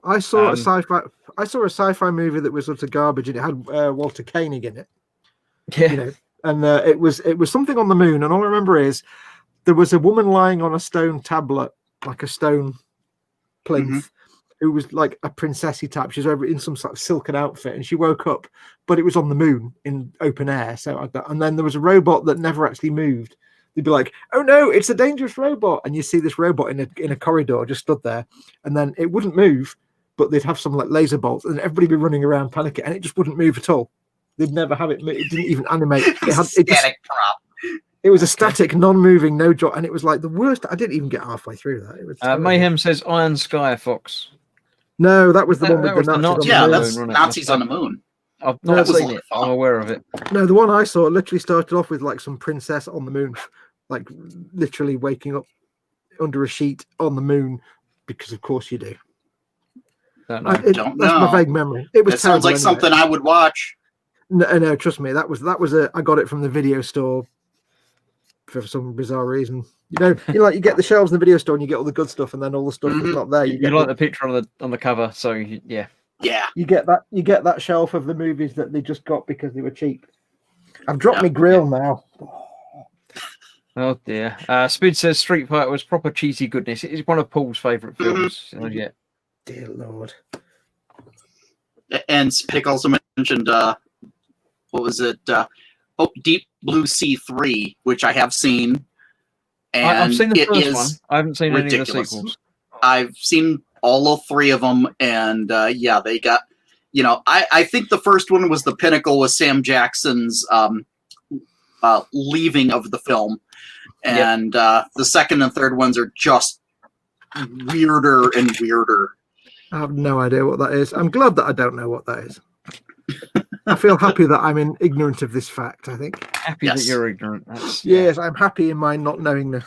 [SPEAKER 4] I saw a
[SPEAKER 2] Um,
[SPEAKER 4] sci-fi. I saw a sci-fi movie that was sort of garbage, and it had Walter Koenig in it.
[SPEAKER 2] Yeah.
[SPEAKER 4] You know, and it was something on the moon. And all I remember is there was a woman lying on a stone tablet, like a stone plinth, who was like a princessy type. She was over in some sort of silken outfit, and she woke up, but it was on the moon in open air. So like that. And then there was a robot that never actually moved. They'd be like, "Oh no, it's a dangerous robot!" And you see this robot in a corridor just stood there, and then it wouldn't move, but they'd have some like laser bolts, and everybody be running around panicking, and it just wouldn't move at all. They'd never have it. It didn't even animate. It had
[SPEAKER 3] Static prop.
[SPEAKER 4] It was a static, non-moving, no job, and it was like the worst. I didn't even get halfway through that. It was terrible.
[SPEAKER 2] Mayhem says Iron Sky Fox.
[SPEAKER 4] No, that was the
[SPEAKER 2] That-
[SPEAKER 4] one
[SPEAKER 2] that
[SPEAKER 4] with
[SPEAKER 2] was
[SPEAKER 4] the
[SPEAKER 2] the
[SPEAKER 4] Nazis.
[SPEAKER 2] Nazi
[SPEAKER 4] on the
[SPEAKER 3] Yeah,
[SPEAKER 4] moon.
[SPEAKER 3] that's
[SPEAKER 2] wasn't it?
[SPEAKER 3] Nazis on the moon.
[SPEAKER 2] I've
[SPEAKER 4] No,
[SPEAKER 2] not
[SPEAKER 4] that was
[SPEAKER 2] seen
[SPEAKER 3] a lot
[SPEAKER 2] it.
[SPEAKER 3] of fun.
[SPEAKER 2] I'm aware of it.
[SPEAKER 4] No, the one I saw literally started off with like some princess on the moon, like literally waking up under a sheet on the moon, because of course you do.
[SPEAKER 2] Don't know.
[SPEAKER 3] Don't
[SPEAKER 4] That's
[SPEAKER 3] know.
[SPEAKER 4] my vague memory. It was
[SPEAKER 3] That sounds like
[SPEAKER 4] terrible anyway.
[SPEAKER 3] something I would watch.
[SPEAKER 4] No, trust me, that was I got it from the video store for some bizarre reason. You like you get the shelves in the video store and you get all the good stuff, and then all the stuff that's not there.
[SPEAKER 2] You
[SPEAKER 4] get
[SPEAKER 2] like the picture on the cover, so yeah.
[SPEAKER 3] Yeah.
[SPEAKER 4] you get that shelf of the movies that they just got because they were cheap. I've dropped my grill now.
[SPEAKER 2] Oh dear. Spid says Street Fighter was proper cheesy goodness. It is one of Paul's favourite films. Yeah.
[SPEAKER 4] Dear Lord.
[SPEAKER 3] And Spick also mentioned what was it? Deep Blue Sea 3, which I have seen. And
[SPEAKER 2] I've seen the
[SPEAKER 3] it
[SPEAKER 2] first
[SPEAKER 3] is
[SPEAKER 2] one. I haven't seen any of the
[SPEAKER 3] ridiculous.
[SPEAKER 2] sequels.
[SPEAKER 3] I've seen all three of them, and yeah, they got. I think the first one was the pinnacle with Sam Jackson's leaving of the film, and the second and third ones are just weirder and weirder.
[SPEAKER 4] I have no idea what that is. I'm glad that I don't know what that is. I feel happy that I'm ignorant of this fact, I think.
[SPEAKER 2] Happy
[SPEAKER 3] Yes.
[SPEAKER 2] that you're ignorant. That's,
[SPEAKER 4] Yes, I'm happy in my not knowingness.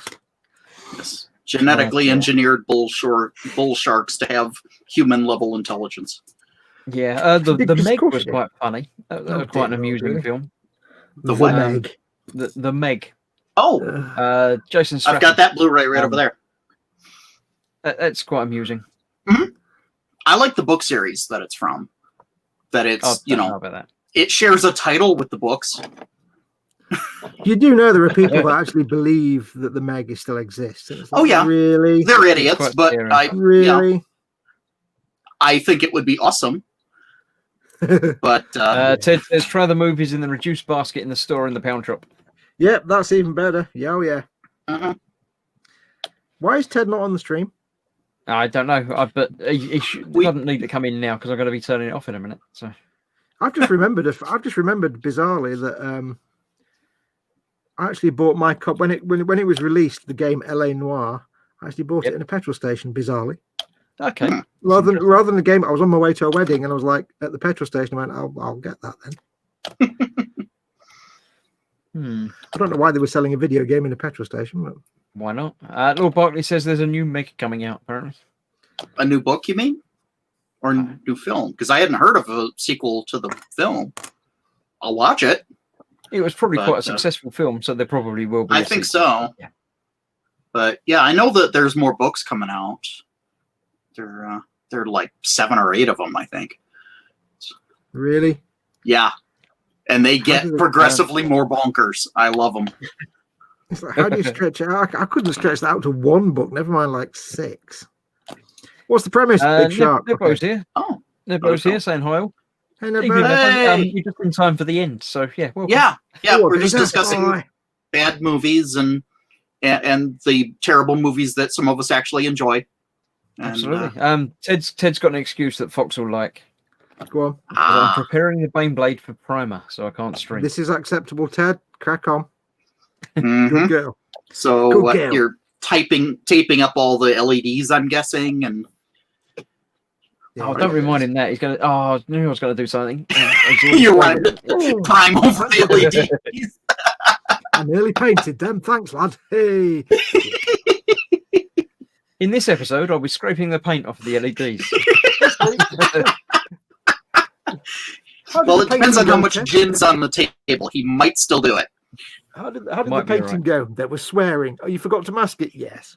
[SPEAKER 3] Yes. Genetically engineered bull sharks to have human level intelligence.
[SPEAKER 2] Yeah. The
[SPEAKER 4] Because of
[SPEAKER 2] Meg
[SPEAKER 4] course
[SPEAKER 2] was
[SPEAKER 4] you do.
[SPEAKER 2] quite funny. That was
[SPEAKER 4] Oh,
[SPEAKER 2] quite an
[SPEAKER 4] dear Lord,
[SPEAKER 2] amusing
[SPEAKER 4] really?
[SPEAKER 2] film.
[SPEAKER 3] The what?
[SPEAKER 4] Meg.
[SPEAKER 2] The Meg.
[SPEAKER 3] Oh,
[SPEAKER 2] Jason
[SPEAKER 3] I've got
[SPEAKER 2] Statham.
[SPEAKER 3] that Blu-ray right over there.
[SPEAKER 2] That's quite amusing.
[SPEAKER 3] I like the book series that it's from. That it's,
[SPEAKER 2] I don't know about that.
[SPEAKER 3] it shares a title with the books.
[SPEAKER 4] You do know there are people that actually believe that the Meg still exists. And it's like,
[SPEAKER 3] Oh, yeah.
[SPEAKER 4] Really?
[SPEAKER 3] They're idiots,
[SPEAKER 2] quite
[SPEAKER 3] but
[SPEAKER 2] scary.
[SPEAKER 4] Really?
[SPEAKER 3] I think it would be awesome. But
[SPEAKER 2] Ted says try the movies in the reduced basket in the store in the pound shop.
[SPEAKER 4] Yep, that's even better. Yeah, oh yeah.
[SPEAKER 3] mhm.
[SPEAKER 4] Why is Ted not on the stream?
[SPEAKER 2] I don't know, but he
[SPEAKER 3] We-
[SPEAKER 2] doesn't need to come in now because I'm going to be turning it off in a minute. So
[SPEAKER 4] I've just remembered bizarrely that I actually bought my cop when it was released, the game LA Noire. I actually bought it in a petrol station, bizarrely.
[SPEAKER 2] okay,
[SPEAKER 4] Rather than the game, I was on my way to a wedding and I was like at the petrol station. I went, I'll get that then. I don't know why they were selling a video game in a petrol station, but
[SPEAKER 2] why not? Lord Barkley says there's a new Meg coming out apparently.
[SPEAKER 3] A new book, you mean? Or a new film? Because I hadn't heard of a sequel to the film. I'll watch it.
[SPEAKER 2] It was probably
[SPEAKER 3] But,
[SPEAKER 2] quite a successful film, so there probably will be.
[SPEAKER 3] I
[SPEAKER 2] a
[SPEAKER 3] think
[SPEAKER 2] sequel.
[SPEAKER 3] so.
[SPEAKER 2] Yeah.
[SPEAKER 3] But yeah, I know that there's more books coming out. There are like 7 or 8 of them, I think.
[SPEAKER 4] really,
[SPEAKER 3] Yeah. And they
[SPEAKER 4] How
[SPEAKER 3] get
[SPEAKER 4] does it-
[SPEAKER 3] progressively more bonkers. I love them.
[SPEAKER 4] it's like, how do you stretch it out? I couldn't stretch that out to one book, never mind like 6. What's the premise? Big Shark.
[SPEAKER 2] Nebbo's
[SPEAKER 4] Okay.
[SPEAKER 2] here.
[SPEAKER 3] Oh,
[SPEAKER 2] Nebbo's
[SPEAKER 3] Okay.
[SPEAKER 2] here saying hi. all.
[SPEAKER 4] Hey,
[SPEAKER 2] Evening,
[SPEAKER 4] Nebbo.
[SPEAKER 2] Nebbo.
[SPEAKER 3] Hey!
[SPEAKER 2] You're just in time for the end, so yeah. Welcome.
[SPEAKER 3] yeah. Yeah,
[SPEAKER 4] Oh,
[SPEAKER 3] we're just
[SPEAKER 4] okay.
[SPEAKER 3] discussing
[SPEAKER 4] Bye.
[SPEAKER 3] bad movies and the terrible movies that some of us actually enjoy. And,
[SPEAKER 2] Absolutely. Ted's got an excuse that Fox will like.
[SPEAKER 4] Go on.
[SPEAKER 2] 'Cause I'm
[SPEAKER 3] ah,
[SPEAKER 2] preparing the Baneblade for Primer, so I can't stream.
[SPEAKER 4] This is acceptable, Ted. Crack on.
[SPEAKER 3] mhm.
[SPEAKER 4] Good girl.
[SPEAKER 3] So
[SPEAKER 4] Good
[SPEAKER 3] what,
[SPEAKER 4] girl.
[SPEAKER 3] you're taping up all the LEDs, I'm guessing, and
[SPEAKER 2] Oh, don't remind him that he's gonna. Oh, I knew I was gonna do something.
[SPEAKER 3] you're right.
[SPEAKER 4] Oh.
[SPEAKER 3] Prime over the LEDs.
[SPEAKER 4] I nearly painted them. Thanks, lad. Hey.
[SPEAKER 2] In this episode, I'll be scraping the paint off the LEDs.
[SPEAKER 3] Well, it depends on how much gin's on the table. He might still do it.
[SPEAKER 4] How did the
[SPEAKER 2] Might be
[SPEAKER 4] painting
[SPEAKER 2] right.
[SPEAKER 4] go? There was swearing. Oh, you forgot to mask it? Yes.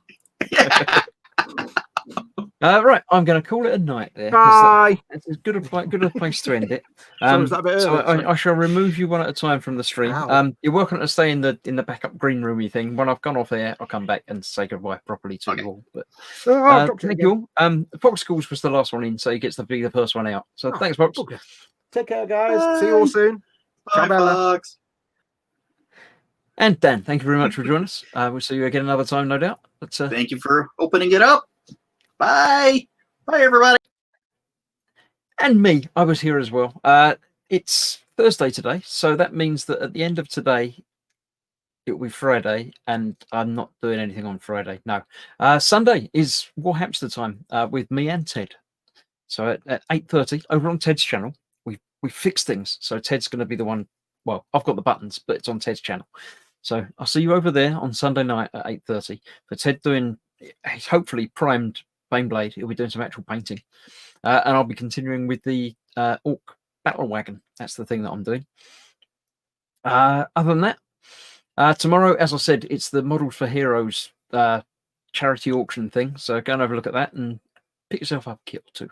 [SPEAKER 2] Right, I'm going to call it a night there. 'Cause
[SPEAKER 4] Bye.
[SPEAKER 2] it's as good a place to end it.
[SPEAKER 4] So was that a bit
[SPEAKER 2] so
[SPEAKER 4] early? Sorry.
[SPEAKER 2] I shall remove you one at a time from the stream.
[SPEAKER 4] Ow.
[SPEAKER 2] You're welcome to stay in the backup green roomy thing. When I've gone off there, I'll come back and say goodbye properly to
[SPEAKER 3] Okay.
[SPEAKER 2] you all. But
[SPEAKER 4] Oh, I've dropped it
[SPEAKER 2] thank
[SPEAKER 4] again.
[SPEAKER 2] you all. Fox Schools was the last one in, so he gets to be the first one out. So
[SPEAKER 4] Oh,
[SPEAKER 2] thanks, Fox.
[SPEAKER 4] Okay. Take care, guys. See you all soon. Ciao,
[SPEAKER 3] Bye,
[SPEAKER 4] Bella.
[SPEAKER 3] Fox.
[SPEAKER 2] And Dan, thank you very much for joining us. We'll see you again another time, no doubt. But
[SPEAKER 3] Thank you for opening it up. Bye. Bye, everybody.
[SPEAKER 2] and me, I was here as well. It's Thursday today, so that means that at the end of today, it will be Friday, and I'm not doing anything on Friday. No, Sunday is Warhamster time with me and Ted. So at 8:30 over on Ted's channel, we fixed things. So Ted's going to be the one. Well, I've got the buttons, but it's on Ted's channel. So I'll see you over there on Sunday night at 8:30 for Ted doing. He's hopefully primed Baneblade. He'll be doing some actual painting, and I'll be continuing with the Orc Battle Wagon. That's the thing that I'm doing. Other than that, tomorrow, as I said, it's the Models for Heroes charity auction thing. So go and have a look at that and pick yourself up a kit or two.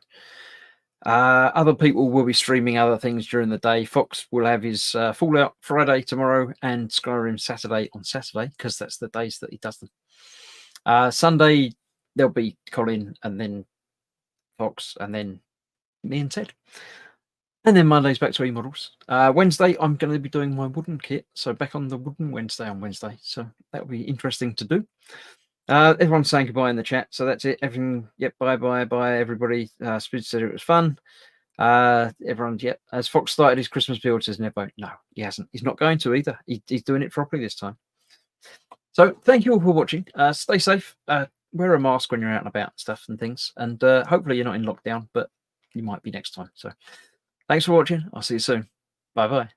[SPEAKER 2] Other people will be streaming other things during the day. Fox will have his Fallout Friday tomorrow and Skyrim Saturday on Saturday, because that's the days that he does them. Sunday, there'll be Colin and then Fox and then me and Ted. And then Monday's back to E-Models. Wednesday, I'm going to be doing my wooden kit. So back on the wooden Wednesday on Wednesday. So that'll be interesting to do. Everyone's saying goodbye in the chat. So that's it. Everything, yep, bye, everybody. Spid said it was fun. Everyone, yep. As Fox started his Christmas build, says Nebo. No, he hasn't. He's not going to either. He's doing it properly this time. So thank you all for watching. Stay safe. Wear a mask when you're out and about and stuff and things. And hopefully you're not in lockdown, but you might be next time. So thanks for watching. I'll see you soon. Bye-bye.